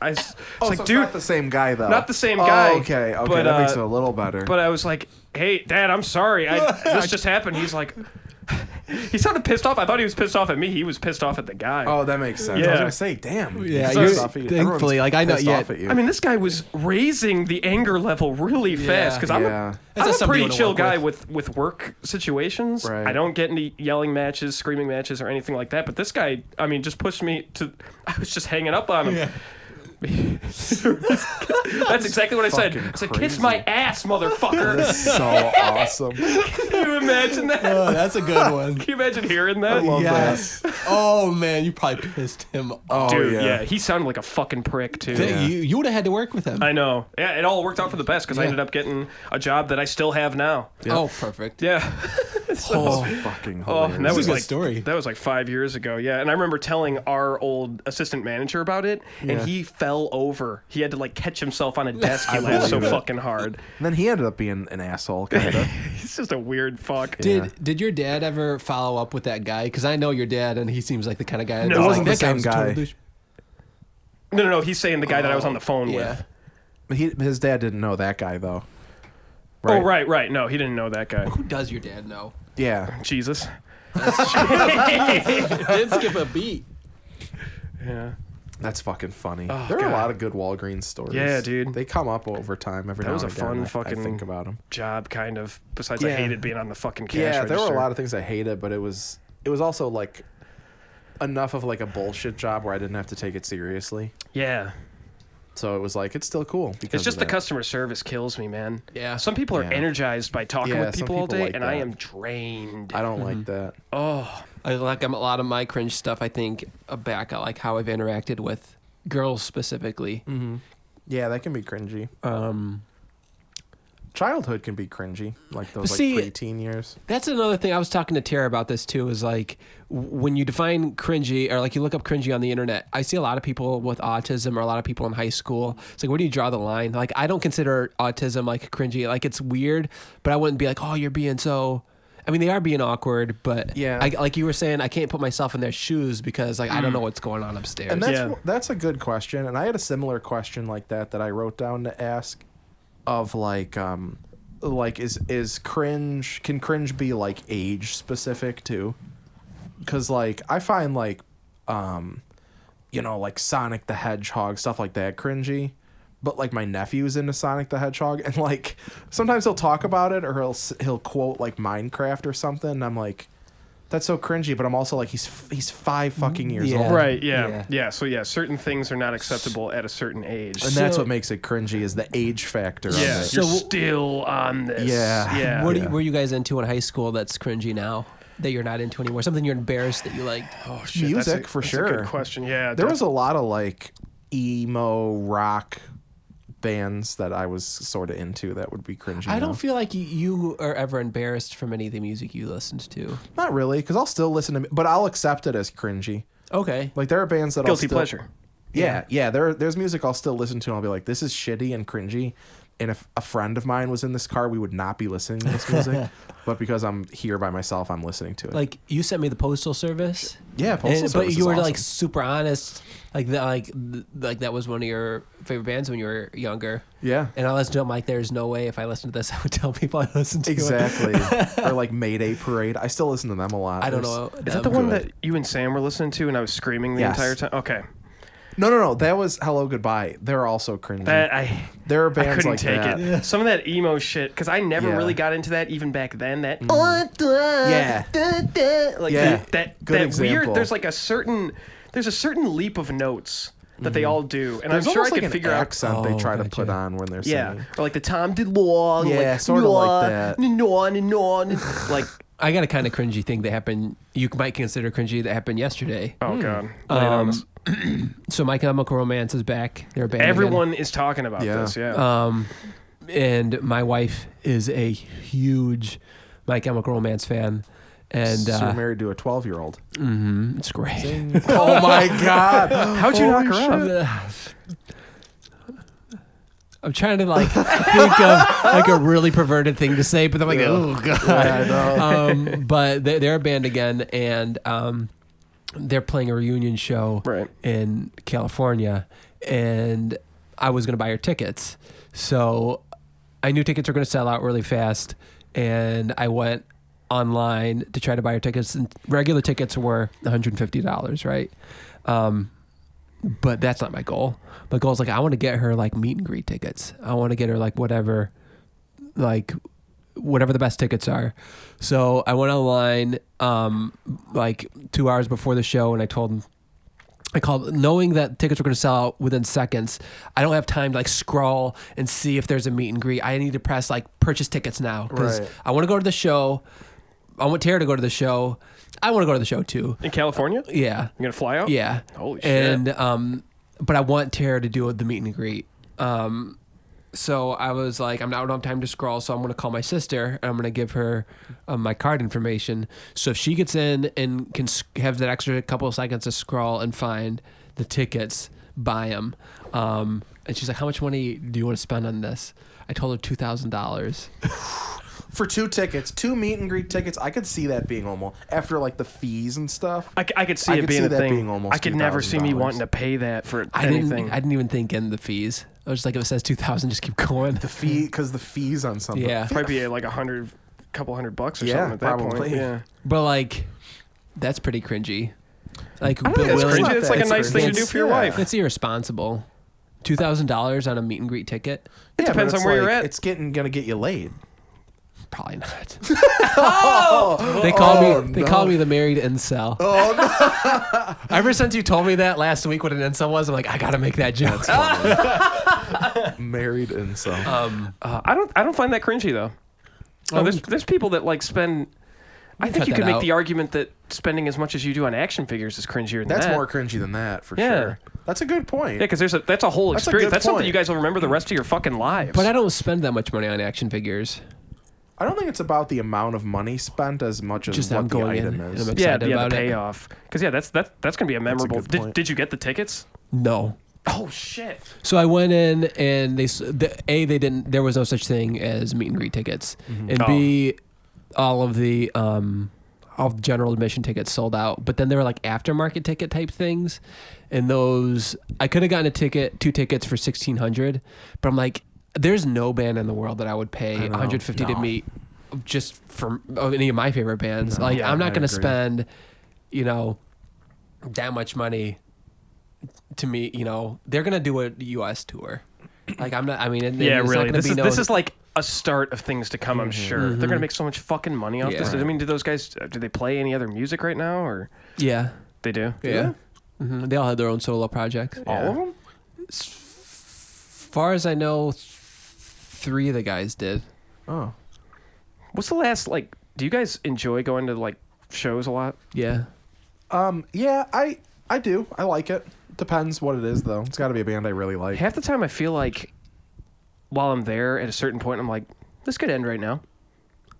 like, so dude, it's not the same guy though. not the same guy. Okay, but, that makes it a little better. But I was like, hey, Dad, I'm sorry. This just happened. He's like, he sounded pissed off. I thought he was pissed off at me. He was pissed off at the guy. Oh, that makes sense. I Yeah. was gonna say, damn. Yeah, he's you're- pissed off at you. thankfully, Everyone's like, I know- pissed yeah. off at you. I mean, this guy was raising the anger level really fast because I'm yeah. That's a something pretty you wanna chill work guy with work situations. Right. I don't get into yelling matches, screaming matches, or anything like that. But this guy, I mean, just pushed me to. I was just hanging up on him. Yeah. That's exactly what I said. fucking I said, "Kiss crazy. my ass, motherfucker." That's so awesome. Can you imagine that? Oh, that's a good one. Can you imagine hearing that? love Yes. Oh man, you probably pissed him off. Oh, Dude, yeah. yeah, he sounded like a fucking prick too. Yeah. You would have had to work with him. I know. Yeah, it all worked out for the best because I Yeah. ended up getting a job that I still have now. Oh, perfect. Yeah. Oh, fucking hilarious. And that This is was a good like story. That was like 5 years ago. Yeah, and I remember telling our old assistant manager about it, and Yeah. he fell over. He had to like catch himself on a desk. He laughed so believe it. fucking hard. And then he ended up being an asshole, kind of. He's just a weird fuck. Yeah. Did your dad ever follow up with that guy? Because I know your dad, and he seems like the kind of guy. No. that's It like, wasn't the that same was a guy. total douche. No. He's saying the guy that I was on the phone Yeah. with. His dad didn't know that guy though. Oh, right. No, he didn't know that guy. Who does your dad know? Yeah. Jesus. Did skip a beat. Yeah. That's fucking funny. Oh, there are a God. lot of good Walgreens stories. Yeah, dude. They come up over time every That now was and a again. fun I fucking think about them. Job, kind of. Besides, I Yeah. hated being on the fucking cash Yeah, register. there were a lot of things I hated, but it was also like enough of like a bullshit job where I didn't have to take it seriously. Yeah. So it was like it's still cool because It's just of the that. customer service kills me, man. Yeah. Some people are Yeah. energized by talking Yeah, with some people all people day, like and I that. am drained. I don't like that. Oh, I like a lot of my cringe stuff. I think back at like how I've interacted with girls specifically. Yeah, that can be cringy. Childhood can be cringy, like those See, preteen years. That's another thing. I was talking to Tara about this too, is like when you define cringy or like you look up cringy on the internet, I see a lot of people with autism or a lot of people in high school. It's like, where do you draw the line? Like, I don't consider autism like cringy. Like, it's weird, but I wouldn't be like, oh, you're being so... I mean, they are being awkward, but yeah. Like you were saying, I can't put myself in their shoes because like I don't know what's going on upstairs. And that's a good question. And I had a similar question like that I wrote down to ask of like is cringe, can cringe be like age specific too? Because like I find like like Sonic the Hedgehog, stuff like that cringy. But like my nephew's into Sonic the Hedgehog, and like sometimes he'll talk about it or he'll quote like Minecraft or something, and I'm like, that's so cringy. But I'm also like, he's 5 fucking years old, right? Yeah. So certain things are not acceptable at a certain age, and that's what makes it cringy is the age factor. Yeah, of it. you're still on this. Yeah. What were you guys into in high school that's cringy now that you're not into anymore? Something you're embarrassed that you liked? Oh shit, music for sure. That's a good question. Yeah, there was a lot of like emo rock bands that I was sort of into that would be cringy. I don't feel like you are ever embarrassed from any of the music you listened to. Not really, because I'll still listen to, but I'll accept it as cringy. Okay. Like there are bands that guilty pleasure. Yeah. There's music I'll still listen to, and I'll be like, this is shitty and cringy. And if a friend of mine was in this car, we would not be listening to this music. But because I'm here by myself, I'm listening to it. Like you sent me the Postal Service. Yeah, Postal Service. But you were awesome. like super honest. Like that, like that was one of your favorite bands when you were younger. Yeah. And I listened to it. I'm like, there's no way if I listened to this, I would tell people I listened to it. Exactly. Or like Mayday Parade. I still listen to them a lot. I don't know. Is that the one that you and Sam were listening to, and I was screaming the entire time? Okay. No. That was Hello Goodbye. They're also cringy. There are bands I couldn't like take that. it. Yeah. Some of that emo shit, because I never Yeah. really got into that even back then. That Yeah. like Yeah. that Good weird. example. There's a certain leap of notes that they all do, and There's I'm sure I almost could like figure an out. accent they try to gotcha. put on when they're singing. Or like the Tom DeLonge. Yeah, like, sort of like that. And like, I got a kind of cringy thing that happened. You might consider cringy that happened yesterday. oh god. Lay it on us. So My Chemical Romance is back. They're a band Everyone is talking about Yeah. this. Yeah. and my wife is a huge My Chemical Romance fan, and So you're married to a 12-year-old. it's great. Oh my god! How'd you knock her up? I'm trying to like think of like a really perverted thing to say, but I'm like, oh god. Yeah, I know. But they're a band again, and they're playing a reunion show Right. in California, and I was going to buy her tickets. So I knew tickets were going to sell out really fast, and I went online to try to buy her tickets. And regular tickets were $150, right? But that's not my goal. My goal is like I want to get her like meet and greet tickets. I want to get her like whatever the best tickets are. So I went online like 2 hours before the show, and I called knowing that tickets were going to sell out within seconds. I don't have time to like scroll and see if there's a meet and greet. I need to press like purchase tickets now because Right. I want to go to the show. I want Tara to go to the show. I want to go to the show too. In California? Yeah. You're gonna fly out? Yeah. Holy shit. And but I want Tara to do the meet and greet. So I was like, I don't have time to scroll, so I'm going to call my sister, and I'm going to give her my card information. So if she gets in and can have that extra couple of seconds to scroll and find the tickets, buy them. And she's like, how much money do you want to spend on this? I told her $2,000. For 2 tickets, 2 meet and greet tickets, I could see that being almost after like the fees and stuff. I could see I it could being see a that thing. being almost I could never see me $2,000. wanting to pay that for I anything. didn't even think in the fees. I was just like, if it says 2,000, just keep going. The fee, because the fees on something. Yeah. Probably be like couple $100 or Yeah, something at that probably. point. Yeah. But like, that's pretty cringy. Like, I don't think that's willing- cringy. It's like a nice thing to do for your wife. It's irresponsible. $2,000 on a meet and greet ticket? It depends but on where it's you're like, at. It's gonna get you laid. Probably not. They call me the married incel. Oh no! Ever since you told me that last week what an incel was, I'm like, I gotta make that joke. Married incel. I don't find that cringy though. There's people that like spend. I think cut you that could make out. the argument that spending as much as you do on action figures is cringier than That's that. more cringy than that for Yeah. sure. That's a good point. Yeah, because that's a whole That's a experience. good That's something point. you guys will remember the rest of your fucking lives. But I don't spend that much money on action figures. I don't think it's about the amount of money spent as much as Just what I'm the going item in is. and yeah, excited the about it. payoff. Because that's gonna be a memorable. good point. Did you get the tickets? No. Oh shit! So I went in and they didn't. There was no such thing as meet and greet tickets, and B, all of the general admission tickets sold out. But then there were like aftermarket ticket type things, and those I could have gotten two tickets for $1,600, but I'm like, there's no band in the world that I would pay $150 to meet just for any of my favorite bands. No. Like Yeah, I'm not I going to agree. spend, that much money to meet. They're going to do a U.S. tour. Like I'm not. I mean, Yeah, it's really. Not This is like a start of things to come. I'm sure they're gonna make so much fucking money off this. Yeah. I mean, do those guys? Do they play any other music right now, or yeah. they do? Yeah. They all had their own solo projects. All of them? As far as I know, 3 of the guys did. Oh. What's the last like? Do you guys enjoy going to like shows a lot? Yeah. Yeah, I do. I like it. Depends what it is, though. It's got to be a band I really like. Half the time, I feel like while I'm there at a certain point, I'm like, this could end right now.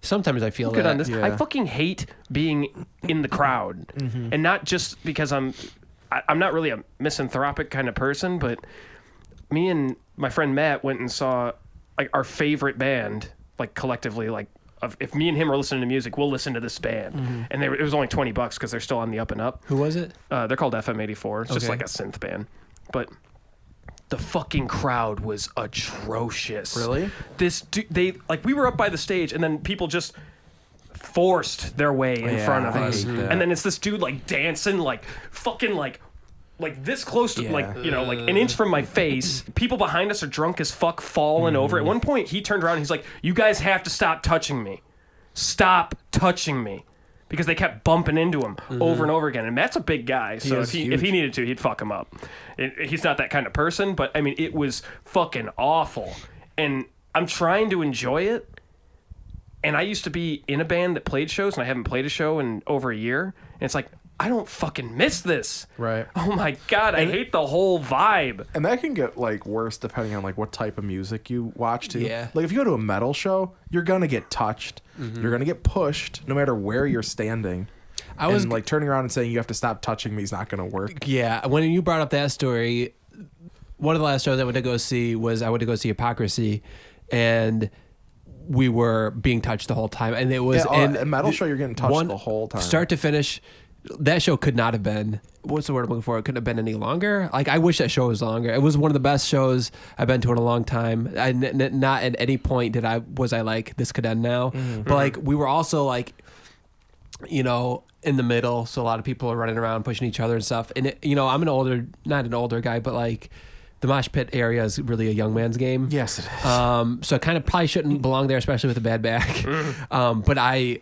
Sometimes I feel Good that. on this. Yeah. I fucking hate being in the crowd, and not just because I'm not really a misanthropic kind of person, but me and my friend Matt went and saw like our favorite band, like collectively, like if me and him are listening to music, we'll listen to this band, and it was only $20 because they're still on the up and up. Who was it? They're called FM84. It's just Okay. like a synth band, but the fucking crowd was atrocious. Really? We were up by the stage, and then people just forced their way in Yeah, front of I us, hate that. and then it's this dude like dancing like fucking like this close to Yeah. like an inch from my face. People behind us are drunk as fuck, falling over. At one point, he turned around. And he's like, "You guys have to stop touching me. Stop touching me." Because they kept bumping into him over and over again, and Matt's a big guy, so is if he huge. needed to, he'd fuck him up. He's not that kind of person, but I mean, it was fucking awful, and I'm trying to enjoy it. And I used to be in a band that played shows, and I haven't played a show in over a year, and it's like I don't fucking miss this. Right. Oh my god, I hate the whole vibe. And that can get like worse depending on like what type of music you watch too. Yeah. Like if you go to a metal show, you're gonna get touched. You're gonna get pushed no matter where you're standing. I was and like turning around and saying you have to stop touching me is not gonna work. Yeah, when you brought up that story, one of the last shows I went to go see was Hypocrisy, and we were being touched the whole time, and it was Yeah, a metal show you're getting touched the whole time. start to finish. That show could not have been. What's the word I'm looking for? It couldn't have been any longer. Like I wish that show was longer. It was one of the best shows I've been to in a long time. Not at any point was I like this could end now. But like we were also like, in the middle, so a lot of people are running around pushing each other and stuff. And I'm not an older guy, but like the mosh pit area is really a young man's game. Yes, it is. So I kind of probably shouldn't belong there, especially with a bad back. But I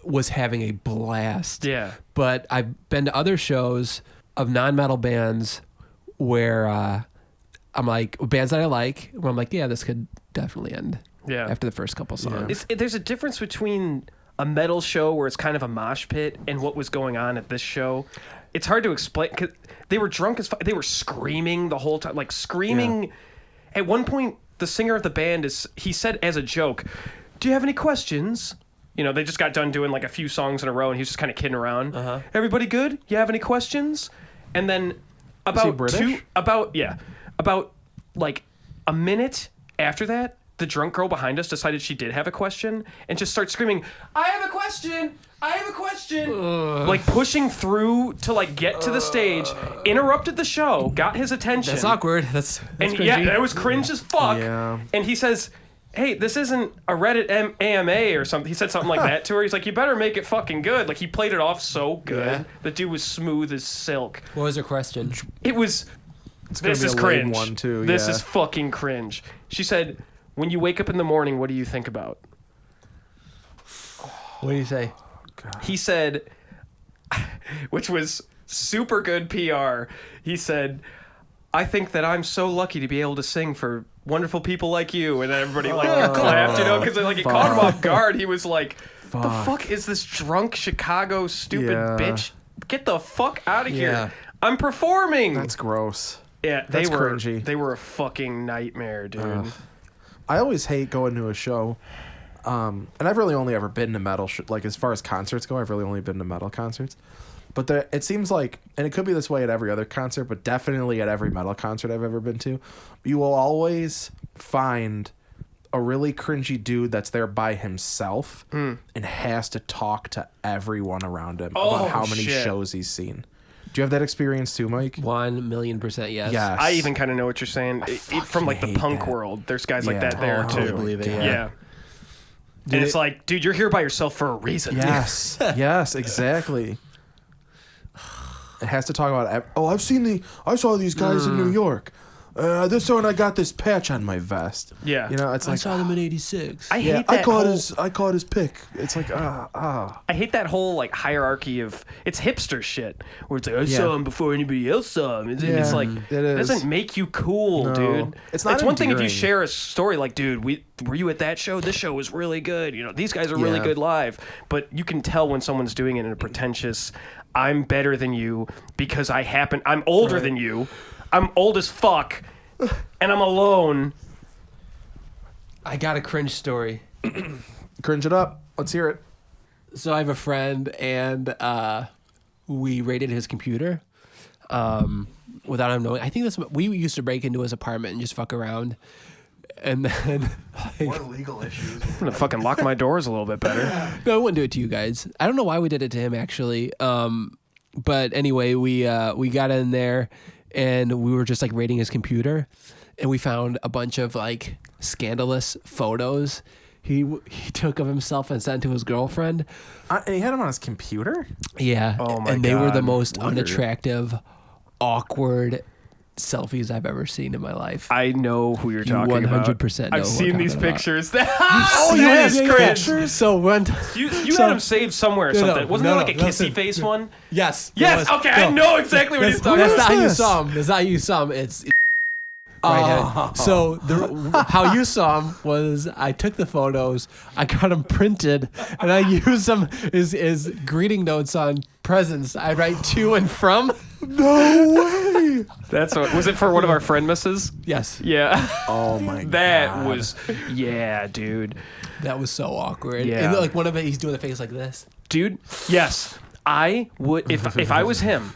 was having a blast. Yeah. But I've been to other shows of non-metal bands where I'm like, bands that I like, where I'm like, yeah, this could definitely end. Yeah. After the first couple songs. There's a difference between a metal show where it's kind of a mosh pit and what was going on at this show. It's hard to explain because they were drunk as fuck. They were screaming the whole time, like screaming. Yeah. At one point, the singer of the band he said as a joke, "Do you have any questions?" They just got done doing like a few songs in a row, and he was just kind of kidding around. Everybody good? You have any questions? And then about like a minute after that, the drunk girl behind us decided she did have a question and just started screaming, "I have a question! I have a question!" Like pushing through to like get to the stage, interrupted the show, got his attention. That's awkward. That's and cringy. yeah, that was cringe as fuck. Yeah. And he says, "Hey, this isn't a Reddit AMA or something." He said something like that to her. He's like, "You better make it fucking good." Like he played it off so good. Yeah. The dude was smooth as silk. What was her question? It was. gonna This be is a lame cringe. one, too, This yeah. is fucking cringe. She said, "When you wake up in the morning, what do you think about?" What do you say? He said, which was super good PR. He said, "I think that I'm so lucky to be able to sing for wonderful people like you." And everybody like clapped, because like it caught him off guard. He was like, "The fuck is this drunk Chicago stupid Yeah. bitch? Get the fuck out of here." Yeah. I'm performing. That's gross. Yeah, That's cringy. They were a fucking nightmare, dude. I always hate going to a show. And I've really only ever been to metal, like as far as concerts go, I've really only been to metal concerts. But it seems like, and it could be this way at every other concert, but definitely at every metal concert I've ever been to, you will always find a really cringy dude that's there by himself and has to talk to everyone around him about how many shows he's seen. Do you have that experience too, Mike? 1,000,000% yes. Yes. I even kind of know what you're saying. From like the punk world, there's guys like that there too. I believe it. Yeah. And it's like, dude, you're here by yourself for a reason. Yes. Yes, exactly. It has to talk about. I saw these guys in New York. This one, I got this patch on my vest. Yeah. You know, it's I like saw them in '86. I hate that I caught his pick. It's like I hate that whole like hierarchy of it's hipster shit where it's like I saw him before anybody else saw him. It's like it doesn't make you cool, dude. It's not one thing if you endearing. share a story like, dude, were you at that show? This show was really good. You know, these guys are really good live. But you can tell when someone's doing it in a pretentious, I'm better than you because I'm older than you. I'm old as fuck, and I'm alone. I got a cringe story. Cringe it up. Let's hear it. So I have a friend, and we raided his computer without him knowing. I think we used to break into his apartment and just fuck around. And then, What legal issues? I'm gonna fucking lock my doors a little bit better. no, I wouldn't do it to you guys. I don't know why we did it to him actually. But anyway, we got in there. And we were just like raiding his computer, and we found a bunch of like scandalous photos he took of himself and sent to his girlfriend. And he had him on his computer? Yeah. Oh my And they were the God. most Weird. unattractive, awkward selfies I've ever seen in my life. I know who you're talking about. 100% know I've who seen I'm these talking about. pictures. Oh, that is cringe. So when You had him saved somewhere or something. Wasn't there like a kissy listen. face one? yes, Yes. Okay, I know exactly what he's talking That's about. not how you this? saw him. That's not how you saw him. It's right. So how you saw him was I took the photos, I got them printed, and I used them as greeting notes on presents. I write to and from. No way. That's what was it for one of our friend misses? Yes, Yeah. Oh my god. That was dude. that was so awkward. Yeah. And like one of it, he's doing the face like this. Dude, yes. I would if I was him,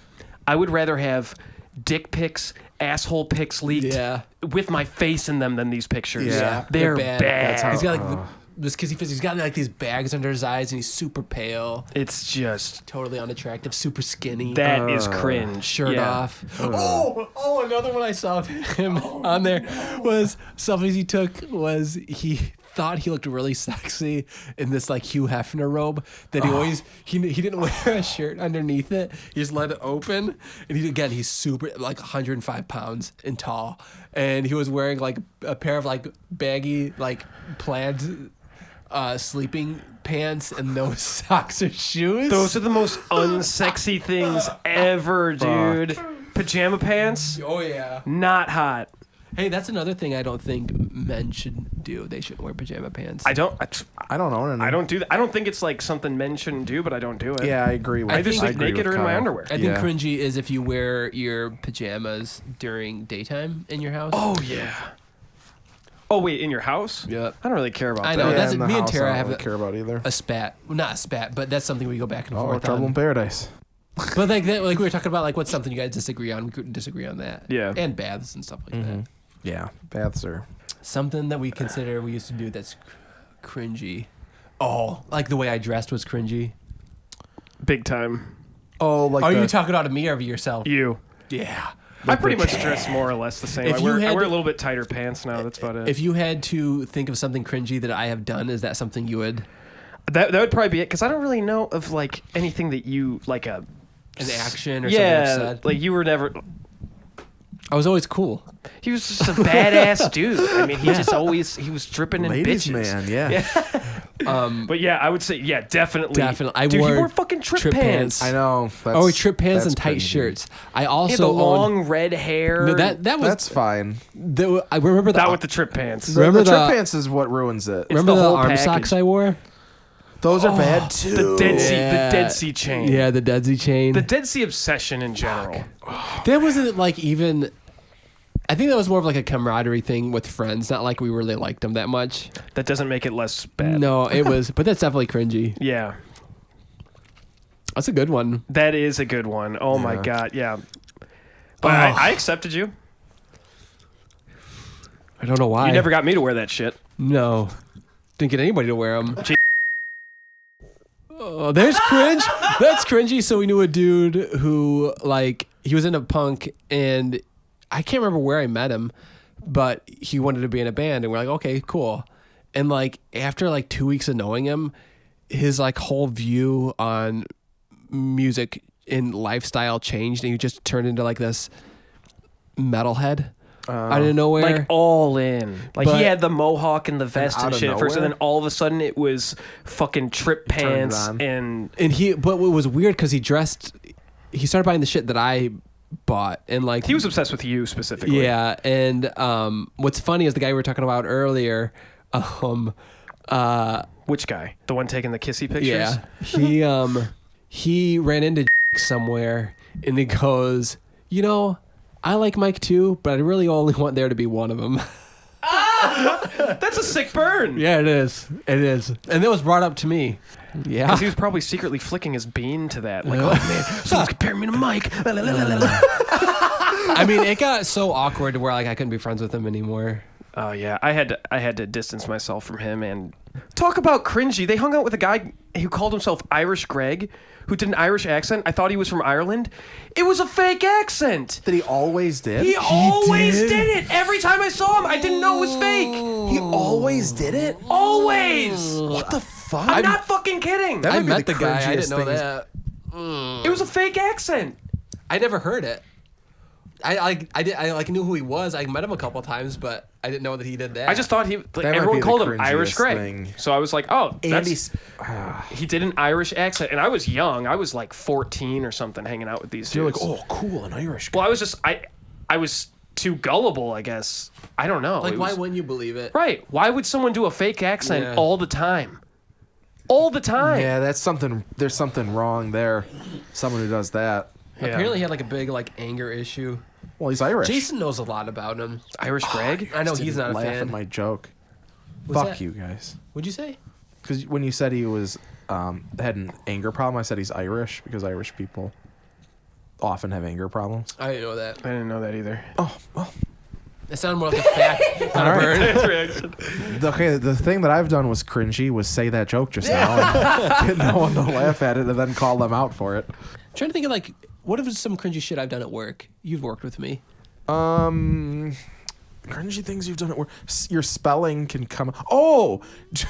I would rather have dick pics, asshole pics leaked with my face in them than these pictures. Yeah. They're bad. bad. That's how- He's got like this kissy face. He's got like these bags under his eyes, and he's super pale, It's just totally unattractive, super skinny. that is cringe. Shirt Yeah. off. Oh, another one I saw of him on there was selfies he took was he thought he looked really sexy in this like Hugh Hefner robe that he always he didn't wear a shirt underneath it. He just let it open, and he's super like 105 pounds and tall, and he was wearing like a pair of like baggy like plaid sleeping pants and no socks or shoes. Those are the most unsexy things ever, dude. Pajama pants? Oh yeah. Not hot. Hey, that's another thing I don't think men should do. They shouldn't wear pajama pants. I don't own any. I don't do that. I don't think it's like something men shouldn't do, but I don't do it. Yeah, I agree with I just think- sleep naked or in my Kyle. underwear. I think Yeah. cringy is if you wear your pajamas during daytime in your house. Oh yeah. Oh wait, in your house? Yep. I don't really care about I that. know, Yeah, that's in it. the Me and house, Tara I have don't really care about either. a spat. Well, not a spat, but that's something we go back and forth Trouble in on. Paradise. But like that, like we were talking about, like what's something you guys disagree on? We could disagree on that. Yeah. And baths and stuff like that. Yeah, baths are. Something that we consider we used to do that's cringy. Oh, like the way I dressed was cringy. Big time. Oh, like Are the, you talking about me or of yourself? You. Yeah. I pretty much dress more or less the same. If I you wear had a to- little bit tighter pants now. That's about it. If you had to think of something cringy that I have done, is that something you would? That would probably be it, because I don't really know of like anything that you like An action or something I've said? like you were never. I was always cool. He was just a badass dude. I mean, he was dripping in ladies bitches. man? Yeah. But yeah, I would say definitely. Definitely. I Dude, he wore wore fucking trip pants. I know. That's, Oh, trip pants that's and tight cringy. shirts. I He had also the owned. long red hair. No, that was That's fine. I remember Not with the trip pants. Remember the the- trip pants is what ruins it. remember the the whole arm package. socks I wore. Those are bad too. The Dead Sea chain. Yeah, the Dead Sea chain. The Dead Sea obsession in general. That wasn't like even. I think that was more of like a camaraderie thing with friends, not like we really liked them that much. That doesn't make it less bad. No, it was, but that's definitely cringy. Yeah. That's a good one. That is a good one. Oh my God, yeah. But I accepted you. I don't know why. You never got me to wear that shit. No. Didn't get anybody to wear them. Oh, there's cringe. That's cringy. So we knew a dude who, like, he was into punk, and I can't remember where I met him, but he wanted to be in a band, and we're like, okay, cool. And, like, after, like, 2 weeks of knowing him, his, like, whole view on music and lifestyle changed, and he just turned into, like, this metalhead. Out of nowhere. Like all in. Like But- he had the mohawk and the vest out and of shit at first, and nowhere? then all of a sudden it was fucking trip turned it pants on. and But what was weird, because he started buying the shit that I bought, and like he was obsessed with you specifically. yeah. And what's funny is the guy we were talking about earlier. Which guy? The one taking the kissy pictures? Yeah, he ran into somewhere, and he goes, I like Mike too, but I really only want there to be one of them. That's a sick burn. Yeah, it is. It is. And that was brought up to me. Yeah. Because he was probably secretly flicking his bean to that. Like, oh man, someone's comparing me to Mike. I mean, it got so awkward to where like I couldn't be friends with him anymore. Oh yeah, I had to distance myself from him. And talk about cringy. They hung out with a guy who called himself Irish Greg, who did an Irish accent. I thought he was from Ireland. It was a fake accent. That he always did. He always did it. Every time I saw him, I didn't know it was fake. He always did it. Always. What the fuck? I'm not fucking kidding. That I might be met the the guy. I cringiest didn't know thing. that. It was a fake accent. I never heard it. I knew who he was. I met him a couple times, but I didn't know that he did that. I just thought he. might Everyone be the called him Irish cringiest Greg. thing. So I was like, oh, Andy's. he did an Irish accent, and I was young. I was like 14 or something, hanging out with these You're dudes. like, oh, cool, an Irish guy. Well, I was just I was too gullible, I guess. I don't know. like, It why was- wouldn't you believe it? Right? Why would someone do a fake accent Yeah. all the time? All the time. Yeah, that's something. There's something wrong there. Someone who does that. Yeah. Apparently, he had like a big like anger issue. Well, he's Irish. Jason knows a lot about him. Irish Greg. I know Just he's didn't not a laugh fan. at my joke. Was Fuck that- you guys. What'd you say? Because when you said he was had an anger problem, I said he's Irish because Irish people often have anger problems. I didn't know that. I didn't know that either. Oh, well. It sounded more like a fact, not a All bird. Okay, the thing that I've done was cringy was say that joke just now and get no one to laugh at it and then call them out for it. I'm trying to think of like, what if it's some cringy shit I've done at work? You've worked with me. Cringy things you've done at work. Your spelling can come. Oh, He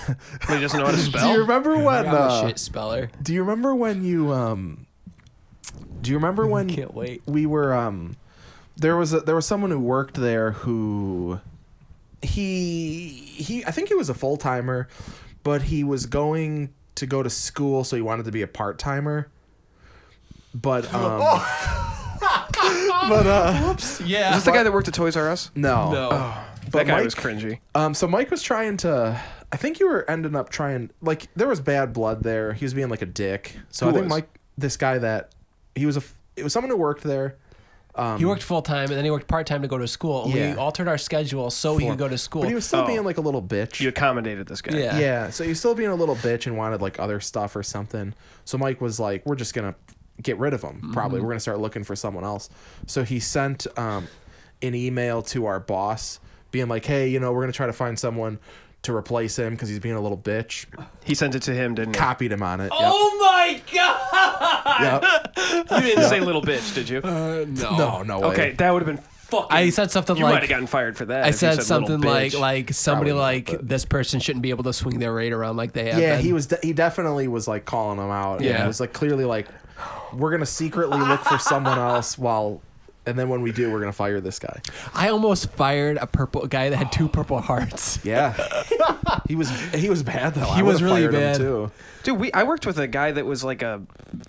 doesn't know how to do spell. you remember when? I'm a shit speller. Do you remember when you? Do you remember when? Can't wait. We were. There was someone who worked there who. He I think he was a full timer, but he was going to go to school, so he wanted to be a part timer. But Oops. Yeah. Is this the guy that worked at Toys R Us? no. No. But That guy Mike, was cringy. So Mike was trying to. I think you were ending up trying. Like there was bad blood there. He was being like a dick. So Who I think was? Mike, this guy that he was it was someone who worked there. He worked full time, and then he worked part time to go to school. And Yeah. we altered our schedule so he could go to school. But he was still Oh. being like a little bitch. You accommodated this guy. Yeah. Yeah, so he was still being a little bitch and wanted like other stuff or something. So Mike was like, "We're just gonna get rid of him. Probably we're gonna start looking for someone else." So he sent an email to our boss, being like, "Hey, we're gonna try to find someone to replace him because he's being a little bitch." He sent it to him, didn't he? Copied him on it. Oh my god! Yep. You didn't say little bitch, did you? No. No way. Okay, that would have been fucking. I said something You might have like, gotten fired for that. I if you said little something like bitch. somebody Probably not, like but- this person shouldn't be able to swing their rate around like they have. Yeah, been. he was. He definitely was like calling him out. Yeah, Yeah. it was like clearly like, we're gonna secretly look for someone else and then when we do, we're gonna fire this guy. I almost fired a guy that had 2 purple hearts. Yeah, he was bad though. He I was would've really fired him, bad. too. Dude, I worked with a guy that was like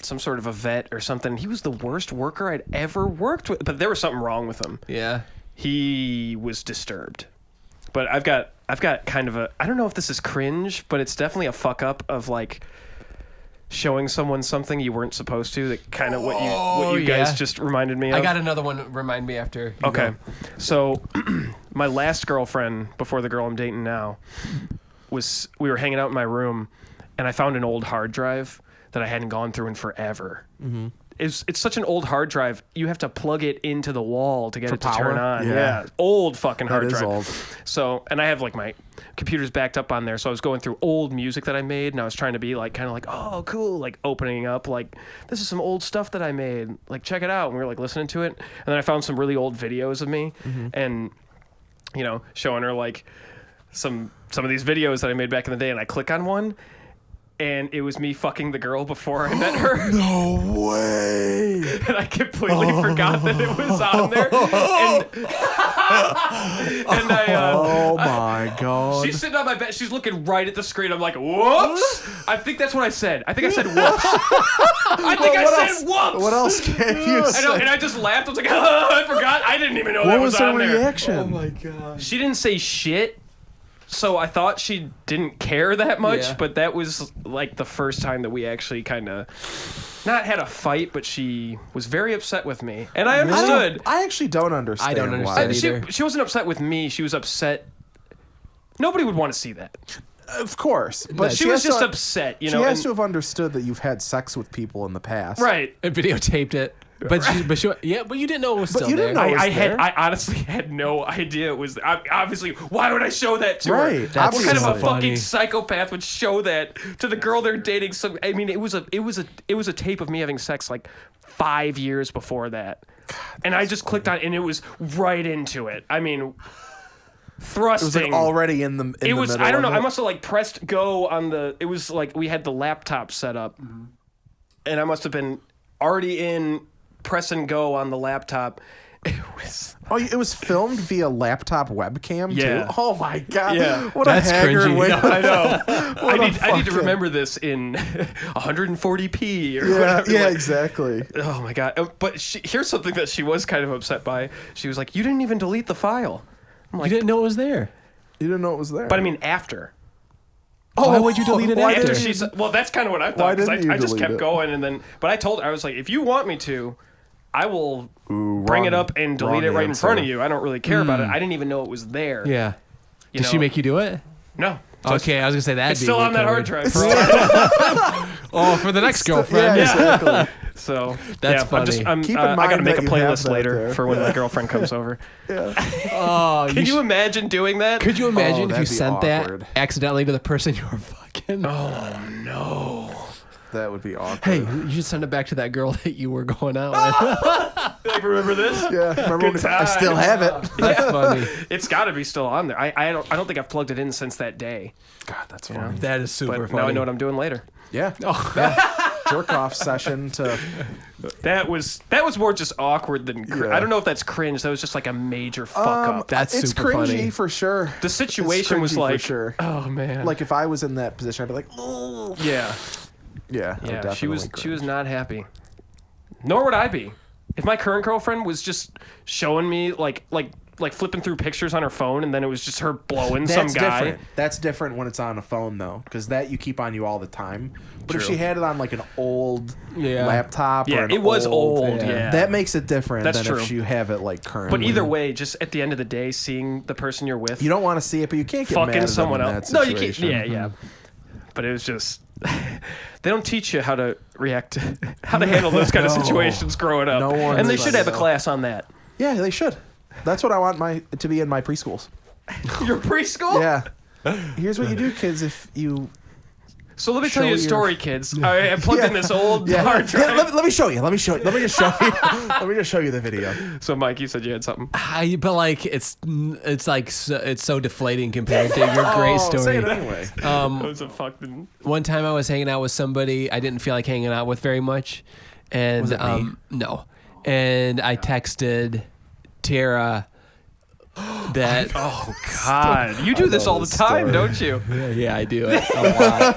some sort of a vet or something. He was the worst worker I'd ever worked with, but there was something wrong with him. Yeah. He was disturbed. But I've got I've got kind of I don't know if this is cringe, but it's definitely a fuck up of like showing someone something you weren't supposed to. That kind of what you guys just reminded me of. I got another one. Remind me after. Okay. So my last girlfriend before the girl I'm dating now we were hanging out in my room and I found an old hard drive that I hadn't gone through in forever. Mm-hmm. It's such an old hard drive. You have to plug it into the wall to get it to turn on. Yeah. Old fucking hard drive. Old. So, and I have like my computer's backed up on there. So I was going through old music that I made and I was trying to be like, kind of like, oh, cool. Like opening up, like, this is some old stuff that I made. Like, check it out. And we were like listening to it. And then I found some really old videos of me and, you know, showing her like some of these videos that I made back in the day. And I click on one. And it was me fucking the girl before I met her. No way. And I completely forgot that it was on there. And Oh my God. She's sitting on my bed. She's looking right at the screen. I'm like, whoops. I think that's what I said. I think I said whoops. I said whoops. What else can you say? I know, and I just laughed. I was like, oh, I forgot. I didn't even know that was on there. What was her reaction? Oh my God. She didn't say shit. So I thought she didn't care that much, but that was like the first time that we actually kind of not had a fight, but she was very upset with me. And I understood. I actually don't understand. I don't understand either. She wasn't upset with me. She was upset. Nobody would want to see that. Of course. But She was just upset, you know. She has to have understood that you've had sex with people in the past. Right. And videotaped it. But you didn't know it was still you there. didn't know I honestly had no idea it was. Obviously, why would I show that to her? Right. That's What kind of a so funny. fucking psychopath would show that to the girl they're dating? I mean, it was a tape of me having sex like 5 years before that, and I just clicked on, and it was right into it. I mean, thrusting. It was like already in the. It was. I don't know. I must have like pressed go on the. It was like we had the laptop set up, and I must have been already in. Press and go on the laptop. It was filmed via laptop webcam too. Oh my God! Yeah. What That's a haggard cringy. way. I know. I need to remember this in 140p or whatever. Yeah, exactly. Oh my God! But here's something that she was kind of upset by. She was like, "You didn't even delete the file." I'm like, You didn't know it was there. You didn't know it was there. but I mean after. Why would you delete it why after? didn't Well, that's kind of what I thought. Because didn't you I just delete kept it? going, and then. But I told her, I was like, if you want me to, I will bring it wrong- up and delete wrong it right in answer. front of you. I don't really care about it. I didn't even know it was there. Yeah. You Did she know? make you do it? No. Okay, I was gonna say that. It's still on that hard drive. For For the next girlfriend. Yeah, exactly. So That's funny. funny. Keep in I gotta mind make a that you have playlist that later there. for when my girlfriend comes over. Oh, Can you imagine doing that? Could you imagine if you that'd be sent awkward. that accidentally to the person you were fucking? Oh no! That would be awkward. Hey, you should send it back to that girl that you were going out with. Like, remember this? Yeah, remember when I still have it. That's funny. It's got to be still on there. I don't think I've plugged it in since that day. God, that's funny. That is super But funny. now I know what I'm doing later. Yeah. Jerk off session to. That was more just awkward than. Yeah. I don't know if that's cringe. That was just like a major fuck up. That's It's super cringy funny. for sure. The situation It's was cringy for like, sure. oh man, Like if I was in that position, I'd be like, oh. yeah. Yeah. I would Yeah, she was definitely not happy. Nor would I be. If my current girlfriend was just showing me like flipping through pictures on her phone and then it was just her blowing some guy. Different. That's different when it's on a phone though, because that you keep on you all the time. But if True. she had it on like an old Yeah. laptop, Yeah, or an it was old, yeah. that makes it different That's than true. if you have it like currently. But either way, just at the end of the day, seeing the person you're with you don't want to see it, but you can't get mad fucking at someone them in else. that No, you can't. situation. Yeah. But it was just they don't teach you how to react, how to handle those kind of No. situations growing up. No one and they does. should have a class on that. Yeah, they should. That's what I want to be in my preschools. Your preschool? Yeah. Here's what you do, kids. If you So let me tell Show you a your- story, kids. I plugged in this old yeah, hard drive. yeah, let me show you. Let me show you. Let me just show you. Let me just show you the video. So Mike, you said you had something. But like it's like it's so deflating compared to your great Say story. it anyway. That was a fucking. One time I was hanging out with somebody I didn't feel like hanging out with very much, and Was it me? no, and I texted Tara that Oh God, you do this all the this time, story. don't you? yeah, I do it a lot.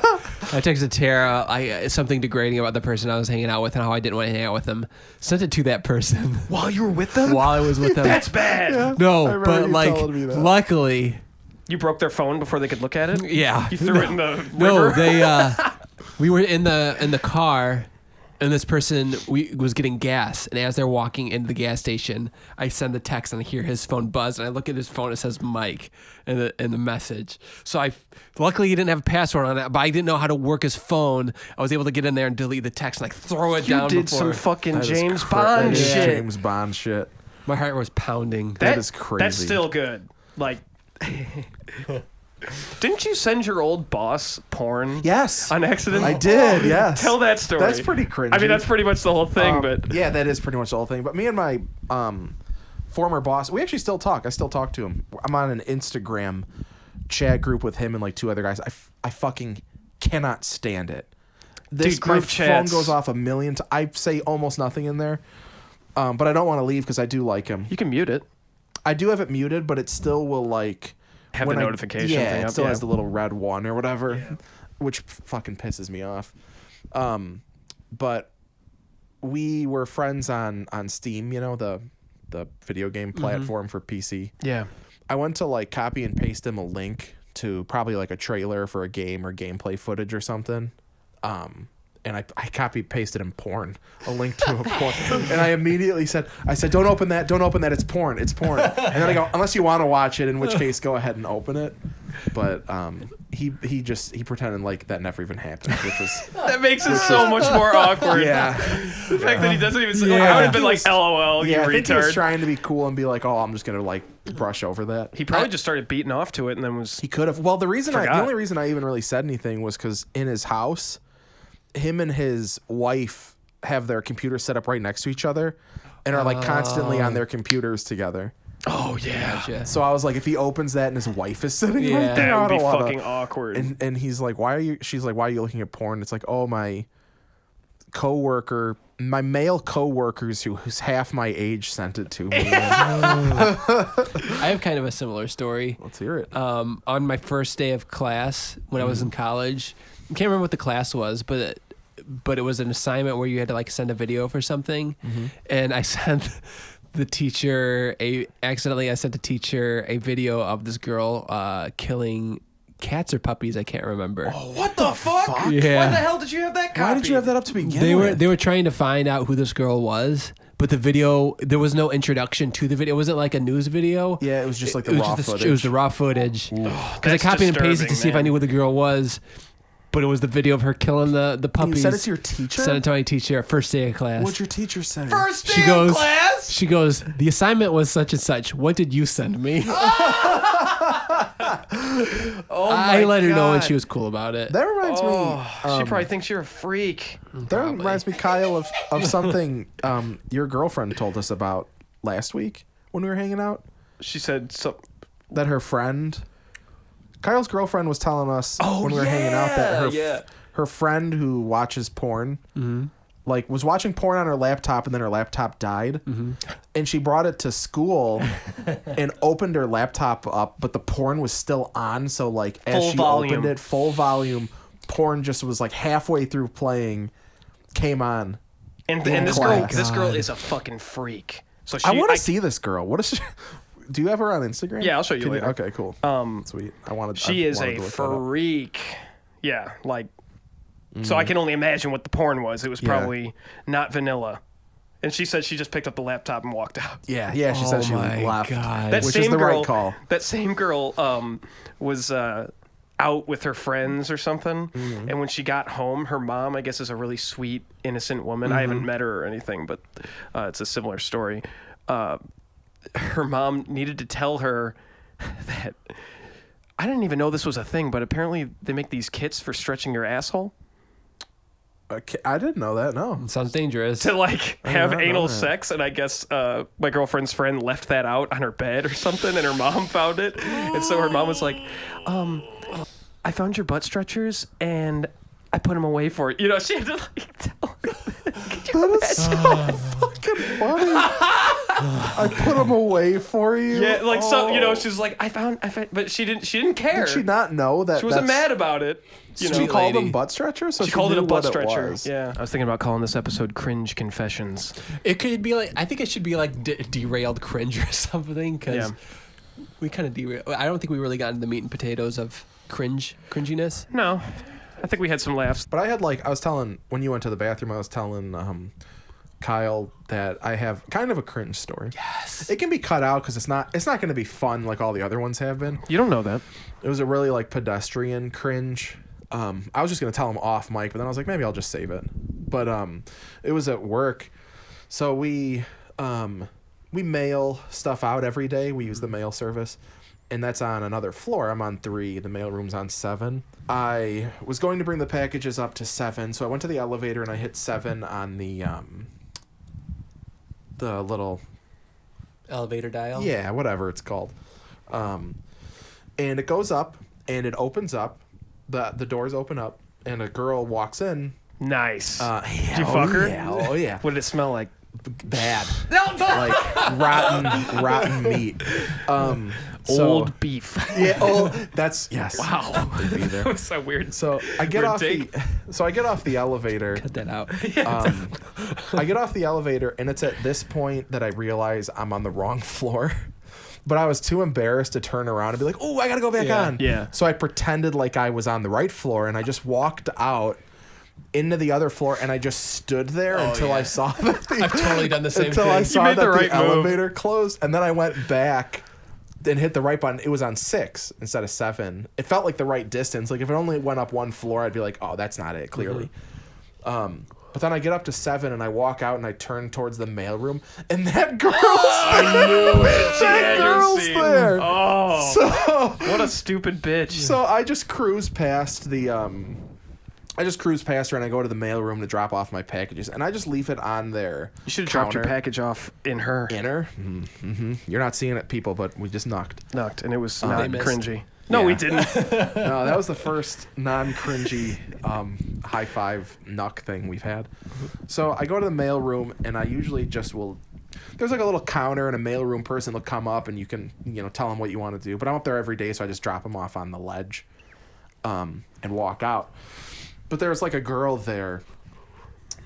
I texted Tara something degrading about the person I was hanging out with and how I didn't want to hang out with them. Sent it to that person While you were with them? while I was with them. That's bad. I No, remember but you like telling me that. luckily You broke their phone before they could look at it? Yeah. You threw it in the river? No, they. We were in the car, and this person was getting gas, and as they're walking into the gas station, I send the text and I hear his phone buzz, and I look at his phone, it says Mike in the message. So luckily he didn't have a password on it, but I didn't know how to work his phone. I was able to get in there and delete the text and throw it down. You did before. some fucking That is James that Bond is shit. James Bond shit. My heart was pounding. That is crazy. That's still good. Like, didn't you send your old boss porn? Yes. On accident? I did, yes. Tell that story. That's pretty cringy. I mean, that's pretty much the whole thing, but... Yeah, that is pretty much the whole thing. But me and my former boss, we actually still talk. I still talk to him. I'm on an Instagram chat group with him and like 2 other guys. I fucking cannot stand it. This Dude, group my chats. phone goes off a million times. I say almost nothing in there. But I don't want to leave because I do like him. You can mute it. I do have it muted, but it still will like... Have when the notification yeah, thing it up. still Yeah. has the little red one or whatever, which fucking pisses me off. But we were friends on Steam, you know, the video game platform for PC. Yeah. I went to like copy and paste him a link to probably like a trailer for a game or gameplay footage or something. And I copy pasted him porn, a link to a porn, and I immediately said, don't open that, it's porn, and then I go, unless you want to watch it, in which case go ahead and open it. But he pretended like that never even happened, which was That makes it so much more awkward. yeah. The fact that he doesn't even say, Yeah. I would have been like, LOL, you I think he was retard. trying to be cool and be like, oh, I'm just gonna like brush over that. He probably just started beating off to it and then was... He could have. Well, the Forgot. only reason I even really said anything was because in his house, him and his wife have their computers set up right next to each other, and are like constantly on their computers together. Oh, yeah. Gotcha. So I was like, if he opens that and his wife is sitting Yeah. right there, That I would be don't wanna. fucking awkward. And he's like, she's like, why are you looking at porn? It's like, oh, my male coworkers who's half my age sent it to me. I have kind of a similar story. Let's hear it. On my first day of class when I was in college, I can't remember what the class was, but it was an assignment where you had to like send a video for something, and I sent the teacher I sent the teacher a video of this girl killing cats or puppies. I can't remember. What the fuck? Yeah. Why the hell did you have that copy? Why did you have that up to begin They with? were trying to find out who this girl was, but the video, there was no introduction to the video. It wasn't like a news video. Yeah, it was just like the raw footage. It was the raw footage. Because I That's copied and pasted to disturbing, see if I man. knew who the girl was, but it was the video of her killing the puppies. You sent it to your teacher? Sent it to my teacher first day of class. What'd your teacher say? First day She of goes, class? She goes, the assignment was such and such. What did you send me? Oh I let her know, and God. she was cool about it. That reminds Oh, me. she probably thinks you're a freak. That reminds me, Kyle, of something your girlfriend told us about last week when we were hanging out. She said, That her friend, Kyle's girlfriend, was telling us when we were hanging out that her friend who watches porn, like was watching porn on her laptop, and then her laptop died, and she brought it to school and opened her laptop up, but the porn was still on. So like as Full she volume. opened it, full volume, porn just was like halfway through playing, came on. and In this class. girl is a fucking freak. So she, I want to see this girl. What is she? Do you have her on Instagram? Yeah, I'll show you Can later. Okay, cool. Sweet. She is a freak. Yeah, like. So I can only imagine what the porn was. It was probably not vanilla. And she said she just picked up the laptop and walked out. Yeah. She said she my left, God. That which same is the girl, right call. That same girl was out with her friends or something. And when she got home, her mom, I guess, is a really sweet, innocent woman. I haven't met her or anything, but it's a similar story. Her mom needed to tell her that I didn't even know this was a thing, but apparently they make these kits for stretching your asshole I didn't know that. No. Sounds dangerous. to like have not know anal that. sex. And I guess my girlfriend's friend left that out on her bed or something, and her mom found it. And so her mom was like, I found your butt stretchers and I put them away for you. You know, she had to like tell her. That is so fucking funny. I put them away for you. Yeah, like so, you know, she's like, I found, but she didn't care. Did she not know that? She wasn't mad about it. You She know, called lady. them butt stretchers. So she called it a knew butt what stretcher. was. Yeah, I was thinking about calling this episode "Cringe Confessions." It could be like, I think it should be like derailed cringe or something, because We kind of derailed. I don't think we really got into the meat and potatoes of cringiness. No, I think we had some laughs. But I was telling, when you went to the bathroom, I was telling Kyle that I have kind of a cringe story. Yes. It can be cut out because it's not going to be fun like all the other ones have been. You don't know that. It was a really like pedestrian cringe. I was just going to tell him off mic, but then I was like, maybe I'll just save it. But it was at work. So we mail stuff out every day. We use the mail service. And that's on another floor. I'm on 3. The mail room's on 7. I was going to bring the packages up to 7, so I went to the elevator and I hit 7 on the little Elevator dial. yeah, whatever it's called. And it goes up and it opens up. The doors open up and a girl walks in. Nice. Yeah, Did you fuck her? Yeah, oh yeah. What did it smell like? Bad. Like rotten meat. Old beef. Yeah. Oh, that's yes. Wow. Be there. That was so weird. So I get Weird off take. the elevator. Cut that out. I get off the elevator and it's at this point that I realize I'm on the wrong floor. But I was too embarrassed to turn around and be like, "Oh, I gotta go back on." Yeah. So I pretended like I was on the right floor and I just walked out into the other floor and I just stood there until I saw that I've totally done the same until thing. I saw made that the right move. elevator closed, and then I went back and hit the right button. It was on 6 instead of 7. It felt like the right distance. Like if it only went up one floor, I'd be like, "Oh, that's not it." Clearly. But then I get up to 7 and I walk out and I turn towards the mailroom and that girl's there. Oh, So what a stupid bitch. so I just cruise past her and I go to the mailroom to drop off my packages and I just leave it on there. You should have dropped your package off in her. In her? Mm-hmm. You're not seeing it, people, but we just knocked. And it was not They missed. cringy. No, Yeah. we didn't. No, that was the first non-cringy high five knuck thing we've had. So I go to the mailroom and I usually just will. There's like a little counter and a mailroom person will come up and you can tell them what you want to do. But I'm up there every day, so I just drop them off on the ledge, and walk out. But there's like a girl there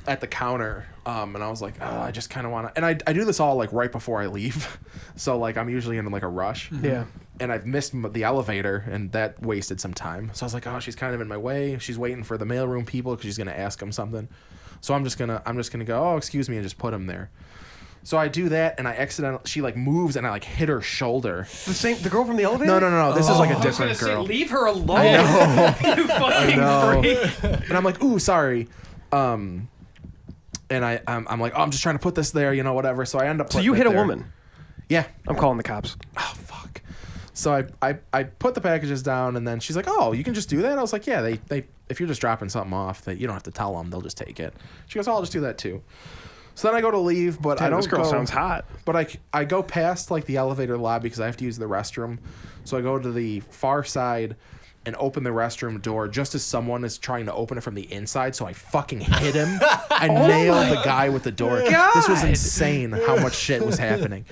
at the counter, and I was like, oh, I just kind of want to. And I do this all like right before I leave, so like I'm usually in like a rush. Yeah. And I've missed the elevator, and that wasted some time. So I was like, oh, she's kind of in my way. She's waiting for the mailroom people because she's gonna ask them something. So I'm just gonna go, oh, excuse me, and just put him there. So I do that, and I accidentally, she like moves, and I like hit her shoulder. The girl from the elevator? No. This is like a I was different gonna say, girl. leave her alone. You fucking freak. And I'm like, ooh, sorry. And I'm like, oh, I'm just trying to put this there, whatever. So I end up. So putting you it hit a there. woman. Yeah. I'm calling the cops. Oh fuck. So I put the packages down, and then she's like, oh, you can just do that? I was like, yeah, they if you're just dropping something off, that you don't have to tell them, they'll just take it. She goes, oh, I'll just do that too. So then I go to leave, but Damn, I don't this girl go. sounds hot. But I go past like the elevator lobby because I have to use the restroom. So I go to the far side and open the restroom door just as someone is trying to open it from the inside. So I fucking hit him. I nailed the guy with the door. God. This was insane how much shit was happening.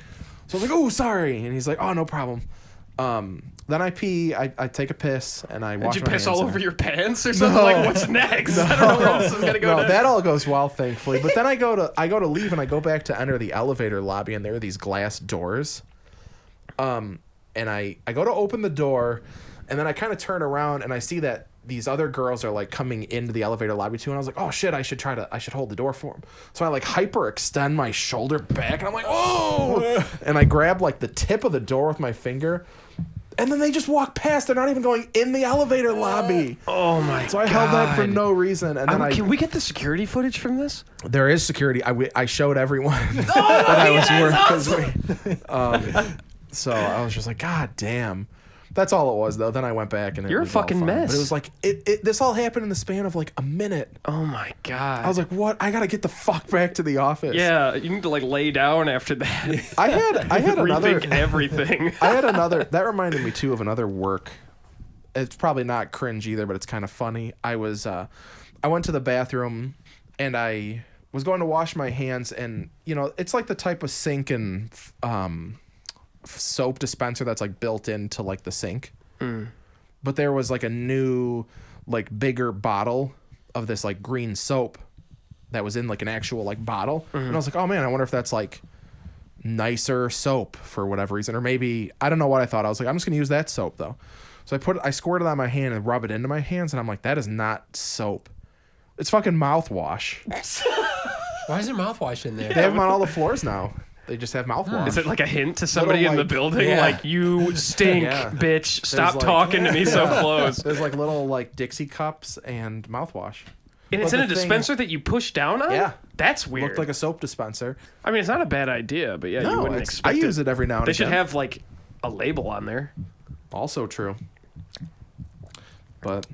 So I was like, oh, sorry. And he's like, oh, no problem. Then I pee, I take a piss, and I wash Did you my piss hands all in over it. your pants or something? Like, what's next? I don't know where else is going to go No, next. that all goes well, thankfully. But then I go to leave, and I go back to enter the elevator lobby, and there are these glass doors. And I go to open the door, and then I kind of turn around, and I see that these other girls are like coming into the elevator lobby too, and I was like, oh shit, I should hold the door for them. So I like hyperextend my shoulder back, and I'm like, oh, and I grab like the tip of the door with my finger. And then they just walk past. They're not even going in the elevator lobby. Oh my god. So I held that for no reason. And then can we get the security footage from this? There is security. I showed everyone that I was working. So I was just like, God damn. That's all it was, though. Then I went back and You're a it was all fucking fine. mess. But it was like this all happened in the span of like a minute. Oh my god. I was like, what? I gotta get the fuck back to the office. yeah, you need to like lay down after that. I had another. Rethink everything. I had another. That reminded me too of another work. It's probably not cringe either, but it's kind of funny. I went to the bathroom and I was going to wash my hands, and it's like the type of sink and soap dispenser that's like built into like the sink. But there was like a new like bigger bottle of this like green soap that was in like an actual like bottle. And I was like, oh man, I wonder if that's like nicer soap for whatever reason, or maybe I don't know what I thought. I was like, I'm just gonna use that soap though. So I squirt it on my hand and rub it into my hands, and I'm like, that is not soap. It's fucking mouthwash. Why is there mouthwash in there? They have them on all the floors now. They just have mouthwash. Is it like a hint to somebody Little, in the like- building? Yeah. Like, you stink, Yeah. bitch. Stop like- talking to me so close. There's like little like Dixie cups and mouthwash. And it's But in a the thing- dispenser that you push down on? Yeah. That's weird. Looked like a soap dispenser. I mean, it's not a bad idea, but yeah, you No, wouldn't I expect use it every now and They again. should have, like, a label on there. Also true. But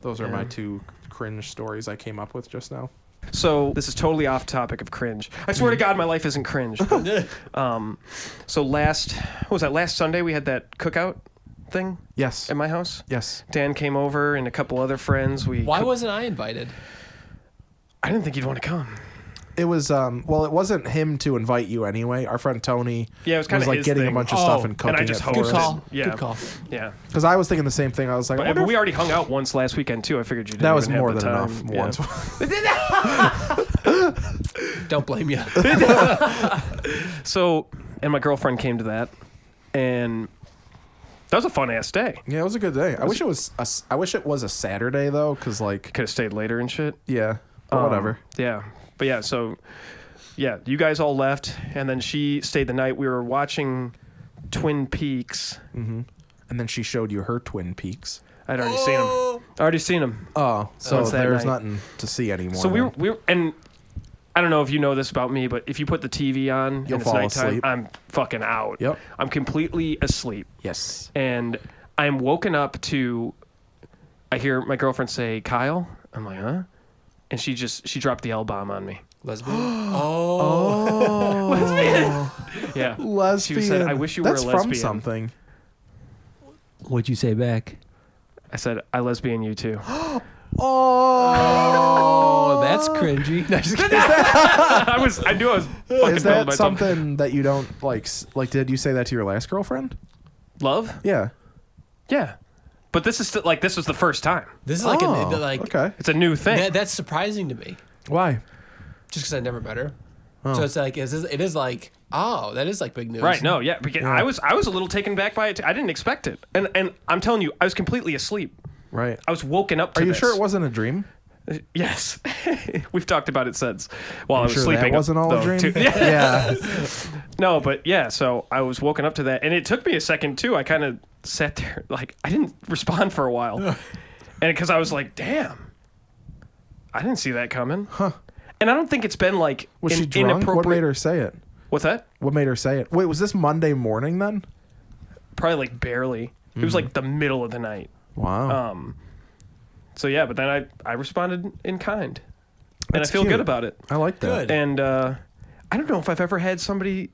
those are my two cringe stories I came up with just now. So this is totally off topic of cringe. I swear to God, my life isn't cringe. But, so last Sunday we had that cookout thing Yes. at my house. Yes. Dan came over and a couple other friends. Why wasn't I invited? I didn't think you'd want to come. It was well, it wasn't him to invite you anyway. Our friend Tony Yeah, it was kinda like his getting thing. a bunch of Oh, stuff and cooking and I just it for hosted. Good us. call. Yeah. Good call. Yeah, Because I was thinking the same thing. I was like, I wonder but we if- already hung out once last weekend too. I figured you didn't. that was even have more the than time. enough Yeah. once. Don't blame you. So, and my girlfriend came to that, and that was a fun ass day. Yeah, it was a good day. I wish it was a Saturday though, because like Could have stayed later and shit. yeah, but whatever. Yeah, but yeah, so yeah, you guys all left, and then she stayed the night. We were watching Twin Peaks. And then she showed you her Twin Peaks. I'd already seen them. Already seen them. Oh, so Once that there's night. nothing to see anymore. So then. we were, and I don't know if you know this about me, but if you put the TV on You'll and it's fall nighttime, asleep. I'm fucking out. Yep. I'm completely asleep, Yes. and I'm woken up to. I hear my girlfriend say, "Kyle." I'm like, "Huh?" And she dropped the L-bomb on me. Lesbian? Oh. Yeah. Lesbian. She said, "I wish you were a That's lesbian." from something. What'd you say back? I said, "I lesbian you too." Oh, that's cringy. No, just kidding. I knew I was fucking Is building that myself. something that you don't like? Like, did you say that to your last girlfriend? Love? Yeah. Yeah. But this is still, like, this was the first time. This is like okay. It's a new thing. that's surprising to me. Why? Just because I never met her. Oh. So it's like it is like, oh, that is like big news. Right? No, yeah. Because I was a little taken back by it. I didn't expect it, and I'm telling you, I was completely asleep. Right. I was woken up to Are you this. sure it wasn't a dream? Yes. We've talked about it since. While I was Sure sleeping. that wasn't all though, a dream. too. Yeah. Yeah. No, but yeah. So I was woken up to that, and it took me a second too. I kind of sat there, like I didn't respond for a while, and because I was like, damn, I didn't see that coming. Huh. And I don't think it's been like Was she drunk? What made her say it? What's that? What made her say it? Wait, was this Monday morning then? Probably like barely. It was like the middle of the night. Wow. So yeah, but then I responded in kind, and That's I feel cute. good about it. I like that. Good. And I don't know if I've ever had somebody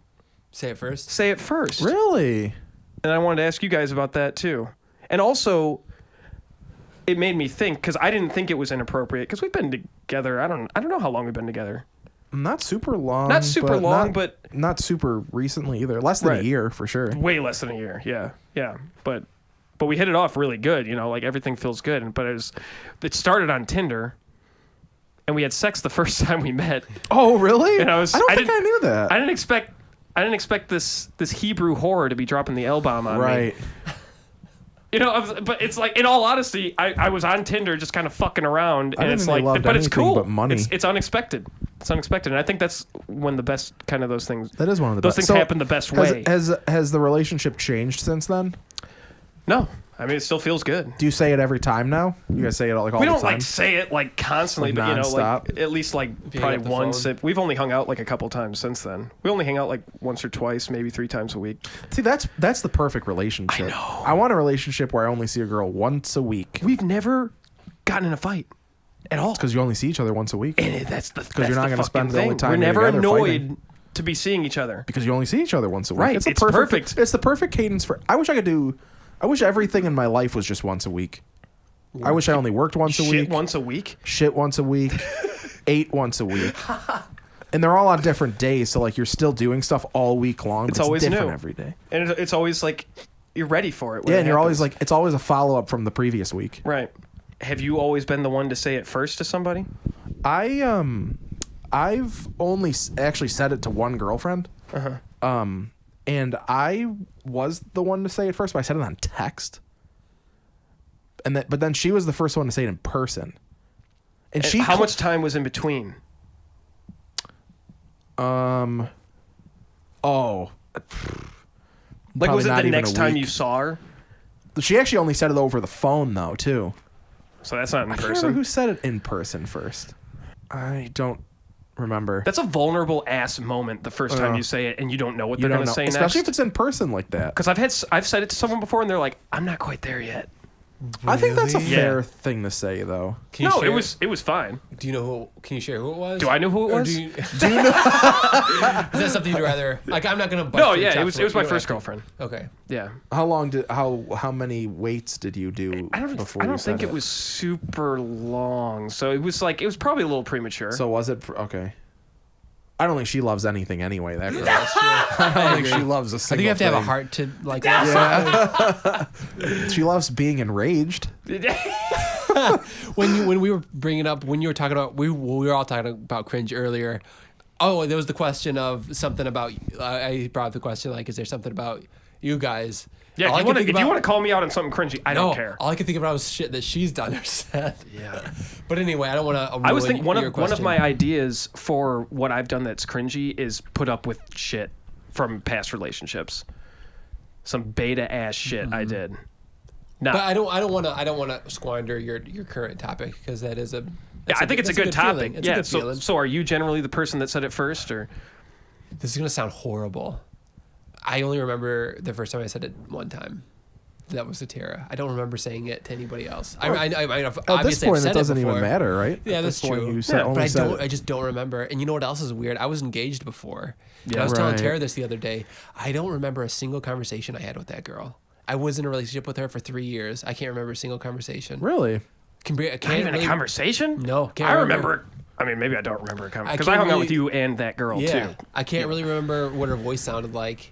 Say it first. say it first. Really? And I wanted to ask you guys about that too. And also, it made me think because I didn't think it was inappropriate because we've been together. I don't know how long we've been together. Not super long. Not super long, but not super recently either. Less than Right. a year for sure. way less than a year. Yeah, yeah. But we hit it off really good. You know, like everything feels good. But it started on Tinder, and we had sex the first time we met. Oh, really? And I don't think didn't- I knew that. I didn't expect this Hebrew horror to be dropping the L-bomb on me. Right. You know, but it's like, in all honesty, I was on Tinder just kind of fucking around, I and didn't it's think they like, loved but it's anything cool. but money. It's unexpected. It's unexpected, and I think that's when the best kind of those things. That is one of the Those best. things happen the best way. Has the relationship changed since then? No, I mean it still feels good. Do you say it every time now? You guys say it like all We the don't time? like say it like constantly, Like but you know, nonstop? like at least like you hang probably up the once. phone? We've only hung out like a couple times since then. We only hang out like once or twice, maybe 3 times a week. See, that's the perfect relationship. I know. I want a relationship where I only see a girl once a week. We've never gotten in a fight at all. Because you only see each other once a week. And that's the you're not going gonna to spend the only time We're you're never together annoyed fighting. to be seeing each other. Because you only see each other once a week. Right, It's, it's perfect. It's the perfect cadence for. I wish everything in my life was just once a week. I wish I only worked once a Shit week. once a week. Shit once a week. Ate once a week. And they're all on different days, so like you're still doing stuff all week long. But It's always different new. every day. And it's always like you're ready for it. when Yeah, it and you're always happens. like it's always a follow up from the previous week. Right. Have you always been the one to say it first to somebody? I've only actually said it to one girlfriend, And I was the one to say it first, but I said it on text. But then she was the first one to say it in person. And how much time was in between? Oh. Like, was it not the even next a time week. you saw her? She actually only said it over the phone, though, too. So that's not in I can't person. remember who said it in person first. I don't remember. That's a vulnerable ass moment the first time you say it, and you don't know what they're going to say especially next. if it's in person like that. Because I've said it to someone before, and they're like, "I'm not quite there yet." I think that's a Really? fair Yeah. thing to say, though. Can you No, share, it was fine. Do you know who? Can you share who it was? Do I know who it Or was? do you know? Is that something you'd rather? Like, I'm not gonna. Bust No, your yeah, chops it was my you don't first have to- girlfriend. Okay. Yeah, How many weights did you do before I you don't said think it was super long, so it was probably a little premature. So was it okay? I don't think she loves anything anyway. That girl. That's true. I don't think she loves a I single think you have to have a thing. heart to like. She loves being enraged. when we were bringing up when you were talking about we were all talking about cringe earlier. Oh, there was the question of something about. I brought up the question like, is there something about you guys? Yeah, All I if could think you want to about- call me out on something cringy, I don't care. All I could think about was shit that she's done or said. Yeah. But anyway, I don't want to. I was thinking one of my ideas for what I've done that's cringy is put up with shit from past relationships. Some beta ass shit I did. But I don't want to squander your current topic because that is a. Yeah, I think it's a good topic. Feeling. It's yeah. a good feeling. So are you generally the person that said it first, or? This is gonna sound horrible. I only remember the first time I said it one time. That was to Tara. I don't remember saying it to anybody else. At this Obviously I've point, said it doesn't even before. matter, right? Yeah, At that's this point, true. You said, only But said I just don't remember. And you know what else is weird? I was engaged before. And Yeah. I was telling Right. Tara this the other day. I don't remember a single conversation I had with that girl. I was in a relationship with her for 3 years. I can't remember a single conversation. Really? Can't Not even a conversation? No, can't I remember. remember. I mean, maybe I don't remember a conversation because can't I hung out really- with you and that girl Yeah, too. I can't really remember what her voice sounded like.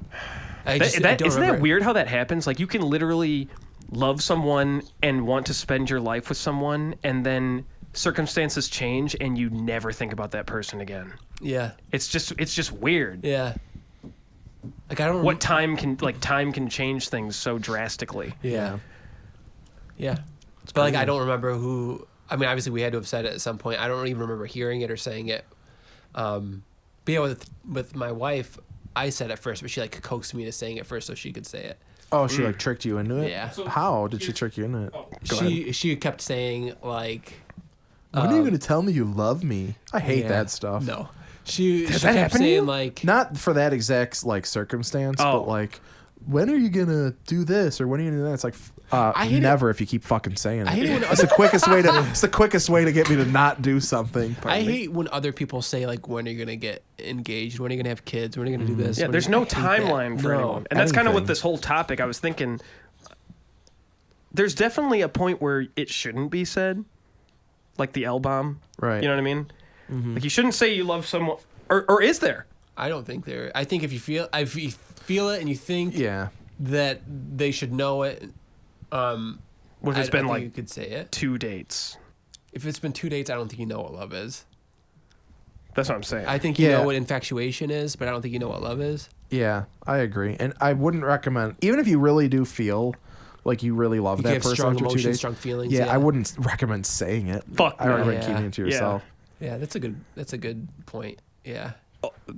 I Isn't don't that remember. weird how that happens? Like you can literally love someone and want to spend your life with someone, and then circumstances change and you never think about that person again. Yeah, It's just weird. yeah. Like I don't. What time can change things so drastically. Yeah. Yeah. But like I don't remember who. I mean, obviously we had to have said it at some point. I don't even remember hearing it or saying it. But yeah, with my wife, I said it first, but she like coaxed me to saying it first so she could say it. Oh, she like tricked you into it? Yeah. So How did she trick you into it? Go ahead. She kept saying like. When are you going to tell me you love me? I hate Yeah. that stuff. No. She that kept happen to you? saying like. Not for that exact like circumstance, Oh. but like, when are you going to do this or when are you going to do that? It's like, I hate it- never if you keep fucking saying it. I hate it when It's the quickest way to. It's the quickest way to get me to not do something. I Pardon me. hate when other people say like, when are you gonna get engaged? When are you gonna have kids? When are you gonna do this? Yeah, When are there's you- no I hate that. timeline for No. anyone. And that's kind of what anything. this whole topic, I was thinking, there's definitely a point where it shouldn't be said. Like the L bomb. Right. You know what I mean? Like you shouldn't say you love someone, or is there? I don't think there. I think if you feel it and you think Yeah. that they should know it, What if it's I been think like you could say it. 2 dates? If it's been 2 dates, I don't think you know what love is. That's what I'm saying. I think you Yeah. know what infatuation is, but I don't think you know what love is. Yeah, I agree. And I wouldn't recommend, even if you really do feel like you really love You that can have person strong after 2 emotions, days. strong feelings. Yeah, I wouldn't recommend saying it. Fuck I no. recommend Yeah. keeping it to Yeah. yourself. Yeah, that's a good point. Yeah.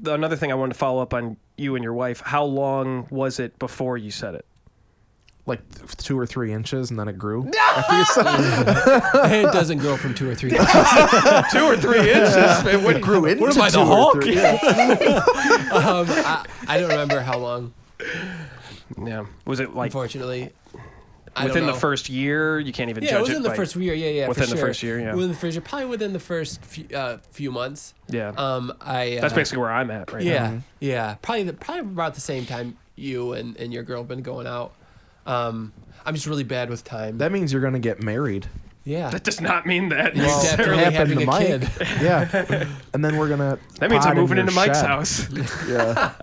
Another thing I wanted to follow up on you and your wife. How long was it before you said it? Like 2 or 3 inches, and then it grew. After you said It doesn't grow from 2 or 3 inches. 2 or 3 inches. Man, it grew into What am I, the 2 or Hulk? 3. Yeah. I don't remember how long. Yeah. Was it like Unfortunately, I don't within the know. first year? You can't even Yeah, judge it was in the by- first year. Yeah, within for the sure. first year, yeah. Within the first year, probably within the first few months. Yeah. I That's basically where I'm at right yeah, now. yeah. Probably about the same time you and your girl have been going out. I'm just really bad with time. That means you're going to get married. yeah. That does not mean that. Well, necessarily. definitely having a kid. Yeah. And then we're going to. That means I'm moving into Mike's house, Yeah.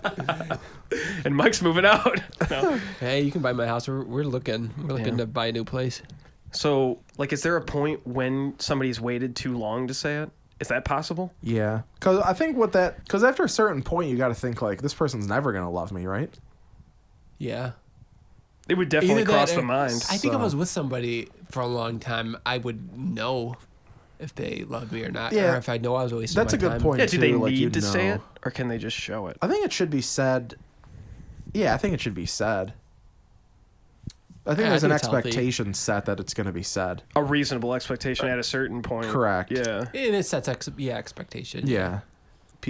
and Mike's moving out. No. Hey, you can buy my house. We're looking to buy a new place. So, like, is there a point when somebody's waited too long to say it? Is that possible? Yeah, because I think because after a certain point, you got to think like this person's never gonna love me, right? Yeah. It would definitely Either cross that the or- mind. I think if I was with somebody for a long time, I would know if they love me or not, Yeah. or if I know I was wasting That's my a good time. point. Yeah, do they too, like, need you to say know. it, or can they just show it? I think it should be said. Yeah, I think it should be said. I think Yeah, I there's an think it's healthy. expectation set that it's going to be said. A reasonable expectation at a certain point. Correct. Yeah. And it sets expectation. Yeah.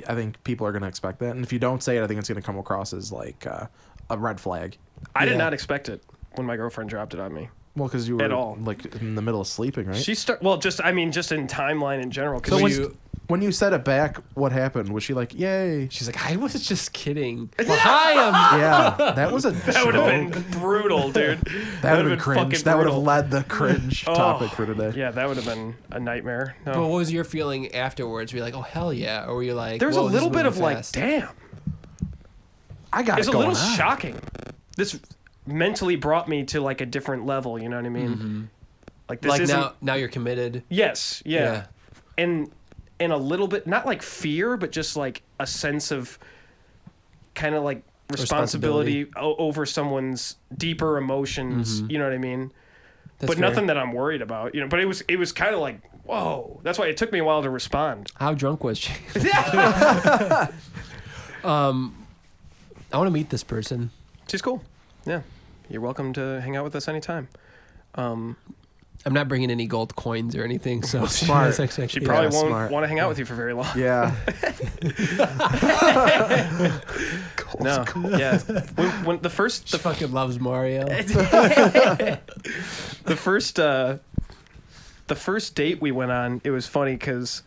I think people are going to expect that. And if you don't say it, I think it's going to come across as like a red flag. I did Yeah. not expect it when my girlfriend dropped it on me. Well, because you were At all. like in the middle of sleeping, right? She just in timeline in general. so Because when you said it back, what happened? Was she like, yay? She's like, I was just kidding. Well, hi, I'm. Yeah, that was a that would have been brutal, dude. that would have been cringe. fucking That would have brutal. led the cringe Oh, topic for today. Yeah, that would have been a nightmare. No. But what was your feeling afterwards? Were you like, oh hell yeah, or were you like, There was a whoa, this little is bit of moving like, fast? damn. I got It's it a going little on. shocking. This mentally brought me to like a different level. You know what I mean? Like this Like isn't. now you're committed. Yes. Yeah. And a little bit, not like fear, but just like a sense of kind of like responsibility over someone's deeper emotions. You know what I mean? That's but fair. nothing that I'm worried about. You know. But it was kind of like, whoa. That's why it took me a while to respond. How drunk was she? I want to meet this person. She's cool. Yeah. You're welcome to hang out with us anytime. I'm not bringing any gold coins or anything, so Smart. She probably won't smart. want to hang out with you for very long. Yeah. No. Yeah. When the first She fucking loves Mario. the first date we went on, it was funny because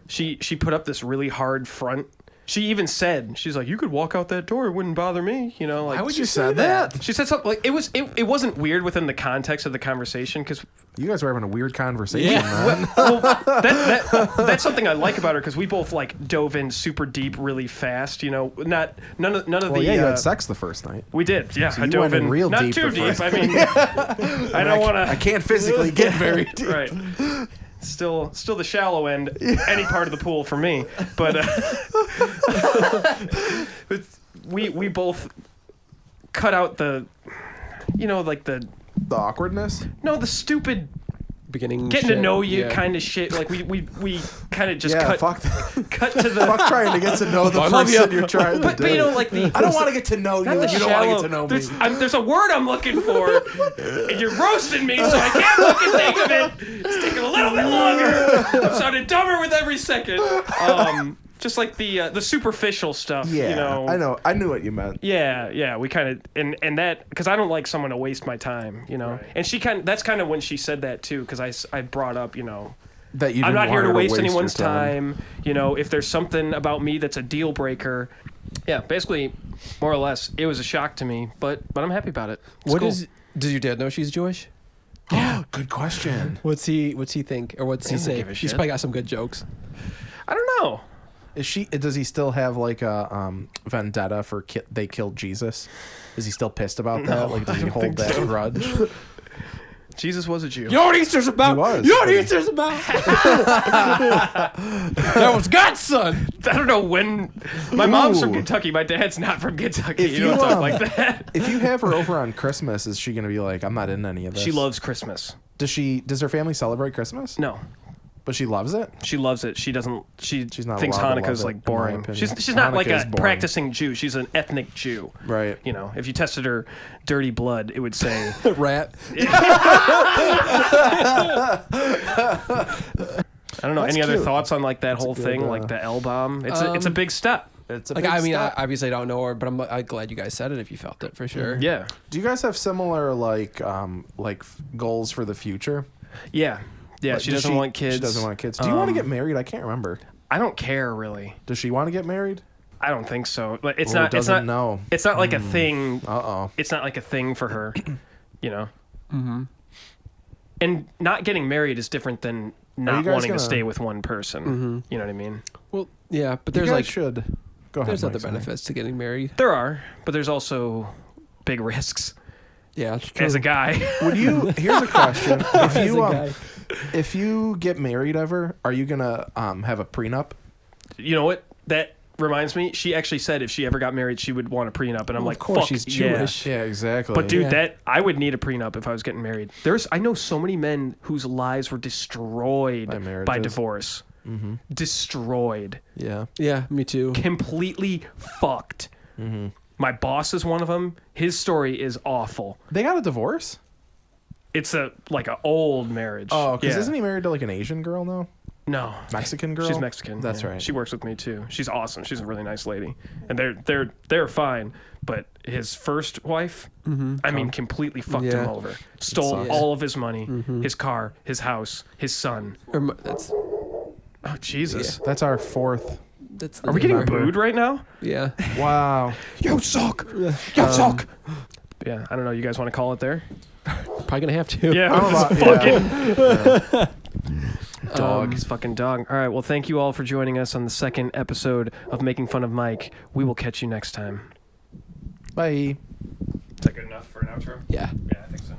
she put up this really hard front. She even said, she's like, you could walk out that door, it wouldn't bother me, you know. Like, Why would She you said say that? that. she said something like it wasn't weird within the context of the conversation because You guys were having a weird conversation, Yeah. man. that's something I like about her because we both like dove in super deep really fast, you know. None of Well, the yeah, you had sex the first night. we did, yeah. I you dove went in real not deep too the deep. first- I mean, I don't want I to. can't physically get very deep. Right. Still the shallow end, any part of the pool for me. But we both cut out the, you know, like the awkwardness. the stupid Beginning getting to shit. know you Yeah. kind of shit. Like we kind of just Yeah, cut fuck. cut to the. Fuck trying to get to know the I love person you. you're trying to But date. you know, like the. I don't want to get to know you. Not the You don't want to shallow. get to know me. There's a word I'm looking for, and you're roasting me, so I can't fucking think of it. It's taking a little bit longer. I'm sounding dumber with every second. Just like the superficial stuff, Yeah, you know. I know. I knew what you meant. Yeah. We kind of and that because I don't like someone to waste my time, you know. Right. And that's kind of when she said that too, because I brought up, you know. That you. I'm didn't not here want to her waste your anyone's time. You know, if there's something about me that's a deal breaker, yeah, basically, more or less, it was a shock to me. But I'm happy about it. It's cool. Does your dad know she's Jewish? Yeah. Good question. What's he think, or what's he doesn't say? give a He's shit. probably got some good jokes. I don't know. Is she? Does he still have like a vendetta for they killed Jesus? Is he still pissed about that? Like, does he hold that grudge? Jesus was a Jew. You know what Easter's about? He was. You know what Easter's about? That was God's son. I don't know when. My mom's from Ooh. Kentucky. My dad's not from Kentucky. If You don't you, talk like that. If you have her over on Christmas, is she gonna be like, I'm not in any of this? She loves Christmas. Does her family celebrate Christmas? No. But she loves it. She loves it. She doesn't. She's not thinks allowed to Hanukkah's love it, like in my boring. opinion. She's not like Hanukkah is a boring. practicing Jew. She's an ethnic Jew. Right. You know, if you tested her dirty blood, it would say. Rat. I don't know. That's Any other cute. thoughts on like that whole a good, thing, like the L bomb? It's a big step. It's a Like, big I mean, step. obviously I don't know her, but I'm glad you guys said it if you felt it for sure. Yeah, Do you guys have similar goals for the future? yeah. Like, She does doesn't want kids. She doesn't want kids. Do you want to get married? I can't remember. I don't care really. Does she want to get married? I don't think so. Like it's Ooh, not. It's doesn't not. know. It's not like a thing. Uh-oh. It's not like a thing for her. You know. Mm-hmm. And not getting married is different than not guys wanting gonna- to stay with one person. Mm-hmm. You know what I mean? Well, yeah, but You there's guys like should. Go ahead. there's other Mike, sorry. benefits to getting married. There are, but there's also big risks. Yeah, it's true. As a guy, Would you? Here's a question. If As you a guy. If you get married ever, are you gonna have a prenup? You know what? That reminds me. She actually said if she ever got married, she would want a prenup, and I'm like, of course, fuck, she's yeah. Jewish. Yeah, exactly. But dude, Yeah. I would need a prenup if I was getting married. I know so many men whose lives were destroyed By marriages. by divorce. Mm-hmm. Destroyed. Yeah. Yeah, me too. Completely fucked. Mm-hmm. My boss is one of them. His story is awful. They got a divorce? It's like an old marriage. Oh, because yeah. isn't he married to like an Asian girl now? No, Mexican girl? she's Mexican. That's yeah. right. She works with me too. She's awesome. She's a really nice lady, and they're fine. But his first wife, I mean, completely fucked him Yeah. over. Stole sucks. all of his money, his car, his house, his son. That's Oh Jesus! That's our fourth. that's. The Are we getting name of her. booed right now? Yeah. Wow. You suck. You suck. Yeah, I don't know. You guys want to call it there? Probably gonna have to. Yeah, about- fucking dog. His fucking dog. All right. Well, thank you all for joining us on the second episode of Making Fun of Mike. We will catch you next time. Bye. Is that good enough for an outro? Yeah. Yeah, I think so.